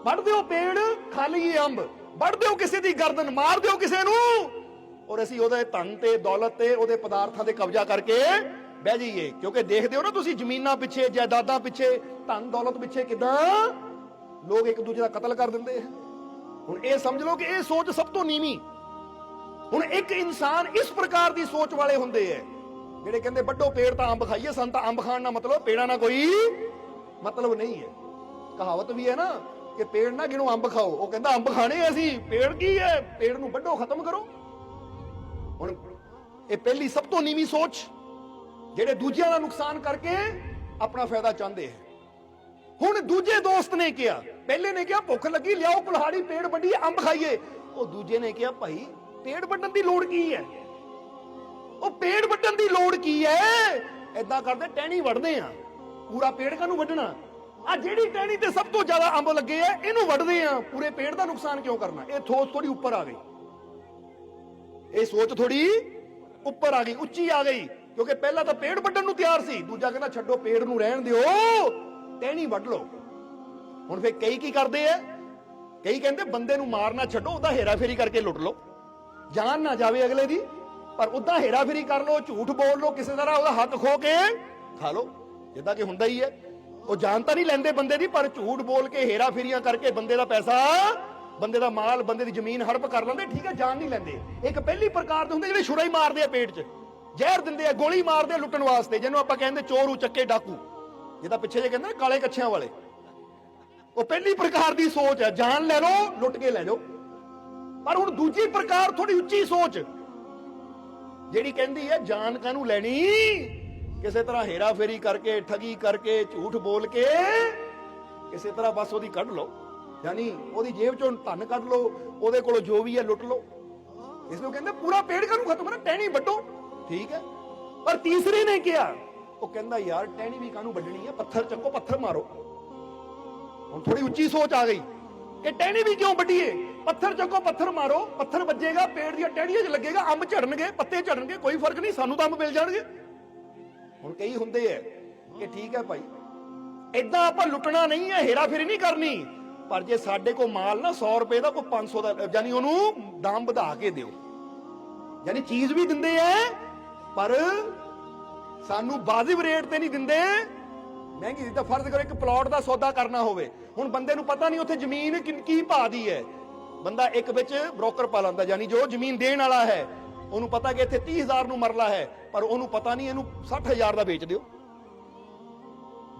S2: ਵੱਢ ਦਿਓ ਪੇੜ, ਖਾ ਲਈਏ ਅੰਬ, ਵੱਢ ਦਿਓ ਕਿਸੇ ਦੀ ਗਰਦਨ, ਮਾਰ ਦਿਓ ਕਿਸੇ ਨੂੰ ਔਰ ਅਸੀਂ ਉਹਦੇ ਧਨ ਤੇ ਦੌਲਤ ਤੇ ਉਹਦੇ ਪਦਾਰਥਾਂ ਤੇ ਕਬਜ਼ਾ ਕਰਕੇ ਬਹਿ ਜਾਈਏ। ਕਿਉਂਕਿ ਦੇਖਦੇ ਹੋ ਨਾ ਤੁਸੀਂ, ਜ਼ਮੀਨਾਂ ਪਿੱਛੇ, ਜਾਇਦਾਦਾਂ ਪਿੱਛੇ, ਧਨ ਦੌਲਤ ਪਿੱਛੇ ਕਿਦਾਂ ਲੋਕ ਇੱਕ ਦੂਜੇ ਦਾ ਕਤਲ ਕਰ ਦਿੰਦੇ ਆ। ਹੁਣ ਇਹ ਸਮਝ ਲਓ ਕਿ ਇਹ ਸੋਚ ਸਭ ਤੋਂ ਨੀਵੀਂ। ਹੁਣ ਇੱਕ ਇਨਸਾਨ ਇਸ ਪ੍ਰਕਾਰ ਦੀ ਸੋਚ ਵਾਲੇ ਹੁੰਦੇ ਆ, ਜਿਹੜੇ ਕਹਿੰਦੇ ਵੱਡੋ ਪੇੜ ਤਾਂ ਅੰਬ ਖਾਈਏ, ਸਾਨੂੰ ਤਾਂ ਅੰਬ ਖਾਣ ਨਾਲ ਮਤਲਬ, ਪੇੜਾਂ ਨਾਲ ਕੋਈ ਮਤਲਬ ਨਹੀਂ ਹੈ। ਕਹਾਵਤ ਵੀ ਹੈ ਨਾ ਕਿ ਪੇੜ ਨਾ ਗਿਣੋ ਅੰਬ ਖਾਓ, ਉਹ ਕਹਿੰਦਾ ਅੰਬ ਖਾਣੇ ਅਸੀਂ, ਪੇੜ ਕੀ ਹੈ, ਪੇੜ ਨੂੰ ਵੱਡੋ, ਖਤਮ ਕਰੋ। ਹੁਣ ਇਹ ਪਹਿਲੀ ਸਭ ਤੋਂ ਨੀਵੀਂ ਸੋਚ, ਜਿਹੜੇ ਦੂਜਿਆਂ ਦਾ ਨੁਕਸਾਨ ਕਰਕੇ ਆਪਣਾ ਫਾਇਦਾ ਚਾਹੁੰਦੇ ਹੈ। ਹੁਣ ਦੂਜੇ ਦੋਸਤ ਨੇ ਕਿਹਾ, ਪਹਿਲੇ ਨੇ ਕਿਹਾ ਭੁੱਖ ਲੱਗੀ, ਲਿਆਓ ਕੁਲਹਾੜੀ, ਪੇੜ ਵੱਢੀਏ, ਅੰਬ ਖਾਈਏ। ਉਹ ਦੂਜੇ ਨੇ ਕਿਹਾ ਭਾਈ ਪੇੜ ਵੱਢਣ ਦੀ ਲੋੜ ਕੀ ਹੈ, ਉਹ ਪੇੜ ਵੱਢਣ ਦੀ ਲੋੜ ਕੀ ਹੈ, ਏਦਾਂ ਕਰਦੇ ਟਹਿਣੀ ਵੱਢਦੇ ਆ, ਪੂਰਾ ਪੇੜ ਕਾਹਨੂੰ ਵੱਢਣਾ, ਆ ਜਿਹੜੀ ਟਹਿਣੀ ਤੇ ਸਭ ਤੋਂ ਜ਼ਿਆਦਾ ਅੰਬ ਲੱਗੇ ਆ ਇਹਨੂੰ ਵੱਢਦੇ ਆ, ਪੂਰੇ ਪੇੜ ਦਾ ਨੁਕਸਾਨ ਕਿਉਂ ਕਰਨਾ। ਇਹ ਸੋਚ ਥੋੜੀ ਉੱਪਰ ਆ ਗਈ, ਇਹ ਸੋਚ ਥੋੜੀ ਉੱਪਰ ਆ ਗਈ, ਉੱਚੀ ਆ ਗਈ। ਕਿਉਂਕਿ ਪਹਿਲਾਂ ਤਾਂ ਪੇੜ ਵੱਢਣ ਨੂੰ ਤਿਆਰ ਸੀ, ਦੂਜਾ ਕਹਿੰਦਾ ਛੱਡੋ ਪੇੜ ਨੂੰ ਰਹਿਣ ਦਿਓ, ਟਹਿਣੀ ਵੱਢ ਲਓ। ਹੁਣ ਫੇਰ ਕਈ ਕੀ ਕਰਦੇ ਆ, ਕਈ ਕਹਿੰਦੇ ਬੰਦੇ ਨੂੰ ਮਾਰਨਾ ਛੱਡੋ, ਉਹਦਾ ਹੇਰਾਫੇਰੀ ਕਰਕੇ ਲੁੱਟ ਲਓ, ਜਾਨ ਨਾ ਜਾਵੇ ਅਗਲੇ ਦੀ, ਪਰ ਉਹਦਾ ਹੇਰਾਫੇਰੀ ਕਰ ਲਓ, ਝੂਠ ਬੋਲ ਲਓ, ਕਿਸੇ ਤਰ੍ਹਾਂ ਉਹਦਾ ਹੱਕ ਖੋ ਕੇ ਖਾ ਲਓ, ਜਿੱਦਾਂ ਕਿ ਹੁੰਦਾ ਹੀ ਹੈ। ਉਹ ਜਾਨ ਤਾਂ ਨਹੀਂ ਲੈਂਦੇ ਬੰਦੇ ਦੀ, ਪਰ ਝੂਠ ਬੋਲ ਕੇ, ਹੇਰਾਫੇਰੀਆਂ ਕਰਕੇ ਬੰਦੇ ਦਾ ਪੈਸਾ, ਬੰਦੇ ਦਾ ਮਾਲ, ਬੰਦੇ ਦੀ ਜ਼ਮੀਨ ਹੜਪ ਕਰ ਲੈਂਦੇ, ਠੀਕ ਹੈ, ਜਾਨ ਨਹੀਂ ਲੈਂਦੇ। ਇੱਕ ਪਹਿਲੀ ਪ੍ਰਕਾਰ ਦੇ ਹੁੰਦੇ ਜਿਹੜੇ ਛੁਰਾ ਹੀ ਮਾਰਦੇ ਆ, ਪੇਟ 'ਚ ਜ਼ਹਿਰ ਦਿੰਦੇ ਆ, ਗੋਲੀ ਮਾਰਦੇ ਆ ਲੁੱਟਣ ਵਾਸਤੇ, ਜਿਹਨੂੰ ਆਪਾਂ ਕਹਿੰਦੇ ਚੋਰ ਉਚੱਕੇ ਡਾਕੂ, ਜਿਹਦਾ ਪਿੱਛੇ ਜੇ ਕਹਿੰਦੇ ਕਾਲੇ ਕੱਛਿਆਂ ਵਾਲੇ। ਉਹ ਪਹਿਲੀ ਪ੍ਰਕਾਰ ਦੀ ਸੋਚ ਹੈ, ਜਾਨ ਲੈ ਲਓ, ਲੁੱਟ ਕੇ ਲੈ ਜਾਓ। ਪਰ ਹੁਣ ਦੂਜੀ ਪ੍ਰਕਾਰ ਥੋੜੀ ਉੱਚੀ ਸੋਚ ਜਿਹੜੀ ਕਹਿੰਦੀ ਹੈ ਜਾਨ ਕਾਹਨੂੰ ਲੈਣੀ, ਕਿਸੇ ਤਰ੍ਹਾਂ ਹੇਰਾ ਫੇਰੀ ਕਰਕੇ, ਠਗੀ ਕਰਕੇ, ਝੂਠ ਬੋਲ ਕੇ ਕਿਸੇ ਤਰ੍ਹਾਂ ਬਸ ਉਹਦੀ ਕੱਢ ਲਓ, ਯਾਨੀ ਉਹਦੀ ਜੇਬ ਚੋਂ ਧਨ ਕੱਢ ਲਓ, ਉਹਦੇ ਕੋਲੋਂ ਜੋ ਵੀ ਹੈ ਲੁੱਟ ਲਓ। ਇਸ ਨੂੰ ਕਹਿੰਦੇ ਪੂਰਾ ਪੇੜ ਕਾਹਨੂੰ ਖਤਮ ਕਰਨਾ, ਟਹਿਣੀ ਵੱਢੋ, ਠੀਕ ਹੈ। ਪਰ ਤੀਸਰੇ ਨੇ ਕਿਹਾ, ਉਹ ਕਹਿੰਦਾ ਯਾਰ ਟਹਿਣੀ ਵੀ ਕਾਹਨੂੰ ਵੱਢਣੀ ਹੈ, ਪੱਥਰ ਚੱਕੋ, ਪੱਥਰ ਮਾਰੋ। ਹੁਣ ਥੋੜੀ ਉੱਚੀ ਸੋਚ ਆ ਗਈ ਕਿ ਟਹਿਣੀ ਵੀ ਕਿਉਂ ਵੱਢੀਏ, ਪੱਥਰ ਚੱਕੋ, ਪੱਥਰ ਮਾਰੋ, ਪੱਥਰ ਵੱਜੇਗਾ, ਪੇੜ ਦੀਆਂ ਟਹਿਣੀਆਂ 'ਚ ਲੱਗੇਗਾ, ਅੰਬ ਝੜਨਗੇ, ਪੱਤੇ ਝੜਨਗੇ, ਕੋਈ ਫਰਕ ਨਹੀਂ, ਸਾਨੂੰ ਤਾਂ ਅੰਬ ਮਿਲ ਜਾਣਗੇ। ਹੁਣ ਕਈ ਹੁੰਦੇ ਐ ਕਿ ਠੀਕ ਹੈ ਭਾਈ ਏਦਾਂ ਆਪਾਂ ਲੁੱਟਣਾ ਨਹੀਂ ਹੈ, ਹੇਰਾ ਫੇਰੀ ਨਹੀਂ ਕਰਨੀ, ਪਰ ਜੇ ਸਾਡੇ ਕੋਲ ਮਾਲ ਨਾ 100 ਰੁਪਏ ਦਾ, ਕੋਈ 500 ਦਾ, ਯਾਨੀ ਉਹਨੂੰ ਦਾਮ ਵਧਾ ਕੇ ਦਿਓ, ਯਾਨੀ ਚੀਜ਼ ਵੀ ਦਿੰਦੇ ਐ ਪਰ ਸਾਨੂੰ ਵਾਜਿਬ ਰੇਟ ਤੇ ਨਹੀਂ ਦਿੰਦੇ, ਮਹਿੰਗੀ। ਤਾਂ ਫਰਜ਼ ਕਰੋ ਇੱਕ ਪਲਾਟ ਦਾ ਸੌਦਾ ਕਰਨਾ ਹੋਵੇ, ਹੁਣ ਬੰਦੇ ਨੂੰ ਪਤਾ ਨਹੀਂ ਉੱਥੇ ਜ਼ਮੀਨ ਕੀ ਭਾਅ ਦੀ ਹੈ, ਬੰਦਾ ਇੱਕ ਵਿੱਚ ਬ੍ਰੋਕਰ ਪਾ ਲੈਂਦਾ, ਯਾਨੀ ਜੋ ਜ਼ਮੀਨ ਦੇਣ ਵਾਲਾ ਹੈ ਉਹਨੂੰ ਪਤਾ ਕਿ ਇੱਥੇ 30,000 ਨੂੰ ਮਰਲਾ ਹੈ, ਪਰ ਉਹਨੂੰ ਪਤਾ ਨਹੀਂ ਇਹਨੂੰ 60,000 ਦਾ ਵੇਚ ਦਿਓ,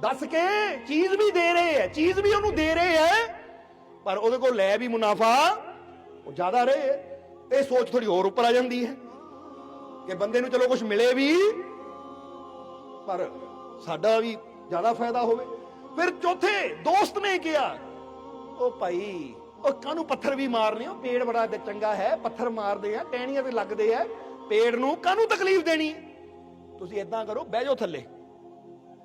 S2: ਦੱਸ ਕੇ ਚੀਜ਼ ਵੀ ਦੇ ਰਹੇ ਹੈ, ਚੀਜ਼ ਵੀ ਉਹਨੂੰ ਦੇ ਰਹੇ ਹੈ, ਪਰ ਉਹਦੇ ਕੋਲ ਲੈ ਵੀ ਮੁਨਾਫਾ ਉਹ ਜ਼ਿਆਦਾ ਰਹੇ। ਇਹ ਸੋਚ ਥੋੜੀ ਹੋਰ ਉੱਪਰ ਆ ਜਾਂਦੀ ਹੈ ਕਿ ਬੰਦੇ ਨੂੰ ਚਲੋ ਕੁਝ ਮਿਲੇ ਵੀ ਪਰ ਸਾਡਾ ਵੀ ਜ਼ਿਆਦਾ ਫਾਇਦਾ ਹੋਵੇ। ਫਿਰ ਚੌਥੇ ਦੋਸਤ ਨੇ ਕਿਹਾ, ਉਹ ਭਾਈ ਉਹ ਕਾਹਨੂੰ ਪੱਥਰ ਵੀ ਮਾਰਨੇ, ਉਹ ਪੇੜ ਬੜਾ ਚੰਗਾ ਹੈ, ਪੱਥਰ ਮਾਰਦੇ ਆ, ਟਹਿਣੀਆਂ ਤੇ ਲੱਗਦੇ ਆ, ਪੇੜ ਨੂੰ ਕਾਹਨੂੰ ਤਕਲੀਫ ਦੇਣੀ, ਤੁਸੀਂ ਏਦਾਂ ਕਰੋ ਬਹਿ ਜਾਓ ਥੱਲੇ,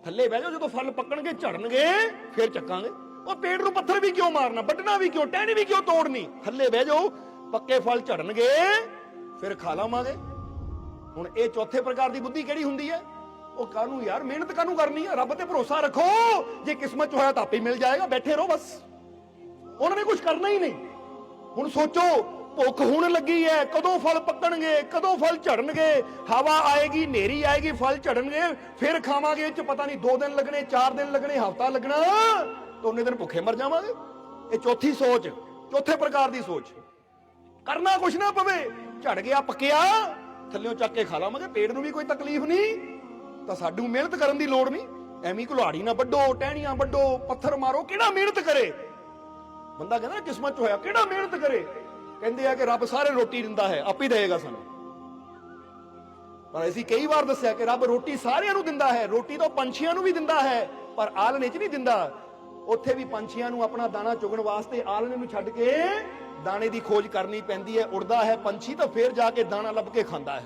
S2: ਥੱਲੇ ਬਹਿ ਜਾਓ, ਜਦੋਂ ਫਲ ਪੱਕਣਗੇ ਝੜਨਗੇ ਫਿਰ ਚੱਕਾਂਗੇ। ਉਹ ਪੇੜ ਨੂੰ ਪੱਥਰ ਵੀ ਕਿਉਂ ਮਾਰਨਾ, ਵੱਢਣਾ ਵੀ ਕਿਉਂ, ਟਹਿਣੀ ਵੀ ਕਿਉਂ ਤੋੜਨੀ, ਥੱਲੇ ਬਹਿ ਜਾਓ, ਪੱਕੇ ਫਲ ਝੜਨਗੇ ਫਿਰ ਖਾ ਲਾਵਾਂਗੇ। ਹੁਣ ਇਹ ਚੌਥੇ ਪ੍ਰਕਾਰ ਦੀ ਬੁੱਧੀ ਕਿਹੜੀ ਹੁੰਦੀ ਹੈ, ਉਹ ਕਾਹਨੂੰ ਯਾਰ ਮਿਹਨਤ ਕਾਹਨੂੰ ਕਰਨੀ ਹੈ, ਰੱਬ ਤੇ ਭਰੋਸਾ ਰੱਖੋ, ਜੇ ਕਿਸਮਤ ਚ ਹੋਇਆ ਤਾਂ ਆਪੇ ਮਿਲ ਜਾਏਗਾ, ਬੈਠੇ ਰਹੋ ਬਸ, ਉਹਨਾਂ ਨੇ ਕੁਝ ਕਰਨਾ ਹੀ ਨਹੀਂ। ਹੁਣ ਸੋਚੋ ਭੁੱਖ ਹੁਣ ਲੱਗੀ ਹੈ, ਕਦੋਂ ਫਲ ਪੱਕਣਗੇ, ਕਦੋਂ ਫਲ ਝੜਨਗੇ, ਹਵਾ ਆਏਗੀ, ਹਨੇਰੀ ਆਏਗੀ, ਫਲ ਝੜਨਗੇ, ਫਿਰ ਖਾਵਾਂਗੇ, ਇਹ ਚ ਪਤਾ ਨਹੀਂ 2 ਦਿਨ ਲੱਗਣੇ, 4 ਦਿਨ ਲੱਗਣੇ, ਹਫ਼ਤਾ ਲੱਗਣਾ, ਤਾਂ ਉਹਨੇ ਦਿਨ ਭੁੱਖੇ ਮਰ ਜਾਵਾਂਗੇ। ਇਹ ਚੌਥੀ ਸੋਚ, ਚੌਥੇ ਪ੍ਰਕਾਰ ਦੀ ਸੋਚ, ਕਰਨਾ ਕੁਛ ਨਾ ਪਵੇ, ਝੜ ਗਿਆ ਪੱਕਿਆ ਥੱਲਿਓਂ ਚੱਕ ਕੇ ਖਾ ਲਾਵਾਂਗੇ, ਪੇੜ ਨੂੰ ਵੀ ਕੋਈ ਤਕਲੀਫ ਨਹੀਂ, ਤਾਂ ਸਾਨੂੰ ਮਿਹਨਤ ਕਰਨ ਦੀ ਲੋੜ ਨਹੀਂ, ਐਵੇਂ ਕੁਲਾੜੀ ਨਾ ਵੱਢੋ, ਟਹਿਣੀਆਂ ਵੱਢੋ, ਪੱਥਰ ਮਾਰੋ, ਕਿਹੜਾ ਮਿਹਨਤ ਕਰੇ। ਬੰਦਾ ਕਹਿੰਦਾ ਕਿਸਮਤ ਚ ਹੋਇਆ, ਕਿਹੜਾ ਮਿਹਨਤ ਕਰੇ, ਕਹਿੰਦੇ ਆ ਕਿ ਰੱਬ ਸਾਰੇ ਰੋਟੀ ਦਿੰਦਾ ਹੈ, ਆਪੇ ਦੇਗਾ ਸਾਨੂੰ, ਪਰ ਅਸੀਂ ਕਈ ਵਾਰ ਦੱਸਿਆ ਕਿ ਰੱਬ ਰੋਟੀ ਸਾਰਿਆਂ ਨੂੰ ਦਿੰਦਾ ਹੈ, ਰੋਟੀ ਤਾਂ ਪੰਛੀਆਂ ਨੂੰ ਵੀ ਦਿੰਦਾ ਹੈ, ਪਰ ਆਲਣੇ 'ਚ ਨਹੀਂ ਦਿੰਦਾ। ਉੱਥੇ ਵੀ ਪੰਛੀਆਂ ਨੂੰ ਆਪਣਾ ਦਾਣਾ ਚੁਗਣ ਵਾਸਤੇ ਆਲਣੇ ਨੂੰ ਛੱਡ ਕੇ ਦਾਣੇ ਦੀ ਖੋਜ ਕਰਨੀ ਪੈਂਦੀ ਹੈ, ਉੜਦਾ ਹੈ ਪੰਛੀ ਤਾਂ ਫਿਰ ਜਾ ਕੇ ਦਾਣਾ ਲੱਭ ਕੇ ਖਾਂਦਾ ਹੈ।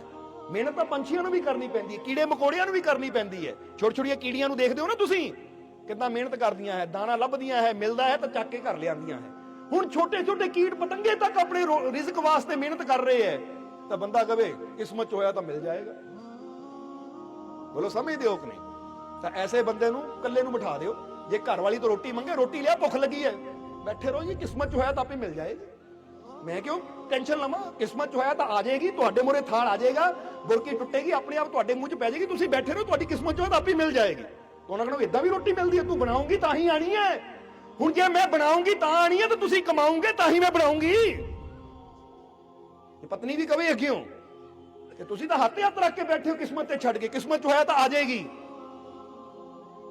S2: ਮਿਹਨਤ ਤਾਂ ਪੰਛੀਆਂ ਨੂੰ ਵੀ ਕਰਨੀ ਪੈਂਦੀ ਹੈ, ਕੀੜੇ ਮਕੌੜਿਆਂ ਨੂੰ ਵੀ ਕਰਨੀ ਪੈਂਦੀ ਹੈ, ਛੋਟੀ ਛੋਟੀਆਂ ਕੀੜੀਆਂ ਨੂੰ ਦੇਖਦੇ ਹੋ ਨਾ ਤੁਸੀਂ, ਕਿੰਨਾ ਮਿਹਨਤ ਕਰਦੀਆਂ ਹੈ, ਦਾਣਾ ਲੱਭਦੀਆਂ ਹੈ, ਮਿਲਦਾ ਹੈ ਤਾਂ ਚੱਕ ਕੇ ਘਰ ਲਿਆਂਦੀਆਂ ਹੈ। ਹੁਣ ਛੋਟੇ ਛੋਟੇ ਕੀਟ ਪਤੰਗੇ ਤੱਕ ਆਪਣੇ ਰਿਜ਼ਕ ਵਾਸਤੇ ਮਿਹਨਤ ਕਰ ਰਹੇ ਹੈ, ਤਾਂ ਬੰਦਾ ਕਵੇ ਕਿਸਮਤ ਚ ਹੋਇਆ ਤਾਂ ਮਿਲ ਜਾਏਗਾ। ਬੋਲੋ ਸਮਝਦੇ ਹੋ ਕਿ ਨਹੀਂ? ਤਾਂ ਐਸੇ ਬੰਦੇ ਨੂੰ ਇਕੱਲੇ ਨੂੰ ਬਿਠਾ ਦਿਓ, ਜੇ ਘਰ ਵਾਲੀ ਤੋਂ ਰੋਟੀ ਮੰਗੇ, ਰੋਟੀ ਲਿਆ, ਭੁੱਖ ਲੱਗੀ ਹੈ, ਬੈਠੇ ਰਹੋ ਜੀ, ਕਿਸਮਤ ਚ ਹੋਇਆ ਤਾਂ ਆਪੇ ਮਿਲ ਜਾਏਗੀ, ਮੈਂ ਕਿਉਂ ਟੈਨਸ਼ਨ ਲਵਾਂ, ਕਿਸਮਤ ਚ ਹੋਇਆ ਤਾਂ ਆ ਜਾਏਗੀ, ਤੁਹਾਡੇ ਮੂਹਰੇ ਥਾਲ ਆ ਜਾਏਗਾ, ਬੁਰਕੀ ਟੁੱਟੇਗੀ, ਆਪਣੇ ਆਪ ਤੁਹਾਡੇ ਮੂੰਹ ਚ ਪੈ ਜਾਏਗੀ, ਤੁਸੀਂ ਬੈਠੇ ਰਹੋ, ਤੁਹਾਡੀ ਕਿਸਮਤ ਚ ਹੋਇਆ ਤਾਂ ਆਪੇ ਮਿਲ ਜਾਏਗੀ। ਉਹਨਾਂ ਕਹਿੰਦੇ ਇਦਾਂ ਵੀ ਰੋਟੀ ਮਿਲਦੀ ਹੈ, ਤੂੰ ਬਣਾਉਂਗੀ ਤਾਂ ਹੀ ਆਣੀ ਹੈ, ਹੁਣ ਜੇ ਮੈਂ ਬਣਾਉਂਗੀ ਤਾਂ ਆਣੀ ਹੈ, ਤਾਂ ਤੁਸੀਂ ਕਮਾਉਂਗੇ ਤਾਂ ਹੀ ਮੈਂ ਬਣਾਉਂਗੀ। ਪਤਨੀ ਵੀ ਕਵੇ ਅੱਗਿਓਂ ਕਿ ਤੁਸੀਂ ਤਾਂ ਹੱਥ ਹੱਥ ਰੱਖ ਕੇ ਬੈਠੇ ਹੋ ਕਿਸਮਤ ਤੇ ਛੱਡ ਕੇ, ਕਿਸਮਤ ਚ ਹੋਇਆ ਤਾਂ ਆ ਜਾਏਗੀ,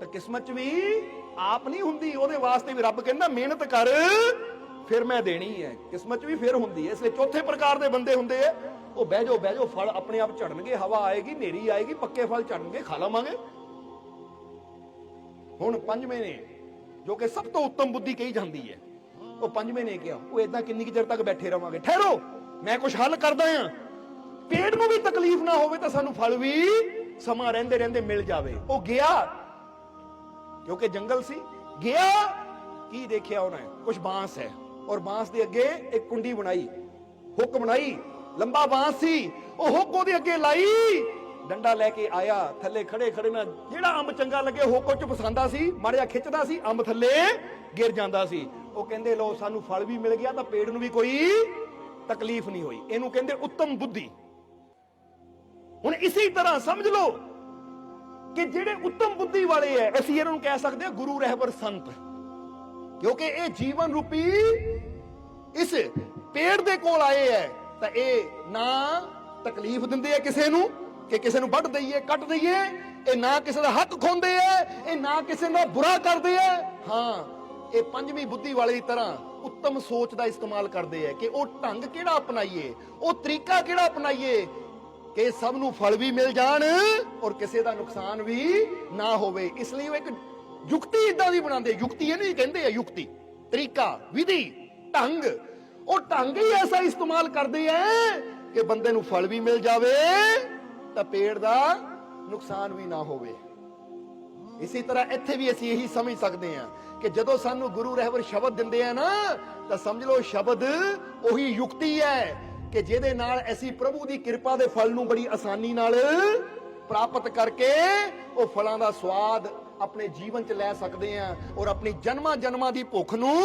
S2: ਤਾਂ ਕਿਸਮਤ ਚ ਵੀ ਆਪ ਨਹੀਂ ਹੁੰਦੀ, ਉਹਦੇ ਵਾਸਤੇ ਵੀ ਰੱਬ ਕਹਿੰਦਾ ਮਿਹਨਤ ਕਰ ਫਿਰ ਮੈਂ ਦੇਣੀ ਹੈ, ਕਿਸਮਤ ਚ ਵੀ ਫਿਰ ਹੁੰਦੀ ਹੈ। ਇਸ ਲਈ ਚੌਥੇ ਪ੍ਰਕਾਰ ਦੇ ਬੰਦੇ ਹੁੰਦੇ ਆ, ਉਹ ਬਹਿ ਜਾਓ, ਫਲ ਆਪਣੇ ਆਪ ਝੜਨਗੇ, ਹਵਾ ਆਏਗੀ, ਹਨੇਰੀ ਆਏਗੀ, ਪੱਕੇ ਫਲ ਝੜਨਗੇ, ਖਾ ਲਵਾਂਗੇ। ਹੁਣ ਪੰਜਵੇਂ ਨੇ, ਜੋ ਕਿ ਸਭ ਤੋਂ ਉੱਤਮ ਬੁੱਧੀ ਕਹੀ ਜਾਂਦੀ ਹੈ, ਉਹ ਪੰਜਵੇਂ ਨੇ ਕਿਹਾ, ਉਹ ਏਦਾਂ ਕਿੰਨੀ ਕੁ ਚਿਰ ਤੱਕ ਬੈਠੇ ਰਵਾਂਗੇ, ਠਹਿਰੋ ਮੈਂ ਕੁਝ ਹੱਲ ਕਰਦਾ ਆ, ਪੇਟ ਨੂੰ ਵੀ ਤਕਲੀਫ ਨਾ ਹੋਵੇ ਤਾਂ ਸਾਨੂੰ ਫਲ ਵੀ ਸਮਾਂ ਰਹਿੰਦੇ ਰਹਿੰਦੇ ਮਿਲ ਜਾਵੇ। ਉਹ ਗਿਆ, ਕਿਉਂਕਿ ਜੰਗਲ ਸੀ, ਗਿਆ, ਕੀ ਦੇਖਿਆ ਉਹਨੇ, ਕੁਝ ਬਾਂਸ ਹੈ, ਔਰ ਬਾਂਸ ਦੇ ਅੱਗੇ ਇੱਕ ਕੁੰਡੀ ਬਣਾਈ, ਹੁੱਕ ਬਣਾਈ, ਲੰਬਾ ਬਾਂਸ ਸੀ, ਉਹ ਹੁੱਕ ਉਹਦੇ ਅੱਗੇ ਲਾਈ, ਡੰਡਾ ਲੈ ਕੇ ਆਇਆ, ਥੱਲੇ ਖੜੇ ਖੜੇ ਨਾ ਜਿਹੜਾ ਅੰਬ ਚੰਗਾ ਲੱਗੇ ਹੁੱਕ ਚ ਪਸੰਦਾ ਸੀ, ਮਾਰਿਆ ਖਿੱਚਦਾ ਸੀ, ਅੰਬ ਥੱਲੇ ਗਿਰ ਜਾਂਦਾ ਸੀ। ਉਹ ਕਹਿੰਦੇ ਲੋ ਸਾਨੂੰ ਫਲ ਵੀ ਮਿਲ ਗਿਆ ਤਾਂ ਪੇੜ ਨੂੰ ਵੀ ਕੋਈ ਤਕਲੀਫ ਨਹੀਂ ਹੋਈ, ਇਹਨੂੰ ਕਹਿੰਦੇ ਉੱਤਮ ਬੁੱਧੀ। ਹੁਣ ਇਸੇ ਤਰ੍ਹਾਂ ਸਮਝ ਲਓ ਕਿ ਜਿਹੜੇ ਉੱਤਮ ਬੁੱਧੀ ਵਾਲੇ ਐ, ਅਸੀਂ ਇਹਨਾਂ ਨੂੰ ਕਹਿ ਸਕਦੇ ਹਾਂ ਗੁਰੂ ਰਹਿਬਰ ਸੰਤ, ਕਿਉਂਕਿ ਇਹ ਜੀਵਨ ਰੂਪੀ ਇਸ ਪੇੜ ਦੇ ਕੋਲ ਆਏ ਐ, ਤਾਂ ਇਹ ਨਾ ਤਕਲੀਫ ਦਿੰਦੇ ਐ ਕਿਸੇ ਨੂੰ ਕਿ ਕਿਸੇ ਨੂੰ ਵੱਢ ਦਈਏ, ਕੱਟ ਦਈਏ, ਇਹ ਨਾ ਕਿਸੇ ਦਾ ਹੱਕ ਖੋਂਦੇ ਐ, ਇਹ ਨਾ ਕਿਸੇ ਦਾ ਬੁਰਾ ਕਰਦੇ ਐ, ਹਾਂ ਇਹ ਪੰਜਵੀਂ ਬੁੱਧੀ ਵਾਲੇ ਦੀ ਤਰ੍ਹਾਂ ਉੱਤਮ ਸੋਚ ਦਾ ਇਸਤੇਮਾਲ ਕਰਦੇ ਆ ਕਿ ਉਹ ਢੰਗ ਕਿਹੜਾ ਅਪਣਾਈਏ, ਉਹ ਤਰੀਕਾ ਕਿਹੜਾ ਅਪਣਾਈਏ ਕਿ ਸਭ ਨੂੰ ਫਲ ਵੀ ਮਿਲ ਜਾਣ ਔਰ ਕਿਸੇ ਦਾ ਨੁਕਸਾਨ ਵੀ ਨਾ ਹੋਵੇ। ਇਸ ਲਈ ਉਹ ਇੱਕ ਯੁਕਤੀ ਇਦਾਂ ਦੀ ਬਣਾਉਂਦੇ, ਯੁਕਤੀ ਇਹ ਨਹੀਂ ਕਹਿੰਦੇ ਆ, ਯੁਕਤੀ ਤਰੀਕਾ, ਵਿਧੀ, ਢੰਗ, ਉਹ ਢੰਗ ਹੀ ਐਸਾ ਇਸਤੇਮਾਲ ਕਰਦੇ ਆ ਕਿ ਬੰਦੇ ਨੂੰ ਫਲ ਵੀ ਮਿਲ ਜਾਵੇ ਤਾਂ ਪੇੜ ਦਾ ਨੁਕਸਾਨ ਵੀ ਨਾ ਹੋਵੇ। ਇਸੇ ਤਰ੍ਹਾਂ ਇੱਥੇ ਵੀ ਅਸੀਂ ਇਹੀ ਸਮਝ ਸਕਦੇ ਹਾਂ ਕਿ ਜਦੋਂ ਸਾਨੂੰ ਗੁਰੂ ਰਹਿਬਰ ਸ਼ਬਦ ਦਿੰਦੇ ਆ ਨਾ ਤਾਂ ਸਮਝ ਲਓ ਸ਼ਬਦ ਉਹੀ ਯੁਕਤੀ ਹੈ ਕਿ ਜਿਹਦੇ ਨਾਲ ਅਸੀਂ ਪ੍ਰਭੂ ਦੀ ਕਿਰਪਾ ਦੇ ਫਲ ਨੂੰ ਬੜੀ ਆਸਾਨੀ ਨਾਲ ਪ੍ਰਾਪਤ ਕਰਕੇ ਉਹ ਫਲਾਂ ਦਾ ਸਵਾਦ ਆਪਣੇ ਜੀਵਨ 'ਚ ਲੈ ਸਕਦੇ ਹਾਂ ਔਰ ਆਪਣੀ ਜਨਮਾਂ ਜਨਮਾਂ ਦੀ ਭੁੱਖ ਨੂੰ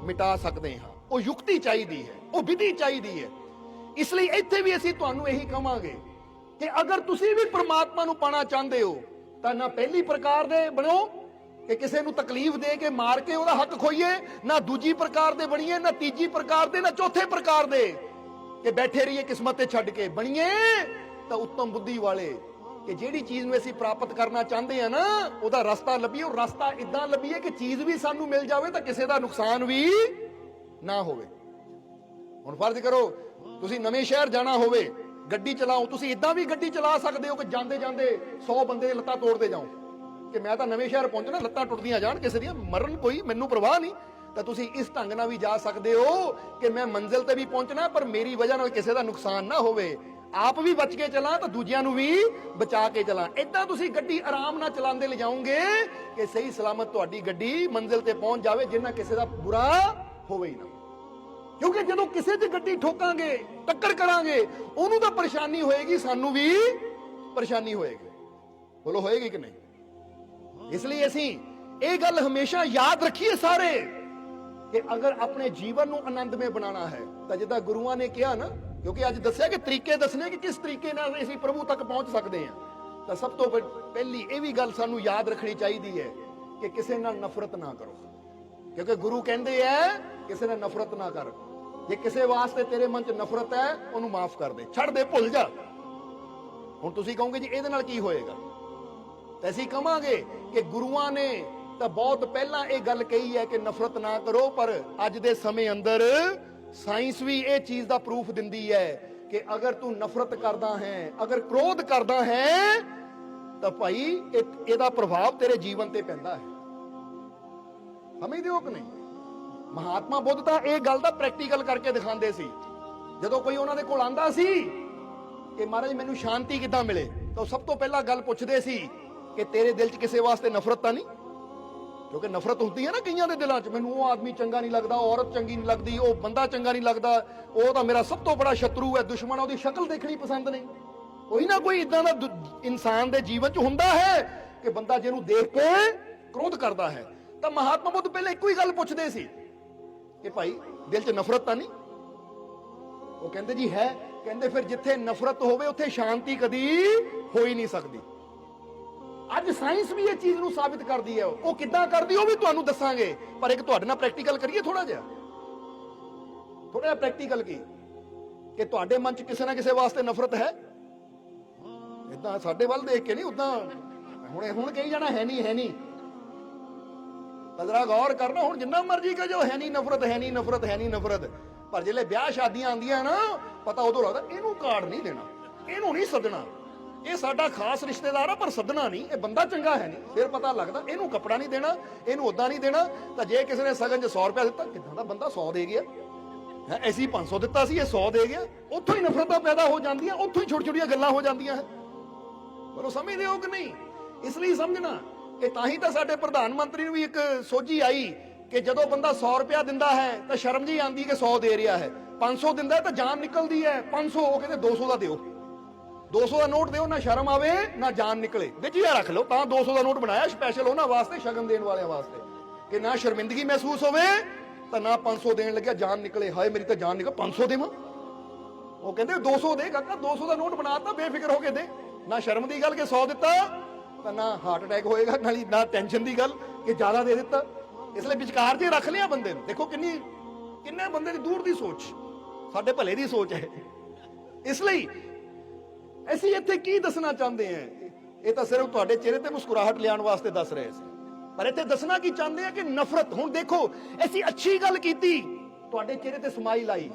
S2: ਮਿਟਾ ਸਕਦੇ ਹਾਂ। ਉਹ ਯੁਕਤੀ ਚਾਹੀਦੀ ਹੈ, ਉਹ ਵਿਧੀ ਚਾਹੀਦੀ ਹੈ। ਇਸ ਲਈ ਇੱਥੇ ਵੀ ਅਸੀਂ ਤੁਹਾਨੂੰ ਇਹੀ ਕਹਾਂਗੇ ਕਿ ਅਗਰ ਤੁਸੀਂ ਵੀ ਪ੍ਰਮਾਤਮਾ ਨੂੰ ਪਾਣਾ ਚਾਹੁੰਦੇ ਹੋ ਤਾਂ ਨਾ ਪਹਿਲੀ ਪ੍ਰਕਾਰ ਦੇ ਬਣੋ ਕਿ ਕਿਸੇ ਨੂੰ ਤਕਲੀਫ ਦੇ ਕੇ ਮਾਰ ਕੇ ਉਹਦਾ ਹੱਕ ਖੋਈਏ, ਨਾ ਦੂਜੀ ਪ੍ਰਕਾਰ ਦੇ ਬਣੀਏ, ਨਾ ਤੀਜੀ ਪ੍ਰਕਾਰ ਦੇ, ਨਾ ਚੌਥੇ ਪ੍ਰਕਾਰ ਦੇ ਕਿ ਬੈਠੇ ਰਹੀਏ ਕਿਸਮਤ ਤੇ ਛੱਡ ਕੇ। ਬਣੀਏ ਤਾਂ ਉੱਤਮ ਬੁੱਧੀ ਵਾਲੇ ਕਿ ਜਿਹੜੀ ਚੀਜ਼ ਨੂੰ ਅਸੀਂ ਪ੍ਰਾਪਤ ਕਰਨਾ ਚਾਹੁੰਦੇ ਆ ਨਾ ਉਹਦਾ ਰਸਤਾ ਲੱਭੀਏ, ਉਹ ਰਸਤਾ ਇਦਾਂ ਲੱਭੀਏ ਕਿ ਚੀਜ਼ ਵੀ ਸਾਨੂੰ ਮਿਲ ਜਾਵੇ ਤਾਂ ਕਿਸੇ ਦਾ ਨੁਕਸਾਨ ਵੀ ਨਾ ਹੋਵੇ। ਹੁਣ ਫਰਜ਼ ਕਰੋ ਤੁਸੀਂ ਨਵੇਂ ਸ਼ਹਿਰ ਜਾਣਾ ਹੋਵੇ, ਗੱਡੀ ਚਲਾਓ, ਤੁਸੀਂ ਇਦਾਂ ਵੀ ਗੱਡੀ ਚਲਾ ਸਕਦੇ ਹੋ ਕਿ ਜਾਂਦੇ ਜਾਂਦੇ 100 ਬੰਦੇ ਦੇ ਲੱਤਾਂ ਤੋੜਦੇ ਜਾਓ ਕਿ ਮੈਂ ਤਾਂ ਨਵੇਂ ਸ਼ਹਿਰ ਪਹੁੰਚਣਾ, ਲੱਤਾਂ ਟੁੱਟਦੀਆਂ ਜਾਣ ਕਿਸੇ ਦੀਆਂ, ਮਰਨ ਕੋਈ ਮੈਨੂੰ ਪਰਵਾਹ ਨਹੀਂ। ਤਾਂ ਤੁਸੀਂ ਇਸ ਢੰਗ ਨਾਲ ਵੀ ਜਾ ਸਕਦੇ ਹੋ ਕਿ ਮੈਂ ਮੰਜ਼ਿਲ ਤੇ ਵੀ ਪਹੁੰਚਣਾ ਪਰ ਮੇਰੀ ਵਜ੍ਹਾ ਨਾਲ ਕਿਸੇ ਦਾ ਨੁਕਸਾਨ ਨਾ ਹੋਵੇ, ਆਪ ਵੀ ਬਚ ਕੇ ਚਲਾਂ ਤਾਂ ਦੂਜਿਆਂ ਨੂੰ ਵੀ ਬਚਾ ਕੇ ਚਲਾਂ। ਏਦਾਂ ਤੁਸੀਂ ਗੱਡੀ ਆਰਾਮ ਨਾਲ ਚਲਾਉਂਦੇ ਲਿਜਾਓਗੇ ਕਿ ਸਹੀ ਸਲਾਮਤ ਤੁਹਾਡੀ ਗੱਡੀ ਮੰਜ਼ਿਲ ਤੇ ਪਹੁੰਚ ਜਾਵੇ, ਜਿੰਨਾ ਕਿਸੇ ਦਾ ਬੁਰਾ ਹੋਵੇ ਹੀ ਨਾ। ਕਿਉਂਕਿ ਜਦੋਂ ਕਿਸੇ 'ਚ ਗੱਡੀ ਠੋਕਾਂਗੇ, ਟੱਕਰ ਕਰਾਂਗੇ, ਉਹਨੂੰ ਤਾਂ ਪਰੇਸ਼ਾਨੀ ਹੋਏਗੀ, ਸਾਨੂੰ ਵੀ ਪਰੇਸ਼ਾਨੀ ਹੋਏਗੀ। ਬੋਲੋ ਹੋਏਗੀ ਕਿ ਨਹੀਂ? ਇਸ ਲਈ ਅਸੀਂ ਇਹ ਗੱਲ ਹਮੇਸ਼ਾ ਯਾਦ ਰੱਖੀਏ ਸਾਰੇ ਕਿ ਅਗਰ ਆਪਣੇ ਜੀਵਨ ਨੂੰ ਆਨੰਦਮਈ ਬਣਾਉਣਾ ਹੈ ਤਾਂ ਜਿੱਦਾਂ ਗੁਰੂਆਂ ਨੇ ਕਿਹਾ ਨਾ, ਕਿਉਂਕਿ ਅੱਜ ਦੱਸਿਆ ਕਿ ਤਰੀਕੇ ਦੱਸਣੇ ਕਿ ਕਿਸ ਤਰੀਕੇ ਨਾਲ ਅਸੀਂ ਪ੍ਰਭੂ ਤੱਕ ਪਹੁੰਚ ਸਕਦੇ ਹਾਂ, ਤਾਂ ਸਭ ਤੋਂ ਪਹਿਲੀ ਇਹ ਵੀ ਗੱਲ ਸਾਨੂੰ ਯਾਦ ਰੱਖਣੀ ਚਾਹੀਦੀ ਹੈ ਕਿ ਕਿਸੇ ਨਾਲ ਨਫ਼ਰਤ ਨਾ ਕਰੋ। ਕਿਉਂਕਿ ਗੁਰੂ ਕਹਿੰਦੇ ਐ ਕਿਸੇ ਨਾਲ ਨਫ਼ਰਤ ਨਾ ਕਰ। ਜੇ ਕਿਸੇ ਵਾਸਤੇ ਤੇਰੇ ਮਨ 'ਚ ਨਫ਼ਰਤ ਹੈ ਉਹਨੂੰ ਮਾਫ ਕਰ ਦੇ, ਛੱਡ ਦੇ, ਭੁੱਲ ਜਾ। ਹੁਣ ਤੁਸੀਂ ਕਹੋਗੇ ਜੀ ਇਹਦੇ ਨਾਲ ਕੀ ਹੋਏਗਾ, ਤਾਂ ਅਸੀਂ ਕਹਾਂਗੇ ਕਿ ਗੁਰੂਆਂ ਨੇ ਤਾਂ ਬਹੁਤ ਪਹਿਲਾਂ ਇਹ ਗੱਲ ਕਹੀ ਹੈ ਕਿ ਨਫ਼ਰਤ ਨਾ ਕਰੋ, ਪਰ ਅੱਜ ਦੇ ਸਮੇਂ ਅੰਦਰ ਸਾਇੰਸ ਵੀ ਇਹ ਚੀਜ਼ ਦਾ ਪ੍ਰੂਫ ਦਿੰਦੀ ਹੈ ਕਿ ਅਗਰ ਤੂੰ ਨਫ਼ਰਤ ਕਰਦਾ ਹੈ, ਅਗਰ ਕ੍ਰੋਧ ਕਰਦਾ ਹੈ ਤਾਂ ਭਾਈ ਇਹਦਾ ਪ੍ਰਭਾਵ ਤੇਰੇ ਜੀਵਨ ਤੇ ਪੈਂਦਾ ਹੈ। ਸਮਝਦੇ ਹੋ ਕਿ ਨਹੀਂ? ਮਹਾਤਮਾ ਬੁੱਧ ਤਾਂ ਇਹ ਗੱਲ ਦਾ ਪ੍ਰੈਕਟੀਕਲ ਕਰਕੇ ਦਿਖਾਉਂਦੇ ਸੀ। ਜਦੋਂ ਕੋਈ ਉਹਨਾਂ ਦੇ ਕੋਲ ਆਂਦਾ ਸੀ ਕਿ ਮਹਾਰਾਜ ਮੈਨੂੰ ਸ਼ਾਂਤੀ ਕਿੱਦਾਂ ਮਿਲੇ, ਤਾਂ ਉਹ ਸਭ ਤੋਂ ਪਹਿਲਾਂ ਗੱਲ ਪੁੱਛਦੇ ਸੀ ਕਿ ਤੇਰੇ ਦਿਲ 'ਚ ਕਿਸੇ ਵਾਸਤੇ ਨਫ਼ਰਤ ਤਾਂ ਨਹੀਂ? ਕਿਉਂਕਿ ਨਫ਼ਰਤ ਹੁੰਦੀ ਹੈ ਨਾ ਕਈਆਂ ਦੇ ਦਿਲਾਂ 'ਚ, ਮੈਨੂੰ ਉਹ ਆਦਮੀ ਚੰਗਾ ਨਹੀਂ ਲੱਗਦਾ, ਉਹ ਔਰਤ ਚੰਗੀ ਨਹੀਂ ਲੱਗਦੀ, ਉਹ ਬੰਦਾ ਚੰਗਾ ਨਹੀਂ ਲੱਗਦਾ, ਉਹ ਤਾਂ ਮੇਰਾ ਸਭ ਤੋਂ ਬੜਾ ਸ਼ਤਰੂ ਹੈ, ਦੁਸ਼ਮਣ, ਉਹਦੀ ਸ਼ਕਲ ਦੇਖਣੀ ਪਸੰਦ ਨਹੀਂ। ਕੋਈ ਨਾ ਕੋਈ ਇਦਾਂ ਦਾ ਇਨਸਾਨ ਦੇ ਜੀਵਨ 'ਚ ਹੁੰਦਾ ਹੈ ਕਿ ਬੰਦਾ ਜਿਹਨੂੰ ਦੇਖ ਕੇ ਕ੍ਰੋਧ ਕਰਦਾ ਹੈ। ਤਾਂ ਮਹਾਤਮਾ ਬੁੱਧ ਪਹਿਲੇ ਇੱਕੋ ਹੀ ਗੱਲ ਪੁੱਛਦੇ ਸੀ ਕਿ ਭਾਈ ਦਿਲ 'ਚ ਨਫ਼ਰਤ ਤਾਂ ਨਹੀਂ? ਉਹ ਕਹਿੰਦੇ ਜੀ ਹੈ। ਕਹਿੰਦੇ ਫਿਰ ਜਿੱਥੇ ਨਫ਼ਰਤ ਹੋਵੇ ਉੱਥੇ ਸ਼ਾਂਤੀ ਕਦੀ ਹੋ ਹੀ ਨਹੀਂ ਸਕਦੀ। ਅੱਜ ਸਾਇੰਸ ਵੀ ਇਹ ਚੀਜ਼ ਨੂੰ ਸਾਬਿਤ ਕਰਦੀ ਹੈ। ਉਹ ਕਿੱਦਾਂ ਕਰਦੀ ਉਹ ਵੀ ਤੁਹਾਨੂੰ ਦੱਸਾਂਗੇ, ਪਰ ਇੱਕ ਤੁਹਾਡੇ ਨਾਲ ਪ੍ਰੈਕਟੀਕਲ ਕਰੀਏ ਥੋੜਾ ਜਿਹਾ ਪ੍ਰੈਕਟੀਕਲ ਕੀ ਕਿ ਤੁਹਾਡੇ ਮਨ 'ਚ ਕਿਸੇ ਨਾ ਕਿਸੇ ਵਾਸਤੇ ਨਫ਼ਰਤ ਹੈ? ਇਦਾਂ ਸਾਡੇ ਵੱਲ ਦੇਖ ਕੇ ਨਹੀਂ, ਉਦਾਂ ਹੁਣ ਕਹੀ ਜਾਣਾ ਹੈ ਨਹੀਂ, ਹੈ ਨਹੀਂ। ਜਰਾ ਗੌਰ ਕਰਨਾ, ਹੁਣ ਜਿੰਨਾ ਮਰਜ਼ੀ ਕਹੋ ਜੋ ਹੈ ਨਹੀਂ ਨਫ਼ਰਤ, ਹੈ ਨਹੀਂ ਨਫ਼ਰਤ, ਹੈ ਨਹੀਂ ਨਫ਼ਰਤ, ਪਰ ਜਿਹੜੇ ਵਿਆਹ ਸ਼ਾਦੀਆਂ ਆਉਂਦੀਆਂ ਨਾ ਪਤਾ ਉਦੋਂ ਲੱਗਦਾ ਇਹਨੂੰ ਕਾਰਡ ਨਹੀਂ ਦੇਣਾ, ਇਹਨੂੰ ਨਹੀਂ ਸੱਦਣਾ, ਇਹ ਸਾਡਾ ਖਾਸ ਰਿਸ਼ਤੇਦਾਰ ਆ ਪਰ ਸੱਦਣਾ ਨਹੀਂ, ਇਹ ਬੰਦਾ ਚੰਗਾ ਹੈ ਨਹੀਂ। ਫਿਰ ਪਤਾ ਲੱਗਦਾ ਇਹਨੂੰ ਕੱਪੜਾ ਨਹੀਂ ਦੇਣਾ, ਇਹਨੂੰ ਉਦਾਂ ਨਹੀਂ ਦੇਣਾ। ਤਾਂ ਜੇ ਕਿਸੇ ਨੇ ਸਗਨ 'ਚ 100 ਰੁਪਇਆ ਦਿੱਤਾ, ਕਿੱਦਾਂ ਦਾ ਬੰਦਾ 100 ਦੇ ਗਿਆ ਹੈ, ਐਸੀ 500 ਦਿੱਤਾ ਸੀ, ਇਹ 100 ਦੇ ਗਿਆ। ਉੱਥੋਂ ਹੀ ਨਫ਼ਰਤਾਂ ਪੈਦਾ ਹੋ ਜਾਂਦੀਆਂ, ਉੱਥੋਂ ਹੀ ਛੋਟੀ ਛੋਟੀਆਂ ਗੱਲਾਂ ਹੋ ਜਾਂਦੀਆਂ ਹੈ। ਪਰ ਉਹ ਸਮਝਦੇ ਹੋ ਕਿ ਨਹੀਂ? ਇਸ ਲਈ ਸਮਝਣਾ ਕਿ ਤਾਂ ਹੀ ਤਾਂ ਸਾਡੇ ਪ੍ਰਧਾਨ ਮੰਤਰੀ ਨੂੰ ਵੀ ਇੱਕ ਸੋਝੀ ਆਈ ਕਿ ਜਦੋਂ ਬੰਦਾ 100 ਰੁਪਇਆ ਦਿੰਦਾ ਹੈ ਤਾਂ ਸ਼ਰਮ ਜੀ ਆਉਂਦੀ ਕਿ 100 ਦੇ ਰਿਹਾ ਹੈ, 500 ਦਿੰਦਾ ਤਾਂ ਜਾਨ ਨਿਕਲਦੀ ਹੈ। 500 ਉਹ ਕਹਿੰਦੇ 200 ਦਾ ਦਿਓ, 200 ਦਾ ਨੋਟ ਦਿਓ, ਨਾ ਸ਼ਰਮ ਆਵੇ ਨਾ ਜਾਨ ਨਿਕਲੇ। ਵਿੱਚ ਹੀ ਰੱਖ ਲਓ, ਤਾਂ 200 ਦਾ ਨੋਟ ਬਣਾਇਆ ਸਪੈਸ਼ਲ ਉਹਨਾਂ ਵਾਸਤੇ, ਸ਼ਗਨ ਦੇਣ ਵਾਲਿਆਂ ਵਾਸਤੇ, ਕਿ ਨਾ ਸ਼ਰਮਿੰਦਗੀ ਮਹਿਸੂਸ ਹੋਵੇ ਤਾਂ ਨਾ 500 ਦੇਣ ਲੱਗਿਆ ਜਾਨ ਨਿਕਲੇ, ਹਾਏ ਮੇਰੀ ਤਾਂ ਜਾਨ ਨਿਕਲ, 500 ਦੇਵਾਂ। ਉਹ ਕਹਿੰਦੇ 200 ਦੇ ਕਾਕਾ, 200 ਦਾ ਨੋਟ ਬਣਾਤਾ, ਬੇਫਿਕਰ ਹੋ ਕੇ ਦੇ, ਨਾ ਸ਼ਰਮ ਦੀ ਗੱਲ ਕਿ 100 ਦਿੱਤਾ ਤਾਂ ਨਾ ਹਾਰਟ ਅਟੈਕ ਹੋਏਗਾ, ਨਾ ਟੈਨਸ਼ਨ ਦੀ ਗੱਲ ਕਿ ਜ਼ਿਆਦਾ ਦੇ ਦਿੱਤਾ। ਇਸ ਲਈ ਵਿਚਕਾਰ ਜੇ ਰੱਖ ਲਿਆ ਬੰਦੇ ਨੂੰ, ਦੇਖੋ ਕਿੰਨੇ ਬੰਦੇ ਦੀ ਦੂਰ ਦੀ ਸੋਚ, ਸਾਡੇ ਭਲੇ ਦੀ ਸੋਚ ਹੈ। ਇਸ ਲਈ ਅਸੀਂ ਇੱਥੇ ਕੀ ਦੱਸਣਾ ਚਾਹੁੰਦੇ ਹਾਂ, ਇਹ ਤਾਂ ਸਿਰਫ ਤੁਹਾਡੇ ਚਿਹਰੇ ਤੇ ਮੁਸਕਰਾਹਟ ਲਿਆਉਣ ਵਾਸਤੇ ਦੱਸ ਰਹੇ ਸੀ ਪਰ ਇੱਥੇ ਦੱਸਣਾ ਕੀ ਚਾਹੁੰਦੇ ਆ ਕਿ ਨਫ਼ਰਤ। ਹੁਣ ਦੇਖੋ, ਅਸੀਂ ਅੱਛੀ ਗੱਲ ਕੀਤੀ, ਤੁਹਾਡੇ ਚਿਹਰੇ ਤੇ ਸਮਾਈਲ ਆਈ,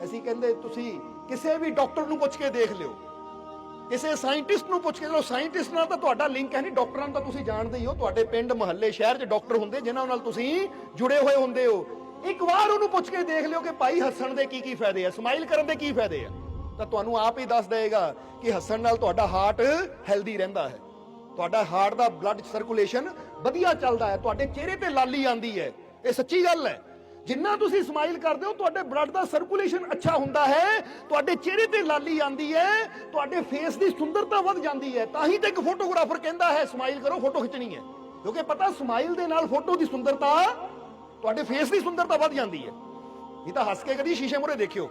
S2: ਅਸੀਂ ਕਹਿੰਦੇ ਤੁਸੀਂ ਕਿਸੇ ਵੀ ਡਾਕਟਰ ਨੂੰ ਪੁੱਛ ਕੇ ਦੇਖ ਲਿਓ, ਕਿਸੇ ਸਾਇੰਟਿਸਟ ਨੂੰ ਪੁੱਛ ਕੇ, ਚਲੋ ਸਾਇੰਟਿਸਟ ਨਾਲ ਤਾਂ ਤੁਹਾਡਾ ਲਿੰਕ ਹੈ ਨਹੀਂ, ਡਾਕਟਰਾਂ ਨੂੰ ਤਾਂ ਤੁਸੀਂ ਜਾਣਦੇ ਹੀ ਹੋ, ਤੁਹਾਡੇ ਪਿੰਡ ਮੁਹੱਲੇ ਸ਼ਹਿਰ 'ਚ ਡਾਕਟਰ ਹੁੰਦੇ ਜਿਨ੍ਹਾਂ ਨਾਲ ਤੁਸੀਂ ਜੁੜੇ ਹੋਏ ਹੁੰਦੇ ਹੋ। ਇੱਕ ਵਾਰ ਉਹਨੂੰ ਪੁੱਛ ਕੇ ਦੇਖ ਲਿਓ ਕਿ ਭਾਈ ਹੱਸਣ ਦੇ ਕੀ ਕੀ ਫਾਇਦੇ ਆ, ਸਮਾਈਲ ਕਰਨ ਦੇ ਕੀ ਫਾਇਦੇ ਆ, ਤਾਂ ਤੁਹਾਨੂੰ ਆਪ ਹੀ ਦੱਸ ਦੇਗਾ ਕਿ ਹੱਸਣ ਨਾਲ ਤੁਹਾਡਾ ਹਾਰਟ ਹੈਲਦੀ ਰਹਿੰਦਾ ਹੈ, ਤੁਹਾਡਾ ਹਾਰਟ ਦਾ ਬਲੱਡ ਸਰਕੂਲੇਸ਼ਨ ਵਧੀਆ ਚੱਲਦਾ ਹੈ, ਤੁਹਾਡੇ ਚਿਹਰੇ ਤੇ ਲਾਲੀ ਆਂਦੀ ਹੈ। ਇਹ ਸੱਚੀ ਗੱਲ ਹੈ। ਜਿੰਨਾ ਤੁਸੀਂ ਸਮਾਈਲ ਕਰਦੇ ਹੋ ਤੁਹਾਡੇ ਬਲੱਡ ਦਾ ਸਰਕੂਲੇਸ਼ਨ ਅੱਛਾ ਹੁੰਦਾ ਹੈ, ਤੁਹਾਡੇ ਚਿਹਰੇ ਤੇ ਲਾਲੀ ਆਂਦੀ ਹੈ, ਤੁਹਾਡੇ ਫੇਸ ਦੀ ਸੁੰਦਰਤਾ ਵੱਧ ਜਾਂਦੀ ਹੈ। ਤਾਂ ਹੀ ਤਾਂ ਇੱਕ ਫੋਟੋਗ੍ਰਾਫਰ ਕਹਿੰਦਾ ਹੈ ਸਮਾਈਲ ਕਰੋ, ਫੋਟੋ ਖਿੱਚਣੀ ਹੈ, ਕਿਉਂਕਿ ਪਤਾ ਸਮਾਈਲ ਦੇ ਨਾਲ ਫੋਟੋ ਦੀ ਸੁੰਦਰਤਾ, ਤੁਹਾਡੇ ਫੇਸ ਦੀ ਸੁੰਦਰਤਾ ਵੱਧ ਜਾਂਦੀ ਹੈ। ਇਹ ਤਾਂ ਹੱਸ ਕੇ ਕਦੀ ਸ਼ੀਸ਼ੇ ਮੂਹਰੇ ਦੇਖਿਓ।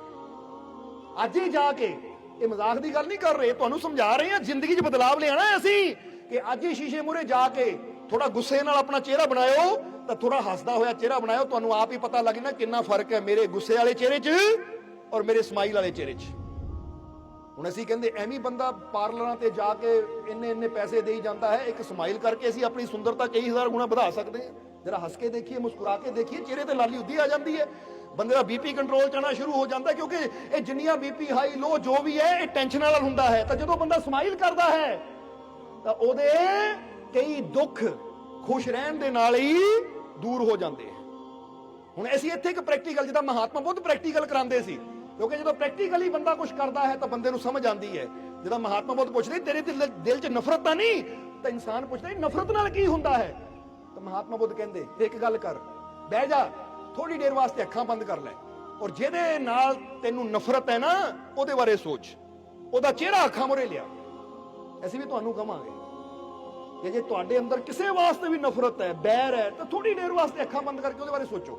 S2: ਅੱਜ ਹੀ ਜਾ ਕੇ, ਇਹ ਮਜ਼ਾਕ ਦੀ ਗੱਲ ਨਹੀਂ ਕਰ ਰਹੇ, ਤੁਹਾਨੂੰ ਸਮਝਾ ਰਹੇ ਹਾਂ, ਜ਼ਿੰਦਗੀ 'ਚ ਬਦਲਾਵ ਲਿਆਣਾ ਹੈ ਅਸੀਂ, ਕਿ ਅੱਜ ਹੀ ਸ਼ੀਸ਼ੇ ਮੂਹਰੇ ਜਾ ਕੇ ਥੋੜਾ ਗੁੱਸੇ ਨਾਲ ਆਪਣਾ ਚਿਹਰਾ ਬਣਾਇਓ, ਤਾਂ ਥੋੜਾ ਹੱਸਦਾ ਹੋਇਆ ਚਿਹਰਾ ਬਣਾਇਓ, ਤੁਹਾਨੂੰ ਆਪ ਹੀ ਪਤਾ ਲੱਗਣਾ ਕਿੰਨਾ ਫਰਕ ਹੈ ਮੇਰੇ ਗੁੱਸੇ ਵਾਲੇ ਚਿਹਰੇ 'ਚ ਔਰ ਮੇਰੇ ਸਮਾਈਲ ਵਾਲੇ ਚਿਹਰੇ 'ਚ। ਹੁਣ ਅਸੀਂ ਕਹਿੰਦੇ ਐਵੇਂ ਬੰਦਾ ਪਾਰਲਰਾਂ ਤੇ ਜਾ ਕੇ ਇੰਨੇ ਪੈਸੇ ਦੇਈ ਜਾਂਦਾ ਹੈ, ਇੱਕ ਸਮਾਈਲ ਕਰਕੇ ਅਸੀਂ ਆਪਣੀ ਸੁੰਦਰਤਾ ਕਈ ਹਜ਼ਾਰ ਗੁਣਾ ਵਧਾ ਸਕਦੇ ਹਾਂ। ਜਰਾ ਹੱਸ ਕੇ ਦੇਖੀਏ, ਮੁਸਕਰਾ ਕੇ ਦੇਖੀਏ, ਚਿਹਰੇ ਤੇ ਲਾਲੀ ਉੱਦੀ ਆ ਜਾਂਦੀ ਹੈ, ਬੰਦੇ ਦਾ ਬੀਪੀ ਕੰਟਰੋਲ ਚ ਆਉਣਾ ਸ਼ੁਰੂ ਹੋ ਜਾਂਦਾ, ਕਿਉਂਕਿ ਇਹ ਜਿੰਨੀਆਂ ਬੀਪੀ ਹਾਈ ਲੋ ਜੋ ਵੀ ਹੈ ਇਹ ਟੈਨਸ਼ਨ ਨਾਲ ਹੁੰਦਾ ਹੈ। ਤਾਂ ਜਦੋਂ ਬੰਦਾ ਸਮਾਈਲ ਕਰਦਾ ਹੈ ਤਾਂ ਉਹਦੇ ਕਈ ਦੁੱਖ ਖੁਸ਼ ਰਹਿਣ ਦੇ ਨਾਲ ਹੀ ਦੂਰ ਹੋ ਜਾਂਦੇ ਆ। ਹੁਣ ਅਸੀਂ ਇੱਥੇ ਇੱਕ ਪ੍ਰੈਕਟੀਕਲ, ਜਿੱਦਾਂ ਮਹਾਤਮਾ ਬੁੱਧ ਪ੍ਰੈਕਟੀਕਲ ਕਰਾਉਂਦੇ ਸੀ, ਕਿਉਂਕਿ ਜਦੋਂ ਪ੍ਰੈਕਟੀਕਲੀ ਬੰਦਾ ਕੁਝ ਕਰਦਾ ਹੈ ਤਾਂ ਬੰਦੇ ਨੂੰ ਸਮਝ ਆਉਂਦੀ ਹੈ। ਜਦੋਂ ਮਹਾਤਮਾ ਬੁੱਧ ਪੁੱਛਦੇ ਤੇਰੇ ਦਿਲ 'ਚ ਨਫ਼ਰਤ ਤਾਂ ਨਹੀਂ, ਤਾਂ ਇਨਸਾਨ ਪੁੱਛਦਾ ਨਫ਼ਰਤ ਨਾਲ ਕੀ ਹੁੰਦਾ ਹੈ, ਤਾਂ ਮਹਾਤਮਾ ਬੁੱਧ ਕਹਿੰਦੇ ਇੱਕ ਗੱਲ ਕਰ, ਬਹਿ ਜਾ, ਥੋੜੀ ਦੇਰ ਵਾਸਤੇ ਅੱਖਾਂ ਬੰਦ ਕਰ ਲੈ, ਔਰ ਜਿਹਦੇ ਨਾਲ ਤੈਨੂੰ ਨਫ਼ਰਤ ਹੈ ਨਾ ਉਹਦੇ ਬਾਰੇ ਸੋਚ, ਉਹਦਾ ਚਿਹਰਾ ਅੱਖਾਂ ਮੂਹਰੇ ਲਿਆ। ਅਸੀਂ ਵੀ ਤੁਹਾਨੂੰ ਕਹਾਂਗੇ ਕਿ ਜੇ ਤੁਹਾਡੇ ਅੰਦਰ ਕਿਸੇ ਵਾਸਤੇ ਵੀ ਨਫ਼ਰਤ ਹੈ, ਬੈਰ ਹੈ, ਤਾਂ ਥੋੜੀ ਦੇਰ ਵਾਸਤੇ ਅੱਖਾਂ ਬੰਦ ਕਰਕੇ ਉਹਦੇ ਬਾਰੇ ਸੋਚੋ,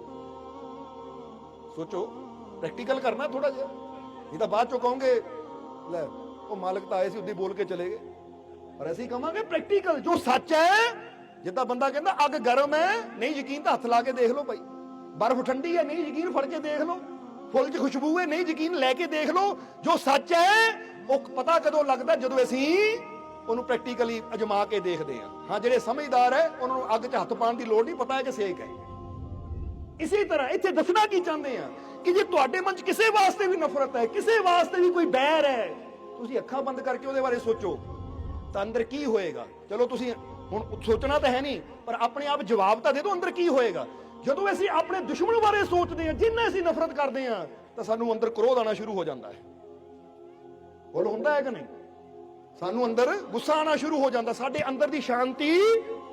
S2: ਪ੍ਰੈਕਟੀਕਲ ਕਰਨਾ ਥੋੜਾ ਜਿਹਾ, ਨਹੀਂ ਤਾਂ ਬਾਅਦ ਚੋਂ ਕਹੋਗੇ ਲੈ ਉਹ ਮਾਲਕ ਤਾਂ ਆਏ ਸੀ ਉੱਦੀ ਬੋਲ ਕੇ ਚਲੇ ਗਏ। ਪਰ ਅਸੀਂ ਕਹਾਂਗੇ ਪ੍ਰੈਕਟੀਕਲ ਜੋ ਸੱਚ ਹੈ। ਜਿੱਦਾਂ ਬੰਦਾ ਕਹਿੰਦਾ ਅੱਗ ਗਰਮ ਹੈ, ਨਹੀਂ ਯਕੀਨ ਤਾਂ ਹੱਥ ਲਾ ਕੇ ਦੇਖ ਲਓ ਭਾਈ, ਬਰਫ਼ ਠੰਡੀ ਹੈ, ਨਹੀਂ ਯਕੀਨ ਫੜ ਕੇ ਦੇਖ ਲਓ, ਫੁੱਲ 'ਚ ਖੁਸ਼ਬੂ ਹੈ, ਨਹੀਂ ਯਕੀਨ ਲੈ ਕੇ ਦੇਖ ਲਓ। ਜੋ ਸੱਚ ਹੈ ਉਹ ਪਤਾ ਕਦੋਂ ਲੱਗਦਾ, ਜਦੋਂ ਅਸੀਂ ਉਹਨੂੰ ਪ੍ਰੈਕਟੀਕਲੀ ਅਜਮਾ ਕੇ ਦੇਖਦੇ ਹਾਂ। ਹਾਂ, ਜਿਹੜੇ ਸਮਝਦਾਰ ਹੈ ਉਹਨਾਂ ਨੂੰ ਅੱਗ 'ਚ ਹੱਥ ਪਾਉਣ ਦੀ ਲੋੜ ਨਹੀਂ, ਪਤਾ ਹੈ ਕਿ ਸੇਕ ਹੈ। ਇਸੇ ਤਰ੍ਹਾਂ ਇੱਥੇ ਦੱਸਣਾ ਕੀ ਚਾਹੁੰਦੇ ਆ ਕਿ ਜੇ ਤੁਹਾਡੇ ਮਨ 'ਚ ਕਿਸੇ ਵਾਸਤੇ ਵੀ ਨਫ਼ਰਤ ਹੈ, ਕਿਸੇ ਵਾਸਤੇ ਵੀ ਕੋਈ ਬੈਰ ਹੈ, ਤੁਸੀਂ ਅੱਖਾਂ ਬੰਦ ਕਰਕੇ ਉਹਦੇ ਬਾਰੇ ਸੋਚੋ ਤਾਂ ਅੰਦਰ ਕੀ ਹੋਏਗਾ। ਚਲੋ ਤੁਸੀਂ ਹੁਣ ਸੋਚਣਾ ਤਾਂ ਹੈ ਨਹੀਂ, ਪਰ ਆਪਣੇ ਆਪ ਜਵਾਬ ਤਾਂ ਦੇ ਦਿਓ ਅੰਦਰ ਕੀ ਹੋਏਗਾ। ਜਦੋਂ ਅਸੀਂ ਆਪਣੇ ਦੁਸ਼ਮਣ ਬਾਰੇ ਸੋਚਦੇ ਹਾਂ, ਜਿੰਨੇ ਅਸੀਂ ਨਫ਼ਰਤ ਕਰਦੇ ਹਾਂ, ਤਾਂ ਸਾਨੂੰ ਅੰਦਰ ਕ੍ਰੋਧ ਆਉਣਾ ਸ਼ੁਰੂ ਹੋ ਜਾਂਦਾ ਹੈ। ਬੋਲ ਹੁੰਦਾ ਹੈ ਕਿ ਨਹੀਂ? ਸਾਨੂੰ ਅੰਦਰ ਗੁੱਸਾ ਆਉਣਾ ਸ਼ੁਰੂ ਹੋ ਜਾਂਦਾ, ਸਾਡੇ ਅੰਦਰ ਦੀ ਸ਼ਾਂਤੀ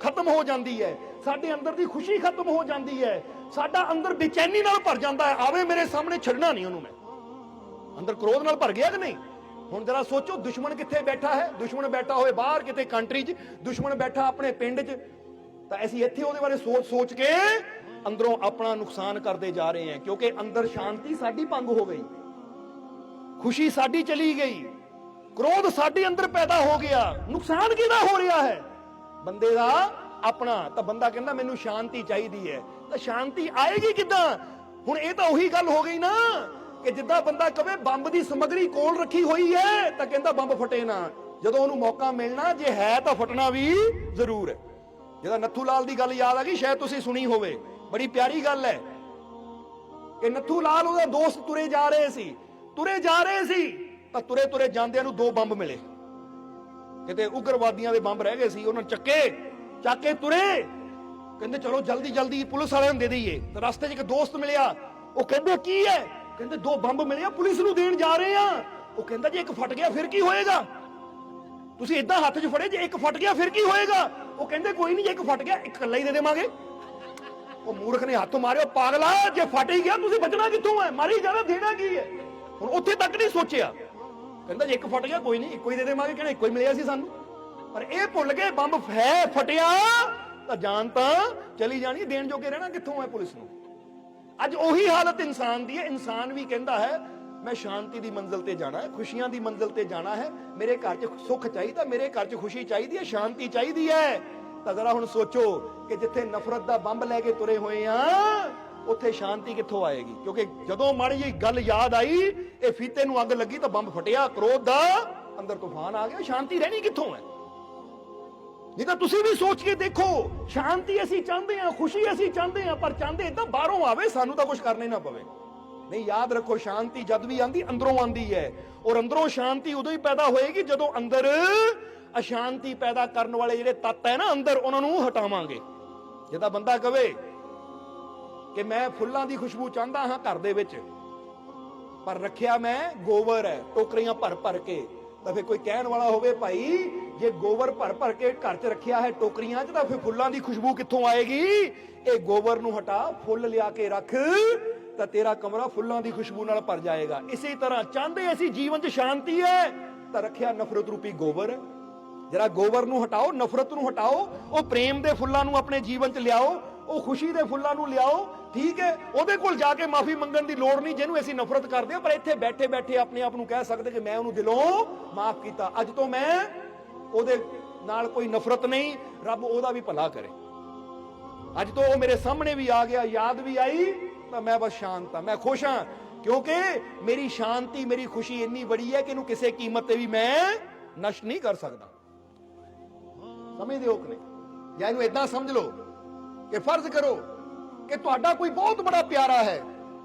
S2: ਖਤਮ ਹੋ ਜਾਂਦੀ ਹੈ, ਸਾਡੇ ਅੰਦਰ ਦੀ ਖੁਸ਼ੀ ਖਤਮ ਹੋ ਜਾਂਦੀ ਹੈ, ਸਾਡਾ ਅੰਦਰ ਬੇਚੈਨੀ ਨਾਲ ਭਰ ਜਾਂਦਾ ਹੈ। ਆਵੇ ਮੇਰੇ ਸਾਹਮਣੇ ਛੱਡਣਾ ਨਹੀਂ ਉਹਨੂੰ, ਮੈਂ ਅੰਦਰ ਕ੍ਰੋਧ ਨਾਲ ਭਰ ਗਿਆ ਕਿ ਨਹੀਂ? ਹੁਣ ਜਰਾ ਸੋਚੋ, ਦੁਸ਼ਮਣ ਕਿੱਥੇ ਬੈਠਾ ਹੈ? ਦੁਸ਼ਮਣ ਬੈਠਾ ਹੋਏ ਬਾਹਰ ਕਿਤੇ ਕੰਟਰੀ 'ਚ, ਦੁਸ਼ਮਣ ਬੈਠਾ ਆਪਣੇ ਪਿੰਡ 'ਚ, ਤਾਂ ਅਸੀਂ ਇੱਥੇ ਉਹਦੇ ਬਾਰੇ ਸੋਚ ਕੇ ਅੰਦਰੋਂ ਆਪਣਾ ਨੁਕਸਾਨ ਕਰਦੇ ਜਾ ਰਹੇ ਹਾਂ, ਕਿਉਂਕਿ ਅੰਦਰ ਸ਼ਾਂਤੀ ਸਾਡੀ ਭੰਗ ਹੋ ਗਈ, ਖੁਸ਼ੀ ਸਾਡੀ ਚਲੀ ਗਈ, ਕ੍ਰੋਧ ਸਾਡੇ ਅੰਦਰ ਪੈਦਾ ਹੋ ਗਿਆ। ਨੁਕਸਾਨ ਕਿਹਦਾ ਹੋ ਰਿਹਾ ਹੈ? ਬੰਦੇ ਦਾ ਆਪਣਾ। ਤਾਂ ਬੰਦਾ ਕਹਿੰਦਾ ਮੈਨੂੰ ਸ਼ਾਂਤੀ ਚਾਹੀਦੀ ਹੈ, ਤਾਂ ਸ਼ਾਂਤੀ ਆਏਗੀ ਕਿੱਦਾਂ? ਹੁਣ ਇਹ ਤਾਂ ਉਹੀ ਗੱਲ ਹੋ ਗਈ ਨਾ ਕਿ ਜਿੱਦਾਂ ਬੰਦਾ ਕਵੇ ਬੰਬ ਦੀ ਸਮੱਗਰੀ ਕੋਲ ਰੱਖੀ ਹੋਈ ਹੈ ਤਾਂ ਕਹਿੰਦਾ ਬੰਬ ਫਟੇ ਨਾ, ਜਦੋਂ ਉਹਨੂੰ ਮੌਕਾ ਮਿਲਣਾ ਜੇ ਹੈ ਤਾਂ ਫਟਣਾ ਵੀ ਜ਼ਰੂਰ ਹੈ। ਜਿਹਦਾ ਨੱਥੂ ਲਾਲ ਦੀ ਗੱਲ ਯਾਦ ਆ ਗਈ, ਸ਼ਾਇਦ ਤੁਸੀਂ ਸੁਣੀ ਹੋਵੇ, ਬੜੀ ਪਿਆਰੀ ਗੱਲ ਹੈ ਕਿ ਨੱਥੂ ਲਾਲ ਉਹਦਾ ਦੋਸਤ ਤੁਰੇ ਜਾ ਰਹੇ ਸੀ ਤਾਂ ਤੁਰੇ ਜਾਂਦਿਆਂ ਨੂੰ 2 ਬੰਬ ਮਿਲੇ, ਕਿਤੇ ਉਗਰਵਾਦੀਆਂ ਦੇ ਬੰਬ ਰਹਿ ਗਏ ਸੀ, ਉਹਨਾਂ ਚੱਕ ਕੇ ਤੁਰੇ, ਕਹਿੰਦੇ ਚਲੋ ਜਲਦੀ ਪੁਲਿਸ ਵਾਲਿਆਂ ਨੂੰ ਦੇ ਦਈਏ। ਤਾਂ ਰਸਤੇ 'ਚ ਇੱਕ ਦੋਸਤ ਮਿਲਿਆ, ਉਹ ਕਹਿੰਦੇ ਕੀ ਹੈ? ਕਹਿੰਦੇ 2 ਬੰਬ ਮਿਲੇ ਆ, ਪੁਲਿਸ ਨੂੰ ਦੇਣ ਜਾ ਰਹੇ ਆ। ਉਹ ਕਹਿੰਦਾ ਜੇ ਇੱਕ ਫਟ ਗਿਆ ਫਿਰ ਕੀ ਹੋਏਗਾ? ਤੁਸੀਂ ਇਦਾਂ ਹੱਥ 'ਚ ਫੜੇ, ਜੇ ਇੱਕ ਫਟ ਗਿਆ ਫਿਰ ਕੀ ਹੋਏਗਾ? ਉਹ ਕਹਿੰਦੇ ਕੋਈ ਨਹੀਂ, ਜੇ ਇੱਕ ਫਟ ਗਿਆ ਇੱਕ ਇਕੱਲਾ ਹੀ ਦੇ ਦੇਵਾਂਗੇ। ਉਹ ਮੂਰਖ ਨੇ ਹੱਥ ਮਾਰਿਆ, ਪਾਗਲਾ ਜੇ ਫਟ ਹੀ ਗਿਆ ਤੁਸੀਂ ਬਚਣਾ ਕਿੱਥੋਂ ਹੈ? ਮਾਰੀ ਜਾਣਾ, ਦੇਣਾ ਕੀ ਹੈ? ਹੁਣ ਉੱਥੇ ਤੱਕ ਨਹੀਂ ਸੋਚਿਆ, ਕਹਿੰਦਾ ਜੇ ਇੱਕ ਫਟ ਗਿਆ ਕੋਈ ਨਹੀਂ, ਇੱਕੋ ਹੀ ਦੇ ਦੇਵਾਂਗੇ, ਕਹਿੰਦਾ ਇੱਕੋ ਹੀ ਮਿਲਿਆ ਸੀ ਸਾਨੂੰ। ਪਰ ਇਹ ਭੁੱਲ ਗਏ ਬੰਬ ਹੈ ਫਟਿਆ ਤਾਂ ਜਾਨ ਤਾਂ ਚਲੀ ਜਾਣੀ, ਦੇਣ ਜੋਗੇ ਰਹਿਣਾ ਕਿੱਥੋਂ ਹੈ ਪੁਲਿਸ ਨੂੰ? ਅੱਜ ਉਹੀ ਹਾਲਤ ਇਨਸਾਨ ਦੀ ਹੈ। ਇਨਸਾਨ ਵੀ ਕਹਿੰਦਾ ਹੈ ਮੈਂ ਸ਼ਾਂਤੀ ਦੀ ਮੰਜ਼ਿਲ ਤੇ ਜਾਣਾ ਹੈ, ਖੁਸ਼ੀਆਂ ਦੀ ਮੰਜ਼ਿਲ ਤੇ ਜਾਣਾ ਹੈ, ਮੇਰੇ ਘਰ 'ਚ ਸੁੱਖ ਚਾਹੀਦਾ, ਮੇਰੇ ਘਰ 'ਚ ਖੁਸ਼ੀ ਚਾਹੀਦੀ ਹੈ, ਸ਼ਾਂਤੀ ਚਾਹੀਦੀ ਹੈ। ਤਾਂ ਜ਼ਰਾ ਹੁਣ ਸੋਚੋ ਕਿ ਜਿੱਥੇ ਨਫ਼ਰਤ ਦਾ ਬੰਬ ਲੈ ਕੇ ਤੁਰੇ ਹੋਏ ਆ ਉੱਥੇ ਸ਼ਾਂਤੀ ਕਿੱਥੋਂ ਆਏਗੀ? ਕਿਉਂਕਿ ਜਦੋਂ ਮਾੜੀ ਜਿਹੀ ਗੱਲ ਯਾਦ ਆਈ, ਇਹ ਫੀਤੇ ਨੂੰ ਅੱਗ ਲੱਗੀ ਤਾਂ ਬੰਬ ਫਟਿਆ, ਕ੍ਰੋਧ ਦਾ ਅੰਦਰ ਤੂਫਾਨ ਆ ਗਿਆ, ਸ਼ਾਂਤੀ ਰਹਿਣੀ ਕਿੱਥੋਂ ਹੈ? नहीं तो तुसी भी सोच के देखो, शांति ਅਸੀਂ ਚਾਹੁੰਦੇ ਹਾਂ, खुशी ਅਸੀਂ ਚਾਹੁੰਦੇ ਹਾਂ, पर ਚਾਹੁੰਦੇ ਇਦਾਂ ਬਾਹਰੋਂ ਆਵੇ, ਸਾਨੂੰ ਤਾਂ ਕੁਝ ਕਰਨਾ ਹੀ ਨਾ ਪਵੇ। नहीं, याद रखो, शांति जद भी आंदी अंदरों आंदी है, और अंदरों शांति उदों ही पैदा होएगी जदों अंदर अशांति पैदा करने वाले ਜਿਹੜੇ ਤੱਤ ਹੈ ਨਾ ਅੰਦਰ, ਉਹਨਾਂ ਨੂੰ ਹਟਾਵਾਂਗੇ। ਜਿੱਦਾਂ ਬੰਦਾ ਕਵੇ ਕਿ ਮੈਂ ਫੁੱਲਾਂ ਦੀ ਖੁਸ਼ਬੂ ਚਾਹੁੰਦਾ ਹਾਂ ਘਰ ਦੇ ਵਿੱਚ, ਪਰ ਰੱਖਿਆ ਮੈਂ ਗੋਬਰ ਹੈ ਟੋਕਰੀਆਂ ਭਰ ਭਰ ਕੇ, ਤਾਂ ਫਿਰ ਕੋਈ ਕਹਿਣ ਵਾਲਾ ਹੋਵੇ ਭਾਈ ਜੇ ਗੋਬਰ ਭਰ ਭਰ ਕੇ ਘਰ 'ਚ ਰੱਖਿਆ ਹੈ ਟੋਕਰੀਆਂ 'ਚ, ਤਾਂ ਫਿਰ ਫੁੱਲਾਂ ਦੀ ਖੁਸ਼ਬੂ ਕਿੱਥੋਂ ਆਏਗੀ? ਇਹ ਗੋਬਰ ਨੂੰ ਹਟਾ, ਫੁੱਲ ਲਿਆ ਕੇ ਰੱਖ, ਤਾਂ ਤੇਰਾ ਕਮਰਾ ਫੁੱਲਾਂ ਦੀ ਖੁਸ਼ਬੂ ਨਾਲ ਭਰ ਜਾਏਗਾ। ਇਸੇ ਤਰ੍ਹਾਂ ਚਾਹੁੰਦੇ ਅਸੀਂ ਜੀਵਨ 'ਚ ਸ਼ਾਂਤੀ ਹੈ, ਤਾਂ ਰੱਖਿਆ ਨਫ਼ਰਤ ਰੂਪੀ ਗੋਬਰ। जरा गोबर ਨੂੰ ਹਟਾਓ, ਨਫ਼ਰਤ ਨੂੰ ਹਟਾਓ, ਉਹ ਪ੍ਰੇਮ ਦੇ ਫੁੱਲਾਂ ਨੂੰ ਆਪਣੇ ਜੀਵਨ 'ਚ ਲਿਆਓ, ਉਹ ਖੁਸ਼ੀ ਦੇ ਫੁੱਲਾਂ ਨੂੰ ਲਿਆਓ। ਠੀਕ ਹੈ, ਉਹਦੇ ਕੋਲ ਜਾ ਕੇ ਮਾਫੀ ਮੰਗਣ ਦੀ ਲੋੜ ਨਹੀਂ ਜਿਹਨੂੰ ਅਸੀਂ ਨਫ਼ਰਤ ਕਰਦੇ ਹਾਂ, ਪਰ ਇੱਥੇ ਬੈਠੇ ਬੈਠੇ ਆਪਣੇ ਆਪ ਨੂੰ ਕਹਿ ਸਕਦੇ ਕਿ ਮੈਂ ਉਹਨੂੰ ਦਿਲੋਂ ਮਾਫ ਕੀਤਾ, ਅੱਜ ਤੋਂ ਮੈਂ ਉਹਦੇ ਨਾਲ ਕੋਈ ਨਫ਼ਰਤ ਨਹੀਂ, ਰੱਬ ਉਹਦਾ ਵੀ ਭਲਾ ਕਰੇ। ਅੱਜ ਤੋਂ ਉਹ ਮੇਰੇ ਸਾਹਮਣੇ ਵੀ ਆ ਗਿਆ, ਯਾਦ ਵੀ ਆਈ, ਤਾਂ ਮੈਂ ਬਸ ਸ਼ਾਂਤ ਹਾਂ, ਮੈਂ ਖੁਸ਼ ਹਾਂ, ਕਿਉਂਕਿ ਮੇਰੀ ਸ਼ਾਂਤੀ, ਮੇਰੀ ਖੁਸ਼ੀ ਇੰਨੀ ਬੜੀ ਹੈ ਕਿ ਇਹਨੂੰ ਕਿਸੇ ਕੀਮਤ ਤੇ ਵੀ ਮੈਂ ਨਸ਼ਟ ਨਹੀਂ ਕਰ ਸਕਦਾ। ਸਮਝਦੇ ਹੋ ਕਿ ਨਹੀਂ? ਜਾਂ ਇਹਨੂੰ ਇਦਾਂ ਸਮਝ ਲਓ ਕਿ ਫਰਜ਼ ਕਰੋ ਕਿ ਤੁਹਾਡਾ ਕੋਈ ਬਹੁਤ ਬੜਾ ਪਿਆਰਾ ਹੈ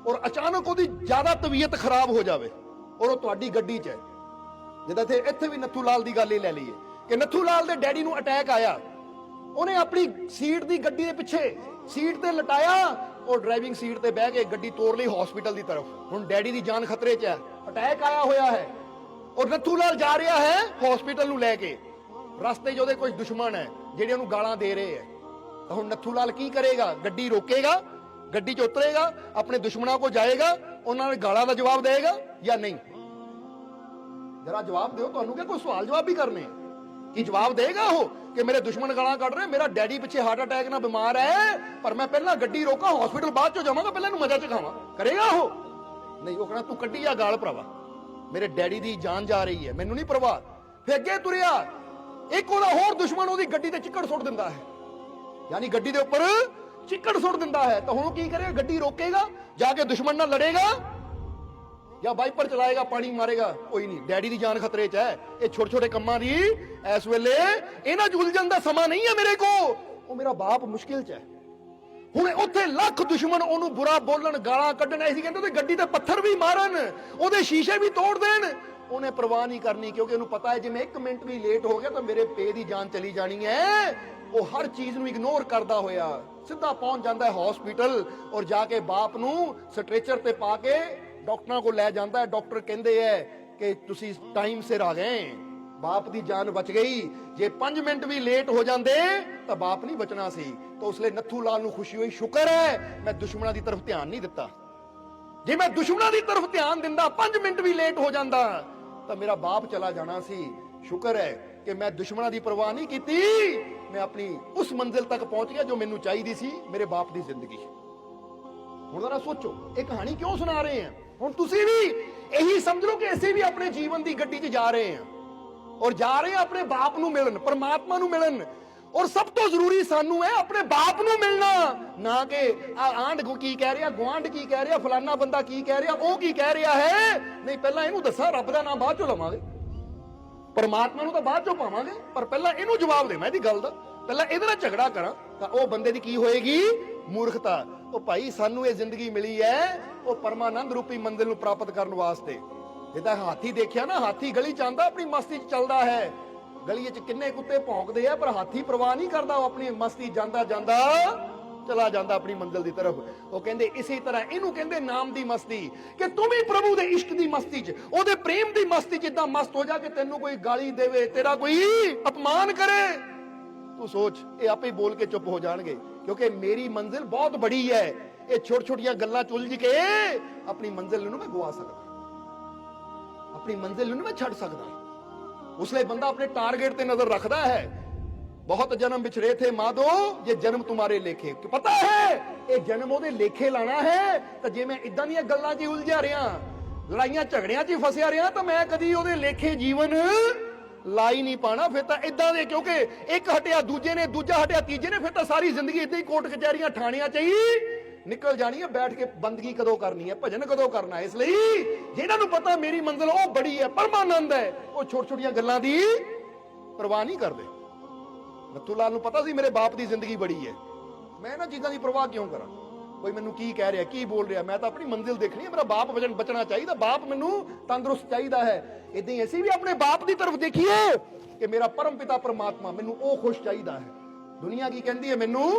S2: ਔਰ ਅਚਾਨਕ ਉਹਦੀ ਜ਼ਿਆਦਾ ਤਬੀਅਤ ਖਰਾਬ ਹੋ ਜਾਵੇ ਔਰ ਉਹ ਤੁਹਾਡੀ ਗੱਡੀ 'ਚ ਹੈ। ਜਿੱਦਾਂ ਇੱਥੇ ਵੀ ਨੱਥੂ ਲਾਲ ਦੀ ਗੱਲ ਹੀ ਲੈ ਲਈਏ ਕਿ ਨੱਥੂ ਲਾਲ ਦੇ ਡੈਡੀ ਨੂੰ ਅਟੈਕ ਆਇਆ, ਉਹਨੇ ਆਪਣੀ ਸੀਟ ਦੀ ਗੱਡੀ ਦੇ ਪਿੱਛੇ ਸੀਟ ਤੇ ਲਟਾਇਆ ਔਰ ਡਰਾਈਵਿੰਗ ਸੀਟ ਤੇ ਬਹਿ ਕੇ ਗੱਡੀ ਤੋਰ ਲਈ ਹਸਪੀਟਲ ਦੀ ਤਰਫ। ਹੁਣ ਡੈਡੀ ਦੀ ਜਾਨ ਖਤਰੇ 'ਚ ਹੈ, ਅਟੈਕ ਆਇਆ ਹੋਇਆ ਹੈ ਔਰ ਨੱਥੂ ਲਾਲ ਜਾ ਰਿਹਾ ਹੈ ਹਸਪੀਟਲ ਨੂੰ ਲੈ ਕੇ। ਰਸਤੇ 'ਚ ਉਹਦੇ ਕੁਝ ਦੁਸ਼ਮਣ ਹੈ ਜਿਹੜੇ ਉਹਨੂੰ ਗਾਲਾਂ ਦੇ ਰਹੇ ਹੈ, ਤਾਂ ਹੁਣ ਨੱਥੂ ਲਾਲ ਕੀ ਕਰੇਗਾ? ਗੱਡੀ ਰੋਕੇਗਾ, ਗੱਡੀ 'ਚ ਉਤਰੇਗਾ, ਆਪਣੇ ਦੁਸ਼ਮਣਾਂ ਕੋਲ ਜਾਏਗਾ, ਉਹਨਾਂ ਨੂੰ ਗਾਲਾਂ ਦਾ ਜਵਾਬ ਦੇਗਾ ਜਾਂ ਨਹੀਂ? ਜਰਾ ਜਵਾਬ ਦਿਓ, ਤੁਹਾਨੂੰ ਕੀ ਕੋਈ ਸਵਾਲ ਜਵਾਬ ਵੀ ਕਰਨੇ ਕੀ ਜਵਾਬ ਦੇਗਾ ਉਹ ਕਿ ਮੇਰੇ ਦੁਸ਼ਮਣ ਗਾਲਾਂ ਕੱਢ ਰਹੇ, ਮੇਰਾ ਡੈਡੀ ਪਿੱਛੇ ਹਾਰਟ ਅਟੈਕ ਨਾਲ ਬਿਮਾਰ ਹੈ, ਪਰ ਮੈਂ ਪਹਿਲਾਂ ਗੱਡੀ ਰੋਕਾਂ, ਹਸਪੀਟਲ ਬਾਅਦ 'ਚੋਂ ਜਾਵਾਂਗਾ, ਪਹਿਲਾਂ ਇਹਨੂੰ ਮਜ਼ਾ ਚਖਾਵਾਂ? ਕਰੇਗਾ ਉਹ? ਨਹੀਂ, ਉਹ ਕਹਿਣਾ ਤੂੰ ਕੱਢੀ ਆ ਗਾਲ ਭਰਾਵਾ, ਮੇਰੇ ਡੈਡੀ ਦੀ ਜਾਨ ਜਾ ਰਹੀ ਹੈ, ਮੈਨੂੰ ਨਹੀਂ ਪਰਵਾਹ। ਫਿਰ ਅੱਗੇ ਤੁਰਿਆ, ਇੱਕ ਉਹਦਾ ਹੋਰ ਦੁਸ਼ਮਣ ਉਹਦੀ ਗੱਡੀ ਤੇ ਚਿੱਕੜ ਸੁੱਟ ਦਿੰਦਾ ਹੈ, ਯਾਨੀ ਗੱਡੀ ਦੇ ਉੱਪਰ ਚਿੱਕੜ ਸੁੱਟ ਦਿੰਦਾ ਹੈ, ਤਾਂ ਹੁਣ ਕੀ ਕਰੇਗਾ? ਗੱਡੀ ਰੋਕੇਗਾ, ਜਾ ਕੇ ਦੁਸ਼ਮਣ ਨਾਲ ਲੜੇਗਾ ਜਾਂ ਵਾਈਪਰ ਚਲਾਏਗਾ, ਪਾਣੀ ਮਾਰੇਗਾ? ਕੋਈ ਨਹੀਂ, ਡੈਡੀ ਦੀ ਜਾਨ ਖਤਰੇ 'ਚ ਹੈ। ਇਹ ਛੋਟੇ ਛੋਟੇ ਕੰਮਾਂ ਦੀ ਇਸ ਵੇਲੇ ਇਹਨਾਂ 'ਚ ਉਲਝਣ ਦਾ ਸਮਾਂ ਨਹੀਂ ਹੈ ਮੇਰੇ ਕੋਲ, ਉਹ ਮੇਰਾ ਬਾਪ ਮੁਸ਼ਕਿਲ 'ਚ ਹੈ। ਹੁਣ ਉੱਥੇ ਲੱਖ ਦੁਸ਼ਮਣ ਉਹਨੂੰ ਬੁਰਾ ਬੋਲਣ, ਗਾਲਾਂ ਕੱਢਣ, ਐਸੀ ਕਹਿੰਦੇ ਉਹਦੀ ਗੱਡੀ ਤੇ ਪੱਥਰ ਵੀ ਮਾਰਨ, ਉਹਦੇ ਸ਼ੀਸ਼ੇ ਵੀ ਤੋੜ ਦੇਣ, ਉਹਨੇ ਪਰਵਾਹ ਨਹੀਂ ਕਰਨੀ, ਕਿਉਂਕਿ ਉਹਨੂੰ ਪਤਾ ਹੈ ਜੇ ਮੈਂ 1 ਮਿੰਟ ਵੀ ਲੇਟ ਹੋ ਗਿਆ ਤਾਂ ਮੇਰੇ ਪੇ ਦੀ ਜਾਨ ਚਲੀ ਜਾਣੀ ਹੈ। ਉਹ ਹਰ ਚੀਜ਼ ਨੂੰ ਇਗਨੋਰ ਕਰਦਾ ਹੋਇਆ ਸਿੱਧਾ ਪਹੁੰਚ ਜਾਂਦਾ ਹੈ ਹਸਪੀਟਲ ਔਰ ਜਾ ਕੇ ਬਾਪ ਨੂੰ ਸਟ੍ਰੈਚਰ ਤੇ ਪਾ ਕੇ ਡਾਕਟਰਾਂ ਕੋਲ ਲੈ ਜਾਂਦਾ ਹੈ। ਡਾਕਟਰ ਕਹਿੰਦੇ ਹੈ ਕਿ ਤੁਸੀਂ ਟਾਈਮ ਸਿਰ ਆ ਗਏ, ਬਾਪ ਦੀ ਜਾਨ ਬਚ ਗਈ, ਜੇ 5 ਮਿੰਟ ਵੀ ਲੇਟ ਹੋ ਜਾਂਦੇ ਤਾਂ ਬਾਪ ਨਹੀਂ ਬਚਣਾ ਸੀ। ਤਾਂ ਉਸ ਲਈ ਨੱਥੂ ਲਾਲ ਨੂੰ ਖੁਸ਼ੀ ਹੋਈ, ਸ਼ੁਕਰ ਹੈ ਮੈਂ ਦੁਸ਼ਮਣਾਂ ਦੀ ਤਰਫ ਧਿਆਨ ਨਹੀਂ ਦਿੱਤਾ, ਜੇ ਮੈਂ ਦੁਸ਼ਮਣਾਂ ਦੀ ਤਰਫ ਧਿਆਨ ਦਿੰਦਾ 5 ਮਿੰਟ ਵੀ ਲੇਟ ਹੋ ਜਾਂਦਾ ਤਾਂ ਮੇਰਾ ਬਾਪ ਚਲਾ ਜਾਣਾ ਸੀ। ਸ਼ੁਕਰ ਹੈ ਕਿ ਮੈਂ ਦੁਸ਼ਮਣਾਂ ਦੀ ਪਰਵਾਹ ਨਹੀਂ ਕੀਤੀ, ਮੈਂ ਆਪਣੀ ਉਸ ਮੰਜ਼ਿਲ ਤੱਕ ਪਹੁੰਚ ਗਿਆ ਜੋ ਮੈਨੂੰ ਚਾਹੀਦੀ ਸੀ, ਮੇਰੇ ਬਾਪ ਦੀ ਜ਼ਿੰਦਗੀ। ਹੁਣ ਜ਼ਰਾ ਸੋਚੋ, ਇਹ ਕਹਾਣੀ ਕਿਉਂ ਸੁਣਾ ਰਹੇ ਹਾਂ? ਹੁਣ ਤੁਸੀਂ ਵੀ ਇਹੀ ਸਮਝ ਲਓ ਕਿ ਅਸੀਂ ਵੀ ਆਪਣੇ ਜੀਵਨ ਦੀ ਗੱਡੀ 'ਚ ਜਾ ਰਹੇ ਹਾਂ ਔਰ ਜਾ ਰਹੇ ਹਾਂ ਆਪਣੇ ਬਾਪ ਨੂੰ ਮਿਲਣ, ਪਰਮਾਤਮਾ ਨੂੰ ਮਿਲਣ, ਔਰ ਸਭ ਤੋਂ ਜ਼ਰੂਰੀ ਸਾਨੂੰ ਹੈ ਆਪਣੇ ਬਾਪ ਨੂੰ ਮਿਲਣਾ, ਨਾ ਕਿ ਆਂਢ ਕੀ ਕਹਿ ਰਿਹਾ, ਗੁਆਂਢ ਕੀ ਕਹਿ ਰਿਹਾ, ਫਲਾਨਾ ਬੰਦਾ ਕੀ ਕਹਿ ਰਿਹਾ, ਉਹ ਕੀ ਕਹਿ ਰਿਹਾ ਹੈ। ਨਹੀਂ, ਪਹਿਲਾਂ ਇਹਨੂੰ ਦੱਸਾਂ, ਰੱਬ ਦਾ ਨਾਮ ਬਾਅਦ ਚੋਂ ਲਵਾਂਗੇ, ਪਰਮਾਤਮਾ ਨੂੰ ਤਾਂ ਬਾਅਦ ਚੋਂ ਪਾਵਾਂਗੇ, ਪਰ ਪਹਿਲਾਂ ਇਹਨੂੰ ਜਵਾਬ ਦੇਵਾਂ ਇਹਦੀ ਗੱਲ ਦਾ, ਪਹਿਲਾਂ ਇਹਦੇ ਨਾਲ ਝਗੜਾ ਕਰਾਂ ਤਾਂ ਉਹ ਬੰਦੇ ਦੀ ਕੀ ਹੋਏਗੀ? ਮੂਰਖਤਾ। ਉਹ ਭਾਈ ਸਾਨੂੰ ਇਹ ਜ਼ਿੰਦਗੀ ਮਿਲੀ ਹੈ ਉਹ ਪਰਮਾਨੰਦ ਰੂਪੀ ਮੰਜ਼ਿਲ ਨੂੰ ਪ੍ਰਾਪਤ ਕਰਨ ਵਾਸਤੇ। ਜਿੱਦਾਂ ਹਾਥੀ ਦੇਖਿਆ ਨਾ, ਹਾਥੀ ਗਲੀ ਚ ਆਂਦਾ ਆਪਣੀ ਮਸਤੀ 'ਚ ਚੱਲਦਾ ਹੈ, ਗਲੀ 'ਚ ਕਿੰਨੇ ਕੁੱਤੇ ਭੌਂਕਦੇ ਆ ਪਰ ਹਾਥੀ ਪਰਵਾਹ ਨਹੀਂ ਕਰਦਾ, ਉਹ ਆਪਣੀ ਮਸਤੀ ਜਾਂਦਾ ਜਾਂਦਾ ਚਲਾ ਜਾਂਦਾ ਆਪਣੀ ਮੰਜ਼ਿਲ ਦੀ ਤਰਫ। ਉਹ ਕਹਿੰਦੇ ਇਸੇ ਤਰ੍ਹਾਂ ਇਹਨੂੰ ਕਹਿੰਦੇ ਨਾਮ ਦੀ ਮਸਤੀ, ਕਿ ਤੂੰ ਵੀ ਪ੍ਰਭੂ ਦੇ ਇਸ਼ਕ ਦੀ ਮਸਤੀ 'ਚ, ਉਹਦੇ ਪ੍ਰੇਮ ਦੀ ਮਸਤੀ 'ਚ ਇਦਾਂ ਮਸਤ ਹੋ ਜਾ ਕਿ ਤੈਨੂੰ ਕੋਈ ਗਾਲੀ ਦੇਵੇ, ਤੇਰਾ ਕੋਈ ਅਪਮਾਨ ਕਰੇ, ਤੂੰ ਸੋਚ ਇਹ ਆਪੇ ਬੋਲ ਕੇ ਚੁੱਪ ਹੋ ਜਾਣਗੇ, ਕਿਉਂਕਿ ਮੇਰੀ ਮੰਜ਼ਿਲ ਬਹੁਤ ਬੜੀ ਹੈ। ਇਹ ਛੋਟੀ ਛੋਟੀਆਂ ਗੱਲਾਂ 'ਚ ਉਲਝ ਕੇ ਆਪਣੀ ਮੰਜ਼ਿਲ ਨੂੰ ਮੈਂ ਗਵਾ ਸਕਦਾ, ਆਪਣੀ ਮੰਜ਼ਿਲ ਨੂੰ ਮੈਂ ਛੱਡ ਸਕਦਾ। ਉਸ ਲਈ ਬੰਦਾ ਆਪਣੇ ਟਾਰਗੇਟ ਤੇ ਨਜ਼ਰ ਰੱਖਦਾ ਹੈ। ਬਹੁਤ ਜਨਮ ਵਿਛੜੇ ਥੇ ਮਾਧੋ, ये जन्म तुम्हारे लेखे, कि पता है ये जन्म ਉਹਦੇ ਲੇਖੇ ਲਾਣਾ ਹੈ। ਤਾਂ ਜੇ ਮੈਂ ਇਦਾਂ ਦੀਆਂ ਗੱਲਾਂ 'ਚ ਉਲਝਿਆ ਰਿਹਾ, ਲੜਾਈਆਂ ਝਗੜਿਆਂ 'ਚ ਫਸਿਆ ਰਿਹਾ, ਤਾਂ ਮੈਂ ਕਦੀ ਉਹਦੇ ਲੇਖੇ ਜੀਵਨ ਲਾਈ ਨਹੀਂ ਪਾਣਾ। ਫਿਰ ਤਾਂ ਇਦਾਂ ਦੇ, ਕਿਉਂਕਿ ਇੱਕ ਹਟਿਆ ਦੂਜੇ ਨੇ, ਦੂਜਾ ਹਟਿਆ ਤੀਜੇ ਨੇ, ਫਿਰ ਤਾਂ ਸਾਰੀ ਜ਼ਿੰਦਗੀ ਇਦਾਂ ਹੀ ਕੋਰਟ ਕਚਹਿਰੀਆਂ ਠਾਣਿਆਂ 'ਚ ਹੀ ਨਿਕਲ ਜਾਣੀ ਹੈ। ਬੈਠ ਕੇ ਬੰਦਗੀ ਕਦੋਂ ਕਰਨੀ ਹੈ, ਭਜਨ ਕਦੋਂ ਕਰਨਾ ਹੈ। ਇਸ ਲਈ ਜਿਹਨਾਂ ਨੂੰ ਪਤਾ ਮੇਰੀ ਮੰਜ਼ਿਲ ਉਹ ਬੜੀ ਹੈ, ਪਰਮਾਨੰਦ ਹੈ, ਉਹ ਛੋਟੀ ਛੋਟੀਆਂ ਗੱਲਾਂ ਦੀ ਪਰਵਾਹ ਨਹੀਂ ਕਰਦੇ। ਨੱਥੂ ਲਾਲ ਨੂੰ ਪਤਾ ਸੀ ਮੇਰੇ ਬਾਪ ਦੀ ਜ਼ਿੰਦਗੀ ਬੜੀ ਹੈ, ਮੈਂ ਇਹਨਾਂ ਚੀਜ਼ਾਂ ਦੀ ਪਰਵਾਹ ਕਿਉਂ ਕਰਾਂ, ਕੋਈ ਮੈਨੂੰ ਕੀ ਕਹਿ ਰਿਹਾ ਕੀ ਬੋਲ ਰਿਹਾ, ਮੈਂ ਤਾਂ ਆਪਣੀ ਮੰਜ਼ਿਲ ਦੇਖਣੀ ਹੈ, ਮੇਰਾ ਬਾਪ ਬਚਣਾ ਚਾਹੀਦਾ, ਬਾਪ ਮੈਨੂੰ ਤੰਦਰੁਸਤ ਚਾਹੀਦਾ ਹੈ। ਇਦਾਂ ਹੀ ਅਸੀਂ ਵੀ ਆਪਣੇ ਬਾਪ ਦੀ ਤਰਫ ਦੇਖੀਏ ਕਿ ਮੇਰਾ ਪਰਮ ਪਿਤਾ ਪਰਮਾਤਮਾ ਮੈਨੂੰ ਉਹ ਖੁਸ਼ ਚਾਹੀਦਾ ਹੈ। ਦੁਨੀਆ ਕੀ ਕਹਿੰਦੀ ਹੈ ਮੈਨੂੰ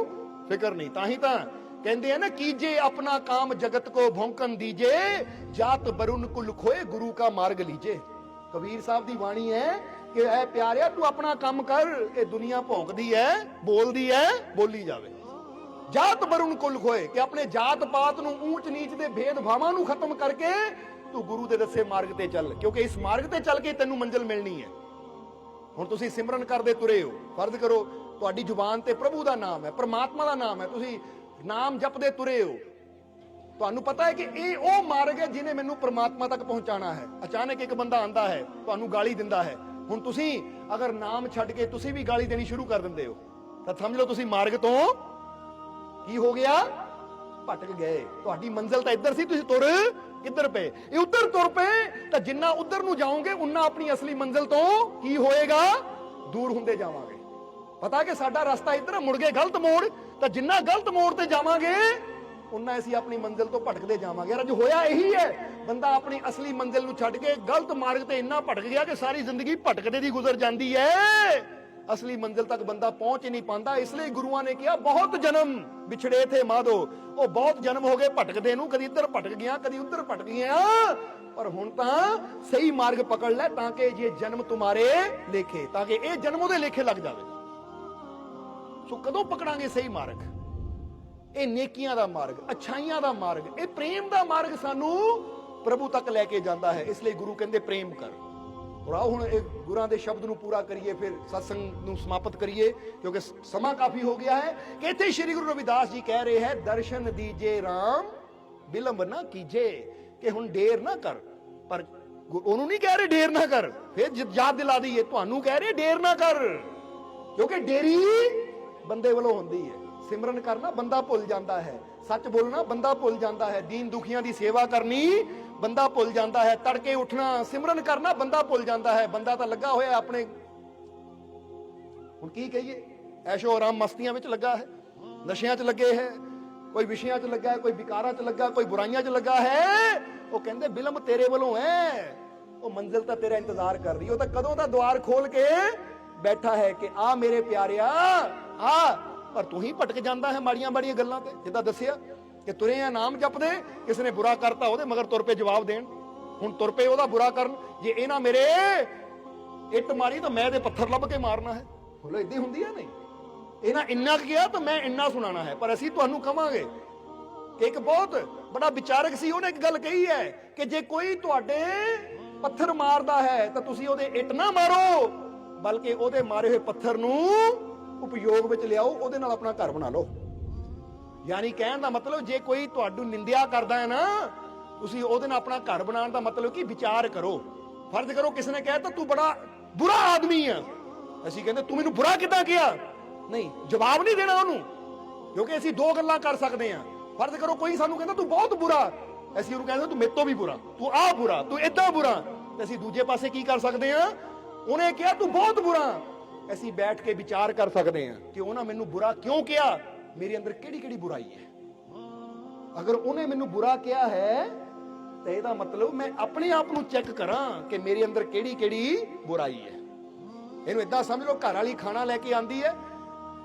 S2: ਫਿਕਰ ਨਹੀਂ। ਤਾਂ ਹੀ ਤਾਂ ਕਹਿੰਦੇ ਆ ਨਾ, ਕੀਜੇ ਆਪਣਾ ਕਾਮ ਜਗਤ ਕੋ ਭੌਂਕਣ ਦੀਜੇ, ਜਾਤ ਬरुन कुल खोए गुरु का मार्ग लीजे। ਕਬੀਰ ਸਾਹਿਬ ਦੀ ਬਾਣੀ ਹੈ ਕਿ ਐ ਪਿਆਰਿਆ ਤੂੰ ਆਪਣਾ ਕੰਮ ਕਰ, ਇਹ ਦੁਨੀਆ ਭੌਂਕਦੀ ਹੈ, ਬੋਲਦੀ ਹੈ, ਬੋਲੀ ਜਾਵੇ। ਜਾਤ ਬरुन कुल खोए ਕਿ ਆਪਣੇ ਜਾਤ ਪਾਤ ਨੂੰ, ਊਂਚ ਨੀਚ ਦੇ ਭੇਦ ਭਾਵਾਂ ਨੂੰ ਖਤਮ ਕਰਕੇ ਤੂੰ ਗੁਰੂ ਦੇ ਦੱਸੇ ਮਾਰਗ ਤੇ ਚੱਲ, ਕਿਉਂਕਿ ਇਸ ਮਾਰਗ ਤੇ ਚੱਲ ਕੇ ਤੈਨੂੰ ਮੰਜ਼ਿਲ ਮਿਲਣੀ ਹੈ। ਹੁਣ ਤੁਸੀਂ ਸਿਮਰਨ ਕਰਦੇ ਤੁਰੇ ਹੋ, ਫਰਜ਼ ਕਰੋ ਤੁਹਾਡੀ ਜ਼ੁਬਾਨ ਤੇ ਪ੍ਰਭੂ ਦਾ ਨਾਮ ਹੈ, ਪਰਮਾਤਮਾ ਦਾ ਨਾਮ ਹੈ, ਤੁਸੀਂ ਨਾਮ ਜਪਦੇ ਤੁਰੇ ਹੋ, ਤੁਹਾਨੂੰ ਪਤਾ ਹੈ ਕਿ ਇਹ ਉਹ ਮਾਰਗ ਹੈ ਜਿਹਨੇ ਮੈਨੂੰ ਪਰਮਾਤਮਾ ਤੱਕ ਪਹੁੰਚਾਣਾ ਹੈ। ਅਚਾਨਕ ਇੱਕ ਬੰਦਾ ਆਂਦਾ ਹੈ, ਤੁਹਾਨੂੰ ਗਾਲੀ ਦਿੰਦਾ ਹੈ, ਹੁਣ ਤੁਸੀਂ ਅਗਰ ਨਾਮ ਛੱਡ ਕੇ ਤੁਸੀਂ ਵੀ ਗਾਲੀ ਦੇਣੀ ਸ਼ੁਰੂ ਕਰ ਦਿੰਦੇ ਹੋ ਤਾਂ ਸਮਝ ਲਓ ਤੁਸੀਂ ਮਾਰਗ ਤੋਂ ਕੀ ਹੋ ਗਿਆ, ਭਟਕ ਗਏ। ਤੁਹਾਡੀ ਮੰਜ਼ਿਲ ਤਾਂ ਇੱਧਰ ਸੀ, ਤੁਸੀਂ ਤੁਰ ਕਿੱਧਰ ਪਏ, ਇਹ ਉੱਧਰ ਤੁਰ ਪਏ, ਤਾਂ ਜਿੰਨਾ ਉੱਧਰ ਨੂੰ ਜਾਓਗੇ ਉਨਾ ਆਪਣੀ ਅਸਲੀ ਮੰਜ਼ਿਲ ਤੋਂ ਕੀ ਹੋਏਗਾ, ਦੂਰ ਹੁੰਦੇ ਜਾਵਾਂਗੇ। ਪਤਾ ਕਿ ਸਾਡਾ ਰਸਤਾ ਇੱਧਰ ਮੁੜ ਕੇ ਗਲਤ ਮੋੜ, ਤਾਂ ਜਿੰਨਾ ਗਲਤ ਮੋੜ ਤੇ ਜਾਵਾਂਗੇ ਉਨਾ ਅਸੀਂ ਆਪਣੀ ਮੰਜ਼ਿਲ ਤੋਂ ਭਟਕਦੇ ਜਾਵਾਂਗੇ। ਅੱਜ ਹੋਇਆ ਇਹੀ ਹੈ, ਬੰਦਾ ਆਪਣੀ ਅਸਲੀ ਮੰਜ਼ਿਲ ਨੂੰ ਛੱਡ ਕੇ ਗਲਤ ਮਾਰਗ ਤੇ ਇੰਨਾ ਭਟਕ ਗਿਆ ਕਿ ਸਾਰੀ ਜ਼ਿੰਦਗੀ ਭਟਕਦੇ ਦੀ ਗੁਜ਼ਰ ਜਾਂਦੀ ਹੈ, ਅਸਲੀ ਮੰਜ਼ਿਲ ਤੱਕ ਬੰਦਾ ਪਹੁੰਚ ਹੀ ਨਹੀਂ ਪਾਉਂਦਾ। ਇਸ ਲਈ ਗੁਰੂਆਂ ਨੇ ਕਿਹਾ ਬਹੁਤ ਜਨਮ ਵਿਛੜੇ ਥੇ ਮਾਧੋ, ਉਹ ਬਹੁਤ ਜਨਮ ਹੋ ਗਏ ਭਟਕਦੇ ਨੂੰ, ਕਦੀ ਇੱਧਰ ਭਟਕ ਗਿਆ ਕਦੀ ਉੱਧਰ ਭਟਕ ਗਿਆ, ਪਰ ਹੁਣ ਤਾਂ ਸਹੀ ਮਾਰਗ ਪਕੜ ਲੈ ਤਾਂ ਕਿ ਇਹ ਜਨਮ ਤੁਮਾਰੇ ਲੇਖੇ, ਤਾਂ ਕਿ ਇਹ ਜਨਮ ਉਹਦੇ ਲੇਖੇ ਲੱਗ ਜਾਵੇ। ਸੋ ਕਦੋਂ ਪਕੜਾਂਗੇ ਸਹੀ ਮਾਰਗ, ਇਹ ਨੇਕੀਆਂ ਦਾ ਮਾਰਗ, ਅੱਛਾਈਆਂ ਦਾ ਮਾਰਗ, ਇਹ ਪ੍ਰੇਮ ਦਾ ਮਾਰਗ ਸਾਨੂੰ ਪ੍ਰਭੂ ਤੱਕ ਲੈ ਕੇ ਜਾਂਦਾ ਹੈ। ਇਸ ਲਈ ਗੁਰੂ ਕਹਿੰਦੇ ਪ੍ਰੇਮ ਕਰ। ਔਰ ਆਓ ਹੁਣ ਇਹ ਗੁਰਾਂ ਦੇ ਸ਼ਬਦ ਨੂੰ ਪੂਰਾ ਕਰੀਏ, ਫਿਰ ਸਤਸੰਗ ਨੂੰ ਸਮਾਪਤ ਕਰੀਏ, ਕਿਉਂਕਿ ਸਮਾਂ ਕਾਫੀ ਹੋ ਗਿਆ ਹੈ। ਕਿ ਇੱਥੇ ਸ਼੍ਰੀ ਗੁਰੂ ਰਵਿਦਾਸ ਜੀ ਕਹਿ ਰਹੇ ਹੈ, ਦਰਸ਼ਨ ਦੀਜੇ ਰਾਮ ਬਿਲੰਬ ਨਾ ਕੀਜੇ, ਕਿ ਹੁਣ ਢੇਰ ਨਾ ਕਰ। ਪਰ ਉਹਨੂੰ ਨਹੀਂ ਕਹਿ ਰਹੇ ਢੇਰ ਨਾ ਕਰ, ਫਿਰ ਯਾਦ ਦਿਲਾ ਦਈਏ ਤੁਹਾਨੂੰ ਕਹਿ ਰਹੇ ਢੇਰ ਨਾ ਕਰ, ਕਿਉਂਕਿ ਢੇਰੀ ਬੰਦੇ ਵੱਲੋਂ ਹੁੰਦੀ ਹੈ। ਸਿਮਰਨ ਕਰਨਾ ਬੰਦਾ ਭੁੱਲ ਜਾਂਦਾ ਹੈ, ਸੱਚ ਬੋਲਣਾ ਬੰਦਾ ਭੁੱਲ ਜਾਂਦਾ ਹੈ, ਦੀਨ ਦੁਖੀਆਂ ਦੀ ਸੇਵਾ ਕਰਨੀ ਬੰਦਾ ਭੁੱਲ ਜਾਂਦਾ ਹੈ, ਤੜਕੇ ਉੱਠਣਾ ਸਿਮਰਨ ਕਰਨਾ ਬੰਦਾ ਭੁੱਲ ਜਾਂਦਾ ਹੈ। ਬੰਦਾ ਤਾਂ ਲੱਗਾ ਹੋਇਆ ਆਪਣੇ, ਹੁਣ ਕੀ ਕਹੀਏ, ਐਸ਼ੋ ਆਰਾਮ ਮਸਤੀਆਂ ਵਿੱਚ ਲੱਗਾ ਹੈ, ਨਸ਼ਿਆਂ 'ਚ ਲੱਗੇ ਹੈ, ਕੋਈ ਵਿਸ਼ਿਆਂ 'ਚ ਲੱਗਾ ਹੈ, ਕੋਈ ਵਿਕਾਰਾਂ 'ਚ ਲੱਗਾ, ਕੋਈ ਬੁਰਾਈਆਂ 'ਚ ਲੱਗਾ ਹੈ। ਉਹ ਕਹਿੰਦੇ ਬਿਲੰਬ ਤੇਰੇ ਵੱਲੋਂ ਹੈ, ਉਹ ਮੰਜ਼ਿਲ ਤਾਂ ਤੇਰਾ ਇੰਤਜ਼ਾਰ ਕਰ ਰਹੀ, ਉਹ ਤਾਂ ਕਦੋਂ ਦਾ ਦੁਆਰ ਖੋਲ ਕੇ ਬੈਠਾ ਹੈ ਕਿ ਆ ਮੇਰੇ ਪਿਆਰਿਆ ਆ, ਪਰ ਤੂੰ ਹੀ ਭਟਕ ਜਾਂਦਾ ਹੈ ਮਾੜੀਆਂ ਮਾੜੀਆਂ ਗੱਲਾਂ ਤੇ। ਜਿੱਦਾਂ ਦੱਸਿਆ ਕਿ ਤੁਰੇ ਆ ਨਾਮ ਜਪਦੇ, ਕਿਸੇ ਨੇ ਬੁਰਾ ਕਰਤਾ ਉਹਦੇ ਮਗਰ ਤੁਰ ਪਏ ਜਵਾਬ ਦੇਣ, ਹੁਣ ਤੁਰ ਪਏ ਉਹਦਾ ਬੁਰਾ ਕਰਨ, ਜੇ ਇਹਨਾਂ ਮੇਰੇ ਇੱਟ ਮਾਰੀ ਤਾਂ ਮੈਂ ਇਹਦੇ ਪੱਥਰ ਲੱਭ ਕੇ ਮਾਰਨਾ ਹੈ। ਬੋਲੋ ਏਦਾਂ ਹੁੰਦੀ ਹੈ ਨਹੀਂ, ਇਹਨਾਂ ਇੰਨਾ ਕਿਹਾ ਤਾਂ ਮੈਂ ਇੰਨਾ ਸੁਣਾਣਾ ਹੈ। ਪਰ ਅਸੀਂ ਤੁਹਾਨੂੰ ਕਵਾਂਗੇ ਕਿ ਇੱਕ ਬਹੁਤ ਬੜਾ ਵਿਚਾਰਕ ਸੀ, ਉਹਨੇ ਇੱਕ ਗੱਲ ਕਹੀ ਹੈ ਕਿ ਜੇ ਕੋਈ ਤੁਹਾਡੇ ਪੱਥਰ ਮਾਰਦਾ ਹੈ ਤਾਂ ਤੁਸੀਂ ਉਹਦੇ ਇੱਟ ਨਾ ਮਾਰੋ, ਬਲਕਿ ਉਹਦੇ ਮਾਰੇ ਹੋਏ ਪੱਥਰ ਨੂੰ ਉਪਯੋਗ ਵਿੱਚ ਲਿਆਓ, ਉਹਦੇ ਨਾਲ ਆਪਣਾ ਘਰ ਬਣਾ ਲਓ। ਯਾਨੀ ਕਹਿਣ ਦਾ ਮਤਲਬ ਜੇ ਕੋਈ ਤੁਹਾਨੂੰ ਨਿੰਦਿਆ ਕਰਦਾ ਹੈ ਨਾ, ਤੁਸੀਂ ਉਹਦੇ ਨਾਲ ਆਪਣਾ ਘਰ ਬਣਾਉਣ ਦਾ ਮਤਲਬ ਕਿ ਵਿਚਾਰ ਕਰੋ। ਫਰਜ਼ ਕਰੋ ਕਿਸੇ ਨੇ ਕਹਿਤਾ ਤੂੰ ਬੜਾ ਬੁਰਾ ਆਦਮੀ ਆ, ਅਸੀਂ ਕਹਿੰਦੇ ਤੂੰ ਮੈਨੂੰ ਬੁਰਾ ਕਿੱਦਾਂ ਕਿਹਾ, ਨਹੀਂ ਜਵਾਬ ਨਹੀਂ ਦੇਣਾ ਉਹਨੂੰ, ਕਿਉਂਕਿ ਅਸੀਂ ਦੋ ਗੱਲਾਂ ਕਰ ਸਕਦੇ ਹਾਂ। ਫਰਜ਼ ਕਰੋ ਕੋਈ ਸਾਨੂੰ ਕਹਿੰਦਾ ਤੂੰ ਬਹੁਤ ਬੁਰਾ, ਅਸੀਂ ਉਹਨੂੰ ਕਹਿੰਦੇ ਤੂੰ ਮੇਰੇ ਤੋਂ ਵੀ ਬੁਰਾ, ਤੂੰ ਆਹ ਬੁਰਾ, ਤੂੰ ਏਦਾਂ ਬੁਰਾ, ਤੇ ਅਸੀਂ ਦੂਜੇ ਪਾਸੇ ਕੀ ਕਰ ਸਕਦੇ ਹਾਂ, ਉਹਨੇ ਕਿਹਾ ਤੂੰ ਬਹੁਤ ਬੁਰਾ, ਅਸੀਂ ਬੈਠ ਕੇ ਵਿਚਾਰ ਕਰ ਸਕਦੇ ਹਾਂ ਕਿ ਉਹਨਾਂ ਮੈਨੂੰ ਬੁਰਾ ਕਿਉਂ ਕਿਹਾ, ਮੇਰੇ ਅੰਦਰ ਕਿਹੜੀ ਕਿਹੜੀ ਬੁਰਾਈ ਹੈ। ਅਗਰ ਉਹਨੇ ਮੈਨੂੰ ਬੁਰਾ ਕਿਹਾ ਹੈ ਤਾਂ ਇਹਦਾ ਮਤਲਬ ਮੈਂ ਆਪਣੇ ਆਪ ਨੂੰ ਚੈੱਕ ਕਰਾਂ ਕਿ ਮੇਰੇ ਅੰਦਰ ਕਿਹੜੀ ਕਿਹੜੀ ਬੁਰਾਈ ਹੈ। ਇਹਨੂੰ ਏਦਾਂ ਸਮਝ ਲਓ, ਘਰ ਵਾਲੀ ਖਾਣਾ ਲੈ ਕੇ ਆਂਦੀ ਹੈ,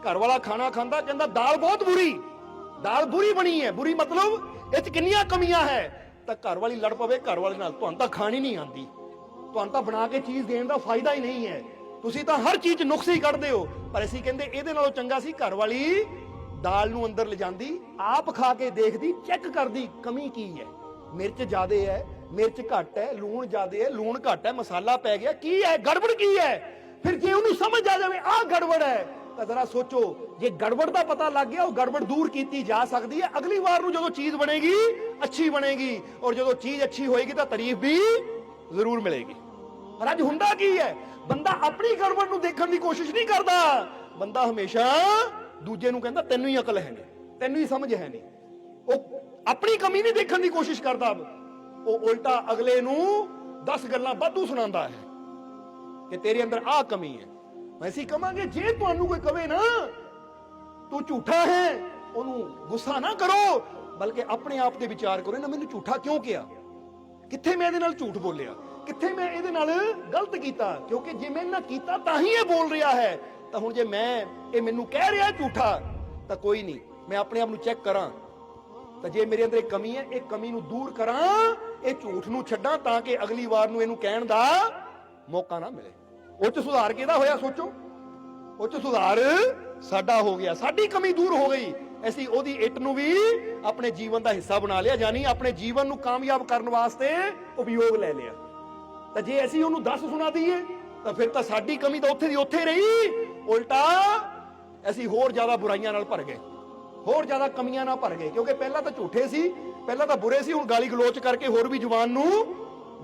S2: ਘਰ ਵਾਲਾ ਖਾਣਾ ਖਾਂਦਾ, ਕਹਿੰਦਾ ਦਾਲ ਬਹੁਤ ਬੁਰੀ, ਦਾਲ ਬੁਰੀ ਬਣੀ ਹੈ, ਬੁਰੀ ਮਤਲਬ ਇਹ 'ਚ ਕਿੰਨੀਆਂ ਕਮੀਆਂ ਹੈ, ਤਾਂ ਘਰ ਵਾਲੀ ਲੜ ਪਵੇ ਘਰ ਵਾਲੇ ਨਾਲ, ਤੁਹਾਨੂੰ ਤਾਂ ਖਾਣੀ ਨਹੀਂ ਆਂਦੀ, ਤੁਹਾਨੂੰ ਤਾਂ ਬਣਾ ਕੇ ਚੀਜ਼ ਦੇਣ ਦਾ ਫਾਇਦਾ ਹੀ ਨਹੀਂ ਹੈ, ਤੁਸੀਂ ਤਾਂ ਹਰ ਚੀਜ਼ 'ਚ ਨੁਕਸ ਹੀ ਕੱਢਦੇ ਹੋ। ਪਰ ਅਸੀਂ ਕਹਿੰਦੇ ਇਹਦੇ ਨਾਲੋਂ ਚੰਗਾ ਸੀ ਘਰ ਵਾਲੀ ਦਾਲ ਨੂੰ ਅੰਦਰ ਲਿਜਾਂਦੀ, ਆਪ ਖਾ ਕੇ ਦੇਖਦੀ, ਚੈੱਕ ਕਰਦੀ ਕਮੀ ਕੀ ਹੈ, ਮਿਰਚ ਜ਼ਿਆਦੇ ਹੈ, ਮਿਰਚ ਘੱਟ ਹੈ, ਲੂਣ ਜ਼ਿਆਦੇ ਹੈ, ਲੂਣ ਘੱਟ ਹੈ, ਮਸਾਲਾ ਪੈ ਗਿਆ, ਕੀ ਹੈ ਗੜਬੜ ਕੀ ਹੈ। ਫਿਰ ਜੇ ਉਹਨੂੰ ਸਮਝ ਆ ਜਾਵੇ ਆਹ ਗੜਬੜ ਹੈ, ਤਾਂ ਜ਼ਰਾ ਸੋਚੋ, ਜੇ ਗੜਬੜ ਦਾ ਪਤਾ ਲੱਗ ਗਿਆ ਉਹ ਗੜਬੜ ਦੂਰ ਕੀਤੀ ਜਾ ਸਕਦੀ ਹੈ। ਅਗਲੀ ਵਾਰ ਨੂੰ ਜਦੋਂ ਚੀਜ਼ ਬਣੇਗੀ ਅੱਛੀ ਬਣੇਗੀ, ਔਰ ਜਦੋਂ ਚੀਜ਼ ਅੱਛੀ ਹੋਏਗੀ ਤਾਂ ਤਾਰੀਫ ਵੀ ਜ਼ਰੂਰ ਮਿਲੇਗੀ। ਪਰ ਅੱਜ ਹੁੰਦਾ ਕੀ ਹੈ, ਬੰਦਾ ਆਪਣੀ ਗੜਬੜ ਨੂੰ ਦੇਖਣ ਦੀ ਕੋਸ਼ਿਸ਼ ਨਹੀਂ ਕਰਦਾ, ਬੰਦਾ ਹਮੇਸ਼ਾ ਦੂਜੇ ਨੂੰ ਕਹਿੰਦਾ ਤੈਨੂੰ ਹੀ ਅਕਲ ਹੈ ਨਹੀਂ, ਤੈਨੂੰ ਹੀ ਸਮਝ ਹੈ ਨਹੀਂ, ਉਹ ਆਪਣੀ ਕਮੀ ਨਹੀਂ ਦੇਖਣ ਦੀ ਕੋਸ਼ਿਸ਼ ਕਰਦਾ, ਉਹ ਉਲਟਾ ਅਗਲੇ ਨੂੰ 10 ਗੱਲਾਂ ਵਾਧੂ ਸੁਣਾਉਂਦਾ ਹੈ ਕਿ ਤੇਰੇ ਅੰਦਰ ਆਹ ਕਮੀ ਹੈ। ਅਸੀਂ ਕਵਾਂਗੇ ਜੇ ਤੁਹਾਨੂੰ ਕੋਈ ਕਵੇ ਨਾ ਤੂੰ ਝੂਠਾ ਹੈ, ਉਹਨੂੰ ਗੁੱਸਾ ਨਾ ਕਰੋ, ਬਲਕਿ ਆਪਣੇ ਆਪ ਤੇ ਵਿਚਾਰ ਕਰੋ, ਨਾ ਮੈਨੂੰ ਝੂਠਾ ਕਿਉਂ ਕਿਹਾ, ਕਿੱਥੇ ਮੈਂ ਇਹਦੇ ਨਾਲ ਝੂਠ ਬੋਲਿਆ, ਕਿੱਥੇ ਮੈਂ ਇਹਦੇ ਨਾਲ ਗਲਤ ਕੀਤਾ, ਕਿਉਂਕਿ ਜੇ ਮੈਂ ਨਾ ਕੀਤਾ ਤਾਂ ਹੀ ਇਹ ਬੋਲ ਰਿਹਾ ਹੈ। ਤਾਂ ਹੁਣ ਜੇ ਇਹ ਮੈਨੂੰ ਕਹਿ ਰਿਹਾ ਝੂਠਾ, ਤਾਂ ਕੋਈ ਨਹੀਂ, ਮੈਂ ਆਪਣੇ ਆਪ ਨੂੰ ਚੈੱਕ ਕਰਾਂ, ਤਾਂ ਜੇ ਮੇਰੇ ਅੰਦਰ ਇੱਕ ਕਮੀ ਹੈ, ਇਹ ਕਮੀ ਨੂੰ ਦੂਰ ਕਰਾਂ, ਇਹ ਝੂਠ ਨੂੰ ਛੱਡਾਂ, ਤਾਂ ਕਿ ਅਗਲੀ ਵਾਰ ਨੂੰ ਇਹਨੂੰ ਕਹਿਣ ਦਾ ਮੌਕਾ ਨਾ ਮਿਲੇ। ਉਹ ਚ ਸੁਧਾਰ ਕਿਹਦਾ ਹੋਇਆ ਸੋਚੋ, ਉਹ ਚ ਸੁਧਾਰ ਸਾਡਾ ਹੋ ਗਿਆ, ਸਾਡੀ ਕਮੀ ਦੂਰ ਹੋ ਗਈ, ਅਸੀਂ ਉਹਦੀ ਇੱਟ ਨੂੰ ਵੀ ਆਪਣੇ ਜੀਵਨ ਦਾ ਹਿੱਸਾ ਬਣਾ ਲਿਆ, ਯਾਨੀ ਆਪਣੇ ਜੀਵਨ ਨੂੰ ਕਾਮਯਾਬ ਕਰਨ ਵਾਸਤੇ ਉਪਯੋਗ ਲੈ ਲਿਆ। ਤਾਂ ਜੇ ਅਸੀਂ ਉਹਨੂੰ 10 ਸੁਣਾ ਦਈਏ ਤਾਂ ਫਿਰ ਤਾਂ ਸਾਡੀ ਕਮੀ ਤਾਂ ਉੱਥੇ ਦੀ ਉੱਥੇ ਰਹੀ, ਉਲਟਾ ਅਸੀਂ ਹੋਰ ਜ਼ਿਆਦਾ ਬੁਰਾਈਆਂ ਨਾਲ ਭਰ ਗਏ, ਹੋਰ ਜ਼ਿਆਦਾ ਕਮੀਆਂ ਨਾਲ ਭਰ ਗਏ, ਕਿਉਂਕਿ ਪਹਿਲਾਂ ਤਾਂ ਝੂਠੇ ਸੀ, ਪਹਿਲਾਂ ਤਾਂ ਬੁਰੇ ਸੀ, ਹੁਣ ਗਾਲੀ ਗਲੋਚ ਕਰਕੇ ਹੋਰ ਵੀ ਜ਼ੁਬਾਨ ਨੂੰ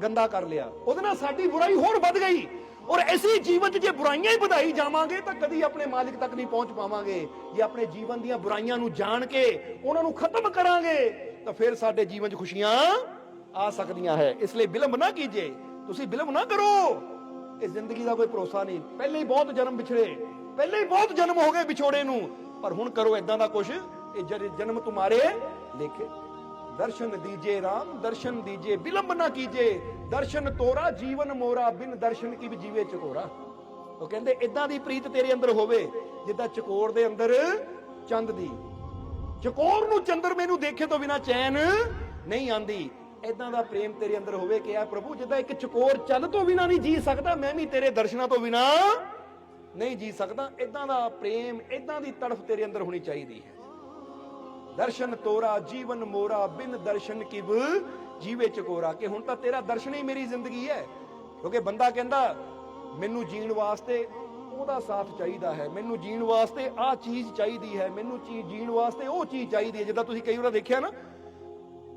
S2: ਗੰਦਾ ਕਰ ਲਿਆ, ਉਹਦੇ ਨਾਲ ਸਾਡੀ ਬੁਰਾਈ ਹੋਰ ਵੱਧ ਗਈ। ਔਰ ਐਸੀ ਜੀਵਨ 'ਚ ਜੇ ਬੁਰਾਈਆਂ ਹੀ ਵਧਾਈ ਜਾਵਾਂਗੇ ਤਾਂ ਕਦੀ ਆਪਣੇ ਮਾਲਿਕ ਤੱਕ ਨਹੀਂ ਪਹੁੰਚ ਪਾਵਾਂਗੇ। ਜੇ ਆਪਣੇ ਜੀਵਨ ਦੀਆਂ ਬੁਰਾਈਆਂ ਨੂੰ ਜਾਣ ਕੇ ਉਹਨਾਂ ਨੂੰ ਖਤਮ ਕਰਾਂਗੇ ਤਾਂ ਫਿਰ ਸਾਡੇ ਜੀਵਨ 'ਚ ਖੁਸ਼ੀਆਂ ਆ ਸਕਦੀਆਂ ਹੈ। ਇਸ ਲਈ ਵਿਲੰਬ ਨਾ ਕੀਜੇ, ਤੁਸੀਂ ਵਿਲੰਬ ਨਾ ਕਰੋ, ਇਹ ਜ਼ਿੰਦਗੀ ਦਾ ਕੋਈ ਭਰੋਸਾ ਨਹੀਂ। ਪਹਿਲੇ ਹੀ ਬਹੁਤ ਜਨਮ ਵਿਛੜੇ, ਪਹਿਲੇ ਹੀ ਬਹੁਤ ਜਨਮ ਹੋ ਗਏ ਵਿਛੋੜੇ ਨੂੰ, ਪਰ ਹੁਣ ਕਰੋ ਏਦਾਂ ਦਾ ਕੁਛ, ਇਹ ਜਨਮ ਤੁਮਾਰੇ ਲੇਖੇ। दर्शन दीजे राम दर्शन दीजे विलंब ना कीजे, दर्शन तोरा जीवन मोरा बिन दर्शन की भी जीवे चकोरा। ਉਹ ਕਹਿੰਦੇ ਇਦਾਂ ਦੀ ਪ੍ਰੀਤ ਤੇਰੇ ਅੰਦਰ ਹੋਵੇ ਜਿੱਦਾਂ ਚਕੋਰ ਦੇ ਅੰਦਰ ਚੰਦ ਦੀ, ਚਕੋਰ ਨੂੰ ਚੰਦਰਮੇ ਨੂੰ ਦੇਖੇ ਤੋਂ ਬਿਨਾ ਚੈਨ ਨਹੀਂ ਆਂਦੀ, ਇਦਾਂ ਦਾ ਪ੍ਰੇਮ ਤੇਰੇ ਅੰਦਰ ਹੋਵੇ ਕਿ ਆ ਪ੍ਰਭੂ ਜਿੱਦਾਂ ਇੱਕ ਚਕੋਰ ਚੰਦ ਤੋਂ ਬਿਨਾ ਨਹੀਂ ਜੀ ਸਕਦਾ, ਮੈਂ ਵੀ ਤੇਰੇ ਦਰਸ਼ਨਾਂ ਤੋਂ ਬਿਨਾ ਨਹੀਂ ਜੀ ਸਕਦਾ। ਇਦਾਂ ਦਾ ਪ੍ਰੇਮ, ਇਦਾਂ ਦੀ ਤੜਫ ਤੇਰੇ ਅੰਦਰ ਹੋਣੀ ਚਾਹੀਦੀ ਹੈ। दर्शन तोरा जीवन मोरा बिन दर्शन किब जीवे चकोरा, कि हुण तां तेरा दर्शन ही मेरी जिंदगी है। क्योंकि बंदा कहंदा मैनू जीण वास्ते ओहदा साथ चाहिदा है, मैनू जीण वास्ते आ चीज चाहिदी है, मैनू जीण वास्ते ਉਹ ਚੀਜ਼ ਚਾਹੀਦੀ ਹੈ। ਜਿੱਦਾਂ ਤੁਸੀਂ ਕਈ ਵਾਰ ਦੇਖਿਆ ਨਾ,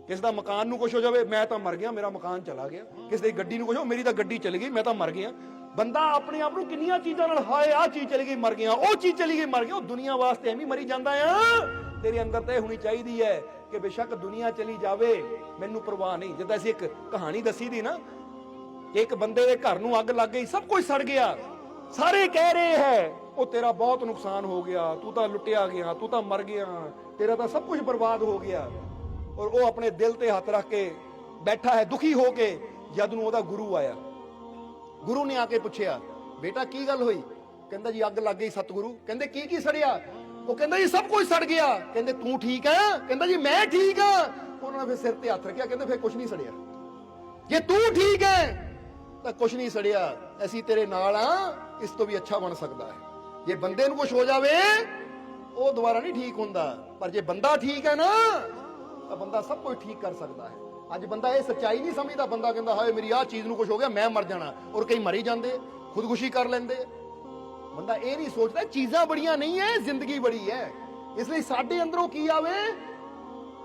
S2: ਕਿਸ ਦਾ ਮਕਾਨ ਨੂੰ ਕੁਝ ਹੋ ਜਾਵੇ, ਮੈਂ ਤਾਂ ਮਰ ਗਿਆ, ਮੇਰਾ ਮਕਾਨ ਚਲਾ ਗਿਆ, ਕਿਸ ਦੀ ਗੱਡੀ ਨੂੰ ਕੁਝ ਹੋ, ਮੇਰੀ ਤਾਂ ਗੱਡੀ ਚਲੀ ਗਈ, ਮੈਂ ਤਾਂ ਮਰ ਗਿਆ। ਬੰਦਾ ਆਪਣੇ ਆਪ ਨੂੰ ਕਿੰਨੀਆਂ ਚੀਜ਼ਾਂ ਨਾਲ, ਹਾਏ ਆ ਚੀਜ਼ ਚਲੀ ਗਈ ਮਰ ਗਿਆ, ਉਹ ਚੀਜ਼ ਚਲੀ ਗਈ ਮਰ ਗਿਆ, ਉਹ ਦੁਨੀਆ ਵਾਸਤੇ ਐਵੇਂ ਮਰੀ ਜਾਂਦਾ ਆ। ਤੇਰੇ ਅੰਦਰ ਤਾਂ ਇਹ ਹੋਣੀ ਚਾਹੀਦੀ ਹੈ ਕਿ ਬੇਸ਼ੱਕ ਦੁਨੀਆ ਚਲੀ ਜਾਵੇ ਮੈਨੂੰ ਪਰਵਾਹ ਨਹੀਂ। ਜਿੱਦਾਂ ਅਸੀਂ ਇੱਕ ਕਹਾਣੀ ਦੱਸੀ ਦੀ ਨਾ, ਕਿ ਇੱਕ ਬੰਦੇ ਦੇ ਘਰ ਨੂੰ ਅੱਗ ਲੱਗ ਗਈ, ਸਭ ਕੁਝ ਸੜ ਗਿਆ, ਸਾਰੇ ਕਹਿ ਰਹੇ ਹੈ ਉਹ ਤੇਰਾ ਬਹੁਤ ਨੁਕਸਾਨ ਹੋ ਗਿਆ, ਤੂੰ ਤਾਂ ਲੁੱਟਿਆ ਗਿਆ, ਤੂੰ ਤਾਂ ਮਰ ਗਿਆ, ਤੇਰਾ ਤਾਂ ਸਭ ਕੁਝ ਬਰਬਾਦ ਹੋ ਗਿਆ। ਔਰ ਉਹ ਆਪਣੇ ਦਿਲ ਤੇ ਹੱਥ ਰੱਖ ਕੇ ਬੈਠਾ ਹੈ ਦੁਖੀ ਹੋ ਕੇ। ਜਦ ਨੂੰ ਉਹਦਾ ਗੁਰੂ ਆਇਆ, ਗੁਰੂ ਨੇ ਆ ਕੇ ਪੁੱਛਿਆ, ਬੇਟਾ ਕੀ ਗੱਲ ਹੋਈ? ਕਹਿੰਦਾ ਜੀ ਅੱਗ ਲੱਗ ਗਈ ਸਤਿਗੁਰੂ। ਕਹਿੰਦੇ ਕੀ ਕੀ ਸੜਿਆ? ਉਹ ਕਹਿੰਦਾ ਜੀ ਸਭ ਕੁਝ ਸੜ ਗਿਆ। ਕਹਿੰਦੇ ਤੂੰ ਠੀਕ ਹੈ? ਕਹਿੰਦਾ ਜੀ ਮੈਂ ਠੀਕ ਹਾਂ। ਉਹਨਾਂ ਨੇ ਫਿਰ ਸਿਰ ਤੇ ਹੱਥ ਰੱਖਿਆ, ਕਹਿੰਦੇ ਫਿਰ ਕੁਝ ਨਹੀਂ ਸੜਿਆ, ਜੇ ਤੂੰ ਠੀਕ ਹੈ ਤਾਂ ਕੁਝ ਨਹੀਂ ਸੜਿਆ, ਅਸੀਂ ਤੇਰੇ ਨਾਲ ਆ, ਇਸ ਤੋਂ ਵੀ ਅੱਛਾ ਬਣ ਸਕਦਾ ਹੈ। ਜੇ ਬੰਦੇ ਨੂੰ ਕੁਝ ਹੋ ਜਾਵੇ ਉਹ ਦੁਬਾਰਾ ਨਹੀਂ ਠੀਕ ਹੁੰਦਾ, ਪਰ ਜੇ ਬੰਦਾ ਠੀਕ ਹੈ ਨਾ ਤਾਂ ਬੰਦਾ ਸਭ ਕੁਝ ਠੀਕ ਕਰ ਸਕਦਾ ਹੈ। ਅੱਜ ਬੰਦਾ ਇਹ ਸੱਚਾਈ ਨਹੀਂ ਸਮਝਦਾ, ਬੰਦਾ ਕਹਿੰਦਾ ਹਾਏ ਮੇਰੀ ਆਹ ਚੀਜ਼ ਨੂੰ ਕੁਝ ਹੋ ਗਿਆ, ਮੈਂ ਮਰ ਜਾਣਾ, ਔਰ ਕਈ ਮਰੀ ਜਾਂਦੇ, ਖੁਦਕੁਸ਼ੀ ਕਰ ਲੈਂਦੇ। ਬੰਦਾ ਇਹ ਨਹੀਂ ਸੋਚਦਾ ਚੀਜ਼ਾਂ ਬੜੀਆਂ ਨਹੀਂ ਹੈ, ਜ਼ਿੰਦਗੀ ਬੜੀ ਹੈ। ਇਸ ਲਈ ਸਾਡੇ ਅੰਦਰੋਂ ਕੀ ਆਵੇ,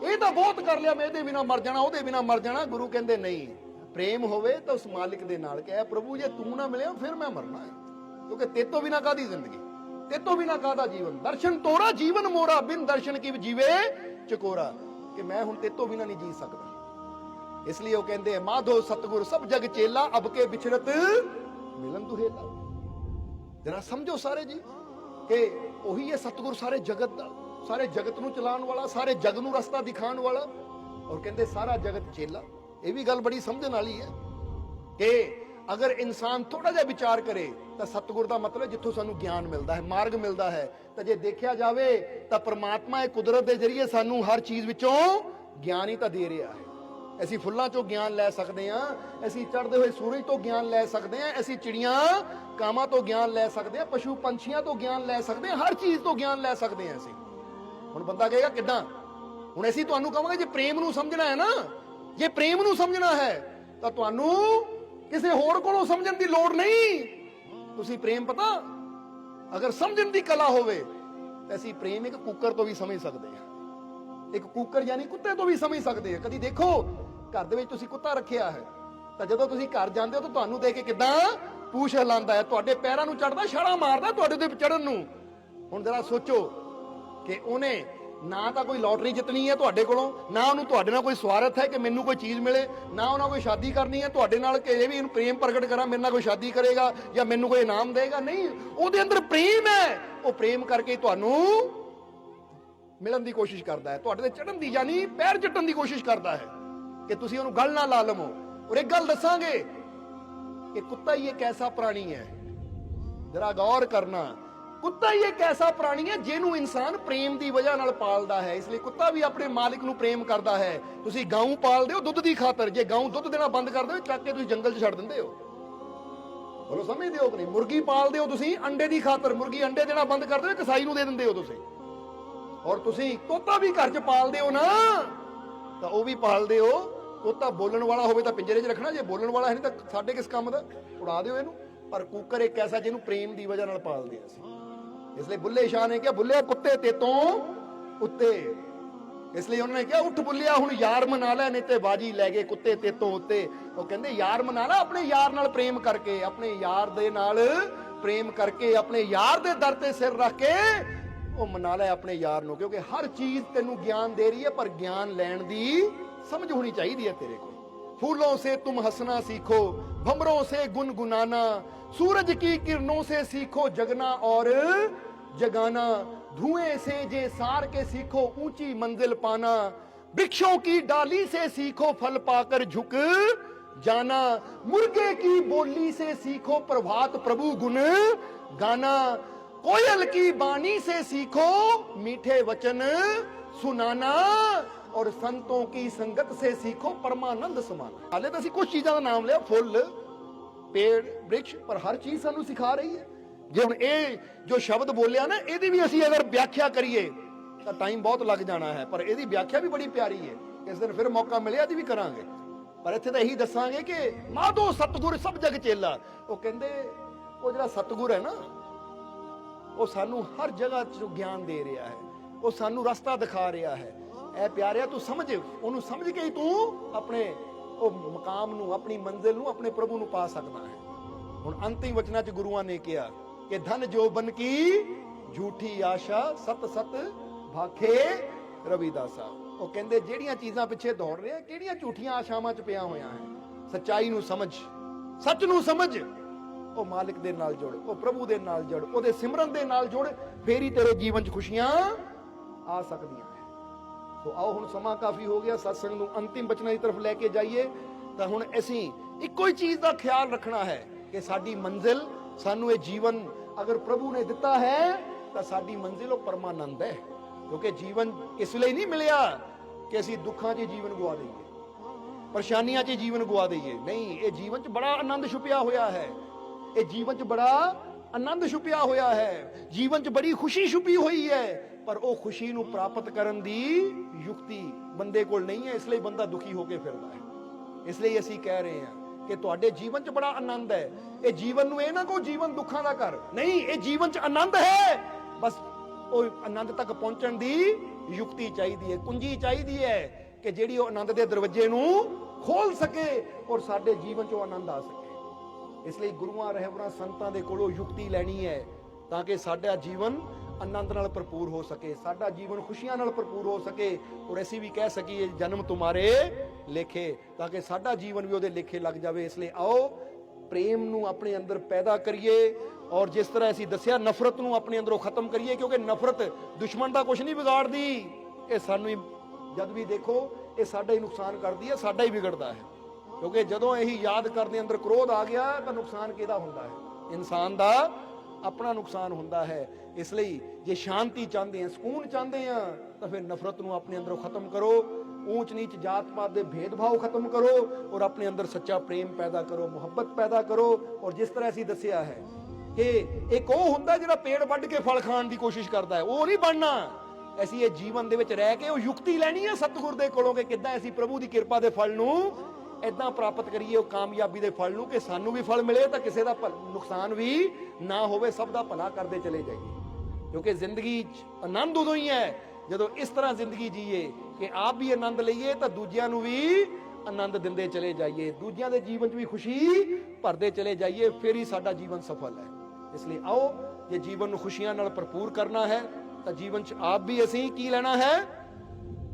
S2: ਇਹ ਤਾਂ ਬਹੁਤ ਕਰ ਲਿਆ, ਮੈਂ ਇਹਦੇ ਬਿਨਾ ਮਰ ਜਾਣਾ, ਉਹਦੇ ਬਿਨਾ ਮਰ ਜਾਣਾ। ਗੁਰੂ ਕਹਿੰਦੇ ਨਹੀਂ, ਪ੍ਰੇਮ ਹੋਵੇ ਤਾਂ ਉਸ ਮਾਲਿਕ ਦੇ ਨਾਲ ਕਹੇ ਪ੍ਰਭੂ ਜੇ ਤੂੰ ਨਾ ਮਿਲਿਆ ਫਿਰ ਮੈਂ ਮਰਨਾ ਹੈ, ਕਿਉਂਕਿ ਤੇਰੇ ਤੋਂ ਬਿਨਾ ਕਾਹਦੀ ਜ਼ਿੰਦਗੀ, ਤੇਰੇ ਤੋਂ ਬਿਨਾ ਕਾਹਦਾ ਜੀਵਨ। ਦਰਸ਼ਨ ਤੋਰਾ ਜੀਵਨ ਮੋਰਾ ਬਿਨ ਦਰਸ਼ਨ ਕੀ ਜੀਵੇ ਚਕੋਰਾ, ਕਿ ਮੈਂ ਹੁਣ ਤੇਰੇ ਤੋਂ ਬਿਨਾ ਨਹੀਂ ਜੀ ਸਕਦਾ। ਇਸ ਲਈ ਉਹ ਕਹਿੰਦੇ ਮਾਧੋ ਸਤਗੁਰ ਸਭ ਜਗ ਚੇਲਾ, ਅਬ ਕੇ ਵਿਛੜਤ ਮਿਲਨ ਦੁਹੇਲਾ। ਜਰਾ ਸਮਝੋ ਸਾਰੇ ਜੀ ਕਿ ਉਹੀ ਹੈ ਸਤਿਗੁਰ, ਸਾਰੇ ਜਗਤ ਦਾ, ਸਾਰੇ ਜਗਤ ਨੂੰ ਚਲਾਉਣ ਵਾਲਾ, ਸਾਰੇ ਜਗ ਨੂੰ ਰਸਤਾ ਦਿਖਾਉਣ ਵਾਲਾ। ਔਰ ਕਹਿੰਦੇ ਸਾਰਾ ਜਗਤ ਚੇਲਾ। ਇਹ ਵੀ ਗੱਲ ਬੜੀ ਸਮਝਣ ਵਾਲੀ ਹੈ ਕਿ ਅਗਰ ਇਨਸਾਨ ਥੋੜਾ ਜਿਹਾ ਵਿਚਾਰ ਕਰੇ ਤਾਂ ਸਤਿਗੁਰ ਦਾ ਮਤਲਬ ਜਿੱਥੋਂ ਸਾਨੂੰ ਗਿਆਨ ਮਿਲਦਾ ਹੈ, ਮਾਰਗ ਮਿਲਦਾ ਹੈ। ਤਾਂ ਜੇ ਦੇਖਿਆ ਜਾਵੇ ਤਾਂ ਪ੍ਰਮਾਤਮਾ ਇਹ ਕੁਦਰਤ ਦੇ ਜ਼ਰੀਏ ਸਾਨੂੰ ਹਰ ਚੀਜ਼ ਵਿੱਚੋਂ ਗਿਆਨ ਹੀ ਤਾਂ ਦੇ ਰਿਹਾ ਹੈ। ਅਸੀਂ ਫੁੱਲਾਂ ਚੋਂ ਗਿਆਨ ਲੈ ਸਕਦੇ ਹਾਂ, ਅਸੀਂ ਚੜ੍ਹਦੇ ਹੋਏ ਸੂਰਜ ਤੋਂ ਗਿਆਨ ਲੈ ਸਕਦੇ ਹਾਂ, ਅਸੀਂ ਚਿੜੀਆਂ ਕਾਵਾਂ ਤੋਂ ਗਿਆਨ ਲੈ ਸਕਦੇ ਹਾਂ, ਪਸ਼ੂ ਪੰਛੀਆਂ ਤੋਂ ਗਿਆਨ ਲੈ ਸਕਦੇ ਹਾਂ, ਹਰ ਚੀਜ਼ ਤੋਂ ਗਿਆਨ ਲੈ ਸਕਦੇ ਹਾਂ ਅਸੀਂ। ਹੁਣ ਬੰਦਾ ਕਹੇਗਾ ਕਿੱਦਾਂ? ਹੁਣ ਅਸੀਂ ਤੁਹਾਨੂੰ ਕਹਾਂਗੇ ਜੇ ਪ੍ਰੇਮ ਨੂੰ ਸਮਝਣਾ ਹੈ ਨਾ, ਜੇ ਪ੍ਰੇਮ ਨੂੰ ਸਮਝਣਾ ਹੈ ਤਾਂ ਤੁਹਾਨੂੰ ਕਿਸੇ ਹੋਰ ਕੋਲੋਂ ਸਮਝਣ ਦੀ ਲੋੜ ਨਹੀਂ। ਤੁਸੀਂ ਪ੍ਰੇਮ ਪਤਾ ਅਗਰ ਸਮਝਣ ਦੀ ਕਲਾ ਹੋਵੇ ਤਾਂ ਅਸੀਂ ਪ੍ਰੇਮ ਇੱਕ ਕੁੱਕਰ ਤੋਂ ਵੀ ਸਮਝ ਸਕਦੇ ਹਾਂ, ਇੱਕ ਕੁੱਕਰ ਯਾਨੀ ਕੁੱਤੇ ਤੋਂ ਵੀ ਸਮਝ ਸਕਦੇ ਹਾਂ। ਕਦੀ ਦੇਖੋ ਘਰ ਦੇ ਵਿੱਚ ਤੁਸੀਂ ਕੁੱਤਾ ਰੱਖਿਆ ਹੈ ਤਾਂ ਜਦੋਂ ਤੁਸੀਂ ਘਰ ਜਾਂਦੇ ਹੋ ਤਾਂ ਤੁਹਾਨੂੰ ਦੇਖ ਕੇ ਕਿੱਦਾਂ ਪੂਛ ਹਿਲਾਉਂਦਾ ਹੈ, ਤੁਹਾਡੇ ਪੈਰਾਂ ਨੂੰ ਚੜਦਾ, ਛਾਲਾਂ ਮਾਰਦਾ ਤੁਹਾਡੇ ਤੇ ਚੜਨ ਨੂੰ। ਹੁਣ ਜਰਾ ਸੋਚੋ ਕਿ ਉਹਨੇ ਨਾ ਤਾਂ ਕੋਈ ਲੋਟਰੀ ਜਿੱਤਣੀ ਹੈ ਤੁਹਾਡੇ ਕੋਲੋਂ, ਨਾ ਉਹਨੂੰ ਤੁਹਾਡੇ ਨਾਲ ਕੋਈ ਸਵਾਰਥ ਹੈ ਕਿ ਮੈਨੂੰ ਕੋਈ ਚੀਜ਼ ਮਿਲੇ, ਨਾ ਉਹਨਾਂ ਕੋਈ ਸ਼ਾਦੀ ਕਰਨੀ ਹੈ ਤੁਹਾਡੇ ਨਾਲ ਕਿ ਇਹ ਵੀ ਇਹਨੂੰ ਪ੍ਰੇਮ ਪ੍ਰਗਟ ਕਰਾਂ, ਮੇਰੇ ਨਾਲ ਕੋਈ ਸ਼ਾਦੀ ਕਰੇਗਾ ਜਾਂ ਮੈਨੂੰ ਕੋਈ ਇਨਾਮ ਦੇਗਾ। ਨਹੀਂ, ਉਹਦੇ ਅੰਦਰ ਪ੍ਰੇਮ ਹੈ। ਉਹ ਪ੍ਰੇਮ ਕਰਕੇ ਤੁਹਾਨੂੰ ਮਿਲਣ ਦੀ ਕੋਸ਼ਿਸ਼ ਕਰਦਾ ਹੈ, ਤੁਹਾਡੇ ਤੇ ਚੜ੍ਹਨ ਦੀ ਯਾਨੀ ਪੈਰ ਚੱਟਣ ਦੀ ਕੋਸ਼ਿਸ਼ ਕਰਦਾ ਹੈ ਕਿ ਤੁਸੀਂ ਉਹਨੂੰ ਗੱਲ ਨਾ ਲਾ ਲਵੋ। ਔਰ ਇੱਕ ਗੱਲ ਦੱਸਾਂਗੇ ਕਿ ਕੁੱਤਾ ਹੀ ਇੱਕ ਐਸਾ ਪ੍ਰਾਣੀ ਹੈ, ਜਰਾ ਗੌਰ ਕਰਨਾ, ਕੁੱਤਾ ਹੀ ਇੱਕ ਐਸਾ ਪ੍ਰਾਣੀ ਹੈ ਜਿਹਨੂੰ ਇਨਸਾਨ ਪ੍ਰੇਮ ਦੀ ਵਜ੍ਹਾ ਨਾਲ ਪਾਲਦਾ ਹੈ। ਇਸ ਲਈ ਕੁੱਤਾ ਵੀ ਆਪਣੇ ਮਾਲਿਕ ਨੂੰ ਪ੍ਰੇਮ ਕਰਦਾ ਹੈ। ਤੁਸੀਂ ਗਾਂ ਪਾਲਦੇ ਹੋ ਦੁੱਧ ਦੀ ਖਾਤਰ, ਜੇ ਗਾਂ ਦੁੱਧ ਦੇਣਾ ਬੰਦ ਕਰ ਦੇਵੇ ਚੱਕ ਕੇ ਤੁਸੀਂ ਜੰਗਲ 'ਚ ਛੱਡ ਦਿੰਦੇ ਹੋ। ਬੋਲੋ ਸਮਝਦੇ ਹੋ ਕਿ ਨਹੀਂ? ਮੁਰਗੀ ਪਾਲਦੇ ਹੋ ਤੁਸੀਂ ਅੰਡੇ ਦੀ ਖਾਤਰ, ਮੁਰਗੀ ਅੰਡੇ ਦੇਣਾ ਬੰਦ ਕਰ ਦੇਵੇ ਕਸਾਈ ਨੂੰ ਦੇ ਦਿੰਦੇ ਹੋ ਤੁਸੀਂ। ਔਰ ਤੁਸੀਂ ਤੋਤਾ ਵੀ ਘਰ 'ਚ ਪਾਲਦੇ ਹੋ ਨਾ, ਤਾਂ ਉਹ ਵੀ ਪਾਲਦੇ ਹੋ। ਤੋਤਾ ਬੋਲਣ ਵਾਲਾ ਹੋਵੇ ਤਾਂ ਪਿੰਜਰੇ 'ਚ ਰੱਖਣਾ, ਜੇ ਬੋਲਣ ਵਾਲਾ ਹੈ ਨਹੀਂ ਤਾਂ ਸਾਡੇ ਕਿਸ ਕੰਮ ਦਾ, ਉਡਾ ਦਿਓ ਇਹਨੂੰ। ਪਰ ਕੂਕਰ ਇੱਕ ਐਸਾ ਜਿਹਨੂੰ ਪ੍ਰੇਮ ਦੀ ਵਜ੍ਹਾ ਨਾਲ ਪਾਲਦੇ ਆ ਅਸੀਂ। ਇਸ ਲਈ ਬੁੱਲੇ ਸ਼ਾਹ ਨੇ ਕਿਹਾ, ਬੁੱਲਿਆ ਕੁੱਤੇ ਤੇ ਤੋਂ ਉੱਤੇ। ਇਸ ਲਈ ਉਹਨਾਂ ਨੇ ਕਿਹਾ, ਉੱਠ ਬੁੱਲਿਆ ਹੁਣ ਯਾਰ ਮਨਾ ਲੈ, ਨਹੀਂ ਤੇ ਬਾਜੀ ਲੈ ਗਏ ਕੁੱਤੇ ਤੇ ਤੋਂ ਉੱਤੇ। ਉਹ ਕਹਿੰਦੇ ਯਾਰ ਮਨਾ ਲੈ, ਆਪਣੇ ਯਾਰ ਨਾਲ ਪ੍ਰੇਮ ਕਰਕੇ, ਆਪਣੇ ਯਾਰ ਦੇ ਨਾਲ ਪ੍ਰੇਮ ਕਰਕੇ, ਆਪਣੇ ਯਾਰ ਦੇ ਦਰ ਤੇ ਸਿਰ ਰੱਖ ਕੇ ਉਹ ਮਨਾ ਲੈ ਆਪਣੇ ਯਾਰ ਨੂੰ। ਕਿਉਂਕਿ ਹਰ ਚੀਜ਼ ਤੈਨੂੰ ਗਿਆਨ ਦੇ ਰਹੀ ਹੈ, ਪਰ ਗਿਆਨ ਲੈਣ ਦੀ ਸਮਝ ਹੋਣੀ ਚਾਹੀਦੀ ਹੈ ਤੇਰੇ ਕੋਲ। फूलों से तुम हंसना सीखो, भंवरों से गुनगुनाना, सूरज की किरणों से सीखो जगना और जगाना, धुएं से जे सार के सीखो ऊंची मंजिल पाना, वृक्षों की डाली से सीखो फल पाकर झुक जाना, मुर्गे की बोली से सीखो प्रभात प्रभु गुण गाना, कोयल की बानी से सीखो मीठे वचन सुनाना, और संतों की संगत से सीखो परमानंद समाना। हाले तो कुछ चीजों का नाम लिया, फुल पेड़ वृक्ष, पर हर चीज सानू सिखा रही है। जे हुण ये जो शब्द बोलिया ना, ਇਹਦੀ भी ਅਸੀਂ अगर व्याख्या करिए ਤਾਂ टाइम बहुत लग जाना है, पर ਇਹਦੀ व्याख्या भी बड़ी प्यारी है। इस दिन फिर मौका मिले ਇਹਦੀ भी करांगे, पर ਇੱਥੇ ਤਾਂ ਇਹੀ ਦੱਸਾਂਗੇ कि माधो सतगुर सब जग चेला। ਉਹ ਕਹਿੰਦੇ ਉਹ ਜਿਹੜਾ ਸਤਗੁਰ ਹੈ ਨਾ, ਉਹ ਸਾਨੂੰ ਹਰ ਜਗ੍ਹਾ 'ਚ ਗਿਆਨ ਦੇ ਰਿਹਾ ਹੈ, ਉਹ ਸਾਨੂੰ ਰਸਤਾ ਦਿਖਾ ਰਿਹਾ ਹੈ। ਐ ਪਿਆਰਿਆ ਤੂੰ ਸਮਝ, ਉਹਨੂੰ ਸਮਝ ਕੇ ਹੀ ਤੂੰ ਆਪਣੇ ਉਹ ਮਕਾਮ ਨੂੰ, ਆਪਣੀ ਮੰਜ਼ਿਲ ਨੂੰ, ਆਪਣੇ ਪ੍ਰਭੂ ਨੂੰ ਪਾ ਸਕਦਾ ਹੈ। ਹੁਣ ਅੰਤਿਮ ਵਚਨਾਂ 'ਚ ਗੁਰੂਆਂ ਨੇ ਕਿਹਾ ਕਿ ਧਨ ਜੋਬਨ ਕੀ ਝੂਠੀ ਆਸ਼ਾ, ਸਤ ਸਤ ਭਾਖੇ ਰਵਿਦਾਸਾ। ਉਹ ਕਹਿੰਦੇ ਜਿਹੜੀਆਂ ਚੀਜ਼ਾਂ ਪਿੱਛੇ ਦੌੜ ਰਹੇ ਆ, ਕਿਹੜੀਆਂ ਝੂਠੀਆਂ ਆਸ਼ਾਵਾਂ 'ਚ ਪਿਆ ਹੋਇਆ ਹੈ। ਸੱਚਾਈ ਨੂੰ ਸਮਝ, ਸੱਚ ਨੂੰ ਸਮਝ, ਉਹ ਮਾਲਿਕ ਦੇ ਨਾਲ ਜੁੜ, ਉਹ ਪ੍ਰਭੂ ਦੇ ਨਾਲ ਜੁੜ, ਉਹਦੇ ਸਿਮਰਨ ਦੇ ਨਾਲ ਜੁੜ, ਫੇਰ ਹੀ ਤੇਰੇ ਜੀਵਨ 'ਚ ਖੁਸ਼ੀਆਂ ਆ ਸਕਦੀਆਂ। तो आओ हुण समा काफी हो गया, सत्संग नूं अंतिम बचनां दी तरफ लैके जाइए। तो हुण असीं इक्को ही चीज का ख्याल रखना है कि साडी मंजिल, सानू ये जीवन अगर प्रभु ने दिता है तो साडी मंजिल वो परमानंद है। क्योंकि जीवन इस लिए नहीं मिलिया कि असीं दुखां 'च जीवन गवा दईए, परेशानियां 'च जीवन गवा दईए। नहीं, ये जीवन 'च बड़ा आनंद छुपिया होया है, ये जीवन 'च बड़ा आनंद छुपिया होया है, जीवन 'च बड़ी खुशी छुपी हुई है। पर वो खुशी नूं प्राप्त करन दी युक्ति बंदे कोल नहीं है, इसलिए बंदा दुखी होके फिरदा है। इसलिए असीं कह रहे हैं कि तुहाडे जीवन च बड़ा आनंद है। ये जीवन नूं ना को जीवन दुखां दा घर नहीं, ये जीवन च आनंद है, बस वो आनंद तक पहुंचण दी युक्ति चाहिदी है, कुंजी चाहिदी है कि जिहड़ी वो आनंद दे दरवाजे नूं खोल सके और साडे जीवन च आनंद आ सके। इसलिए गुरुआं रहबरां संतां दे कोलों युक्ति लैनी है ताकि साडा जीवन आनंद नाल भरपूर हो सके, साडा जीवन खुशियां नाल भरपूर हो सके। और ऐसी भी कह सकीए जन्म तुम्हारे लेखे, ताकि साडा जीवन भी उहदे लेखे लग जाए। इसलिए आओ प्रेम नूं अपने अंदर पैदा करिए, और जिस तरह असीं दस्सिया नफरत नूं अपने अंदरों खत्म करिए। क्योंकि नफरत दुश्मन दा कुछ नहीं बिगाड़दी, ये सानू ही जद भी देखो ये साडा ही नुकसान करदी है, साडा ही बिगड़दा है। क्योंकि जदों यही याद करने अंदर क्रोध आ गया तो नुकसान किहदा हुंदा है? इंसान दा अपना नुकसान हुंदा है। इसलिए जे शांति चाहते हैं, सुकून चाहते हैं, तो फिर नफरत नूं अपने अंदरों खत्म करो, ऊंच नीच जात पात दे भेदभाव खत्म करो, और अपने अंदर सच्चा प्रेम पैदा करो, मुहब्बत पैदा करो। और जिस तरह असीं दस्सिया है कि एक वो हुंदा जिहड़ा पेड़ वड्ड के फल खाण दी कोशिश करता है, वो नहीं बनना। ਅਸੀਂ ਇਹ ਜੀਵਨ ਦੇ ਵਿੱਚ ਰਹਿ ਕੇ ਉਹ ਯੁਕਤੀ ਲੈਣੀ ਹੈ ਸਤਿਗੁਰ ਦੇ ਕੋਲੋਂ ਕਿ ਕਿੱਦਾਂ ਅਸੀਂ ਪ੍ਰਭੂ ਦੀ ਕਿਰਪਾ ਦੇ ਫਲ ਨੂੰ ਇਦਾਂ ਪ੍ਰਾਪਤ ਕਰੀਏ, ਉਹ ਕਾਮਯਾਬੀ ਦੇ ਫਲ ਨੂੰ, ਕਿ ਸਾਨੂੰ ਵੀ ਫਲ ਮਿਲੇ ਤਾਂ ਕਿਸੇ ਦਾ ਨੁਕਸਾਨ ਵੀ ਨਾ ਹੋਵੇ, ਸਭ ਦਾ ਭਲਾ ਕਰਦੇ ਚਲੇ ਜਾਈਏ। ਕਿਉਂਕਿ ਜ਼ਿੰਦਗੀ 'ਚ ਆਨੰਦ ਉਦੋਂ ਹੀ ਹੈ ਜਦੋਂ ਇਸ ਤਰ੍ਹਾਂ ਜ਼ਿੰਦਗੀ ਜੀਏ ਕਿ ਆਪ ਵੀ ਆਨੰਦ ਲਈਏ ਤਾਂ ਦੂਜਿਆਂ ਨੂੰ ਵੀ ਆਨੰਦ ਦਿੰਦੇ ਚਲੇ ਜਾਈਏ, ਦੂਜਿਆਂ ਦੇ ਜੀਵਨ 'ਚ ਵੀ ਖੁਸ਼ੀ ਭਰਦੇ ਚਲੇ ਜਾਈਏ, ਫਿਰ ਹੀ ਸਾਡਾ ਜੀਵਨ ਸਫਲ ਹੈ। ਇਸ ਲਈ ਆਓ ਜੇ ਜੀਵਨ ਨੂੰ ਖੁਸ਼ੀਆਂ ਨਾਲ ਭਰਪੂਰ ਕਰਨਾ ਹੈ ਤਾਂ ਜੀਵਨ 'ਚ ਆਪ ਵੀ ਅਸੀਂ ਕੀ ਲੈਣਾ ਹੈ?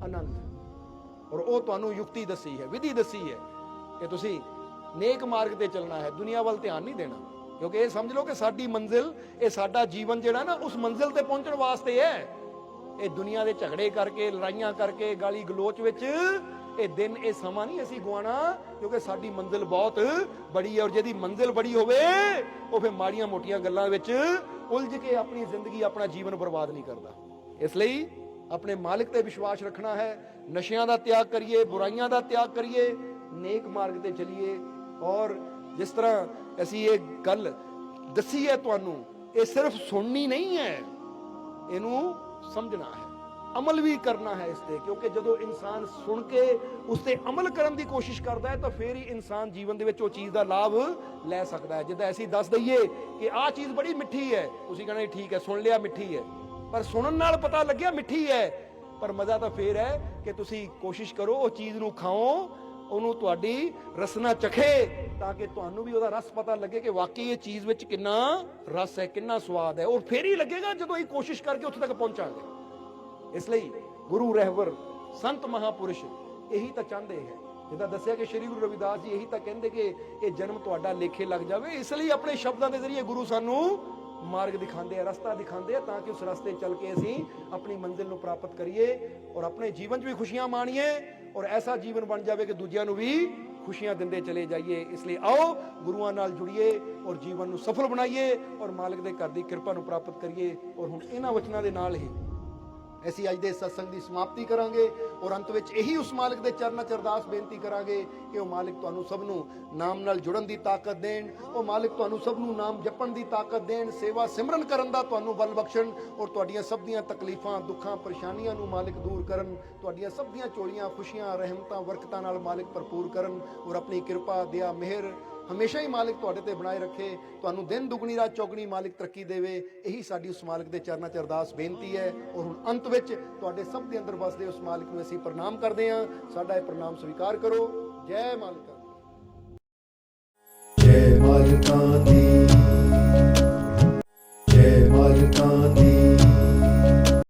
S2: ਆਨੰਦ। ਔਰ ਉਹ ਤੁਹਾਨੂੰ ਯੁਕਤੀ ਦੱਸੀ ਹੈ, ਵਿਧੀ ਦੱਸੀ ਹੈ ਕਿ ਤੁਸੀਂ ਨੇਕ ਮਾਰਗ ਤੇ ਚੱਲਣਾ ਹੈ, ਦੁਨੀਆ ਵੱਲ ਧਿਆਨ ਨਹੀਂ ਦੇਣਾ। ਕਿਉਂਕਿ ਇਹ ਸਮਝ ਲਓ ਕਿ ਸਾਡੀ ਮੰਜ਼ਿਲ, ਇਹ ਸਾਡਾ ਜੀਵਨ ਜਿਹੜਾ ਨਾ ਉਸ ਮੰਜ਼ਿਲ ਤੇ ਪਹੁੰਚਣ ਵਾਸਤੇ ਹੈ। ਇਹ ਦੁਨੀਆ ਦੇ ਝਗੜੇ ਕਰਕੇ, ਲੜਾਈਆਂ ਕਰਕੇ, ਗਾਲੀ ਗਲੋਚ ਵਿੱਚ ਇਹ ਦਿਨ, ਇਹ ਸਮਾਂ ਨਹੀਂ ਅਸੀਂ ਗਵਾਉਣਾ, ਕਿਉਂਕਿ ਸਾਡੀ ਮੰਜ਼ਿਲ ਬਹੁਤ ਬੜੀ ਹੈ। ਔਰ ਜਿਹਦੀ ਮੰਜ਼ਿਲ ਬੜੀ ਹੋਵੇ ਉਹ ਫਿਰ ਮਾੜੀਆਂ ਮੋਟੀਆਂ ਗੱਲਾਂ ਵਿੱਚ ਉਲਝ ਕੇ ਆਪਣੀ ਜ਼ਿੰਦਗੀ, ਆਪਣਾ ਜੀਵਨ ਬਰਬਾਦ ਨਹੀਂ ਕਰਦਾ। ਇਸ ਲਈ ਆਪਣੇ ਮਾਲਿਕ ਤੇ ਵਿਸ਼ਵਾਸ ਰੱਖਣਾ ਹੈ, ਨਸ਼ਿਆਂ ਦਾ ਤਿਆਗ ਕਰੀਏ, ਬੁਰਾਈਆਂ ਦਾ ਤਿਆਗ ਕਰੀਏ, ਨੇਕ ਮਾਰਗ ਤੇ ਚੱਲੀਏ। ਔਰ ਜਿਸ ਤਰ੍ਹਾਂ ਅਸੀਂ ਇਹ ਗੱਲ ਦੱਸੀ ਹੈ ਤੁਹਾਨੂੰ, ਇਹ ਸਿਰਫ ਸੁਣਨੀ ਨਹੀਂ ਹੈ, ਇਹਨੂੰ ਸਮਝਣਾ ਹੈ, ਅਮਲ ਵੀ ਕਰਨਾ ਹੈ ਇਸ ਤੇ। ਕਿਉਂਕਿ ਜਦੋਂ ਇਨਸਾਨ ਸੁਣ ਕੇ ਉਸ ਤੇ ਅਮਲ ਕਰਨ ਦੀ ਕੋਸ਼ਿਸ਼ ਕਰਦਾ ਹੈ ਤਾਂ ਫਿਰ ਹੀ ਇਨਸਾਨ ਜੀਵਨ ਦੇ ਵਿੱਚ ਉਹ ਚੀਜ਼ ਦਾ ਲਾਭ ਲੈ ਸਕਦਾ ਹੈ। ਜਿੱਦਾਂ ਅਸੀਂ ਦੱਸ ਦਈਏ ਕਿ ਆਹ ਚੀਜ਼ ਬੜੀ ਮਿੱਠੀ ਹੈ, ਤੁਸੀਂ ਕਹਿੰਦੇ ਠੀਕ ਹੈ, ਸੁਣ ਲਿਆ ਮਿੱਠੀ ਹੈ, ਪਰ ਸੁਣਨ ਨਾਲ ਪਤਾ ਲੱਗਿਆ ਮਿੱਠੀ ਹੈ, ਪਰ ਮਜ਼ਾ ਤਾਂ ਫੇਰ ਹੈ ਕਿ ਤੁਸੀਂ ਕੋਸ਼ਿਸ਼ ਕਰੋ, ਉਹ ਚੀਜ਼ ਨੂੰ ਖਾਓ, ਉਹਨੂੰ ਤੁਹਾਡੀ ਰਸਨਾ ਚਖੇ, ਤਾਂ ਕਿ ਤੁਹਾਨੂੰ ਵੀ ਉਹਦਾ ਰਸ ਪਤਾ ਲੱਗੇ ਕਿ ਵਾਕਈ ਇਹ ਚੀਜ਼ ਵਿੱਚ ਕਿੰਨਾ ਰਸ ਹੈ, ਕਿੰਨਾ ਸਵਾਦ ਹੈ। ਔਰ ਫੇਰ ਹੀ ਲੱਗੇਗਾ ਜਦੋਂ ਇਹ ਕੋਸ਼ਿਸ਼ ਕਰਕੇ ਉੱਥੇ ਤੱਕ ਪਹੁੰਚਾਂਗੇ। ਇਸ ਲਈ ਗੁਰੂ ਰਹਿਬਰ ਸੰਤ ਮਹਾਪੁਰਸ਼ ਇਹੀ ਤਾਂ ਚਾਹੁੰਦੇ ਹੈ। ਜਿੱਦਾਂ ਦੱਸਿਆ ਕਿ ਸ਼੍ਰੀ ਗੁਰੂ ਰਵਿਦਾਸ ਜੀ ਇਹੀ ਤਾਂ ਕਹਿੰਦੇ ਕਿ ਇਹ ਜਨਮ ਤੁਹਾਡਾ ਲੇਖੇ ਲੱਗ ਜਾਵੇ। ਇਸ ਲਈ ਆਪਣੇ ਸ਼ਬਦਾਂ ਦੇ ਜ਼ਰੀਏ ਗੁਰੂ ਸਾਨੂੰ ਮਾਰਗ ਦਿਖਾਉਂਦੇ ਆ, ਰਸਤਾ ਦਿਖਾਉਂਦੇ ਆ, ਤਾਂ ਕਿ ਉਸ ਰਸਤੇ ਚੱਲ ਕੇ ਅਸੀਂ ਆਪਣੀ ਮੰਜ਼ਿਲ ਨੂੰ ਪ੍ਰਾਪਤ ਕਰੀਏ ਔਰ ਆਪਣੇ ਜੀਵਨ 'ਚ ਵੀ ਖੁਸ਼ੀਆਂ ਮਾਣੀਏ ਔਰ ਐਸਾ ਜੀਵਨ ਬਣ ਜਾਵੇ ਕਿ ਦੂਜਿਆਂ ਨੂੰ ਵੀ ਖੁਸ਼ੀਆਂ ਦਿੰਦੇ ਚਲੇ ਜਾਈਏ। ਇਸ ਲਈ ਆਓ ਗੁਰੂਆਂ ਨਾਲ ਜੁੜੀਏ ਔਰ ਜੀਵਨ ਨੂੰ ਸਫਲ ਬਣਾਈਏ ਔਰ ਮਾਲਕ ਦੇ ਘਰ ਦੀ ਕਿਰਪਾ ਨੂੰ ਪ੍ਰਾਪਤ ਕਰੀਏ। ਔਰ ਹੁਣ ਇਹਨਾਂ ਵਚਨਾਂ ਦੇ ਨਾਲ ਹੀ ਅਸੀਂ ਅੱਜ ਦੇ ਸਤਸੰਗ ਦੀ ਸਮਾਪਤੀ ਕਰਾਂਗੇ ਔਰ ਅੰਤ ਵਿੱਚ ਇਹੀ ਉਸ ਮਾਲਕ ਦੇ ਚਰਨਾਂ 'ਚ ਅਰਦਾਸ ਬੇਨਤੀ ਕਰਾਂਗੇ ਕਿ ਉਹ ਮਾਲਕ ਤੁਹਾਨੂੰ ਸਭ ਨੂੰ ਨਾਮ ਨਾਲ ਜੁੜਨ ਦੀ ਤਾਕਤ ਦੇਣ, ਉਹ ਮਾਲਕ ਤੁਹਾਨੂੰ ਸਭ ਨੂੰ ਨਾਮ ਜਪਣ ਦੀ ਤਾਕਤ ਦੇਣ, ਸੇਵਾ ਸਿਮਰਨ ਕਰਨ ਦਾ ਤੁਹਾਨੂੰ ਬਲ ਬਖਸ਼ਣ ਔਰ ਤੁਹਾਡੀਆਂ ਸਭ ਦੀਆਂ ਤਕਲੀਫਾਂ, ਦੁੱਖਾਂ, ਪਰੇਸ਼ਾਨੀਆਂ ਨੂੰ ਮਾਲਕ ਦੂਰ ਕਰਨ, ਤੁਹਾਡੀਆਂ ਸਭ ਦੀਆਂ ਝੋਲੀਆਂ ਖੁਸ਼ੀਆਂ, ਰਹਿਮਤਾਂ, ਬਰਕਤਾਂ ਨਾਲ ਮਾਲਕ ਭਰਪੂਰ ਕਰਨ ਔਰ ਆਪਣੀ ਕਿਰਪਾ, ਦਇਆ, ਮਿਹਰ ਹਮੇਸ਼ਾ ਹੀ ਮਾਲਕ ਤੁਹਾਡੇ ਤੇ ਬਣਾਏ ਰੱਖੇ। ਤੁਹਾਨੂੰ ਦਿਨ ਦੁਗਣੀ ਰਾਤ ਚੌਗਣੀ ਮਾਲਕ ਤਰੱਕੀ ਦੇਵੇ। ਇਹੀ ਸਾਡੀ ਉਸ ਮਾਲਕ ਦੇ ਚਰਨਾਂ 'ਚ ਅਰਦਾਸ ਬੇਨਤੀ ਹੈ। ਔਰ ਹੁਣ ਅੰਤ ਵਿੱਚ ਤੁਹਾਡੇ ਸਭ ਦੇ ਅੰਦਰ ਵਸਦੇ ਉਸ ਮਾਲਕ ਨੂੰ ਅਸੀਂ ਪ੍ਰਣਾਮ ਕਰਦੇ ਹਾਂ। ਸਾਡਾ ਇਹ ਪ੍ਰਣਾਮ ਸਵੀਕਾਰ ਕਰੋ। ਜੈ ਮਾਲਕਾ,
S1: ਜੈ ਮਾਲਕਾਂ ਦੀ, ਜੈ ਮਾਲਕਾਂ ਦੀ।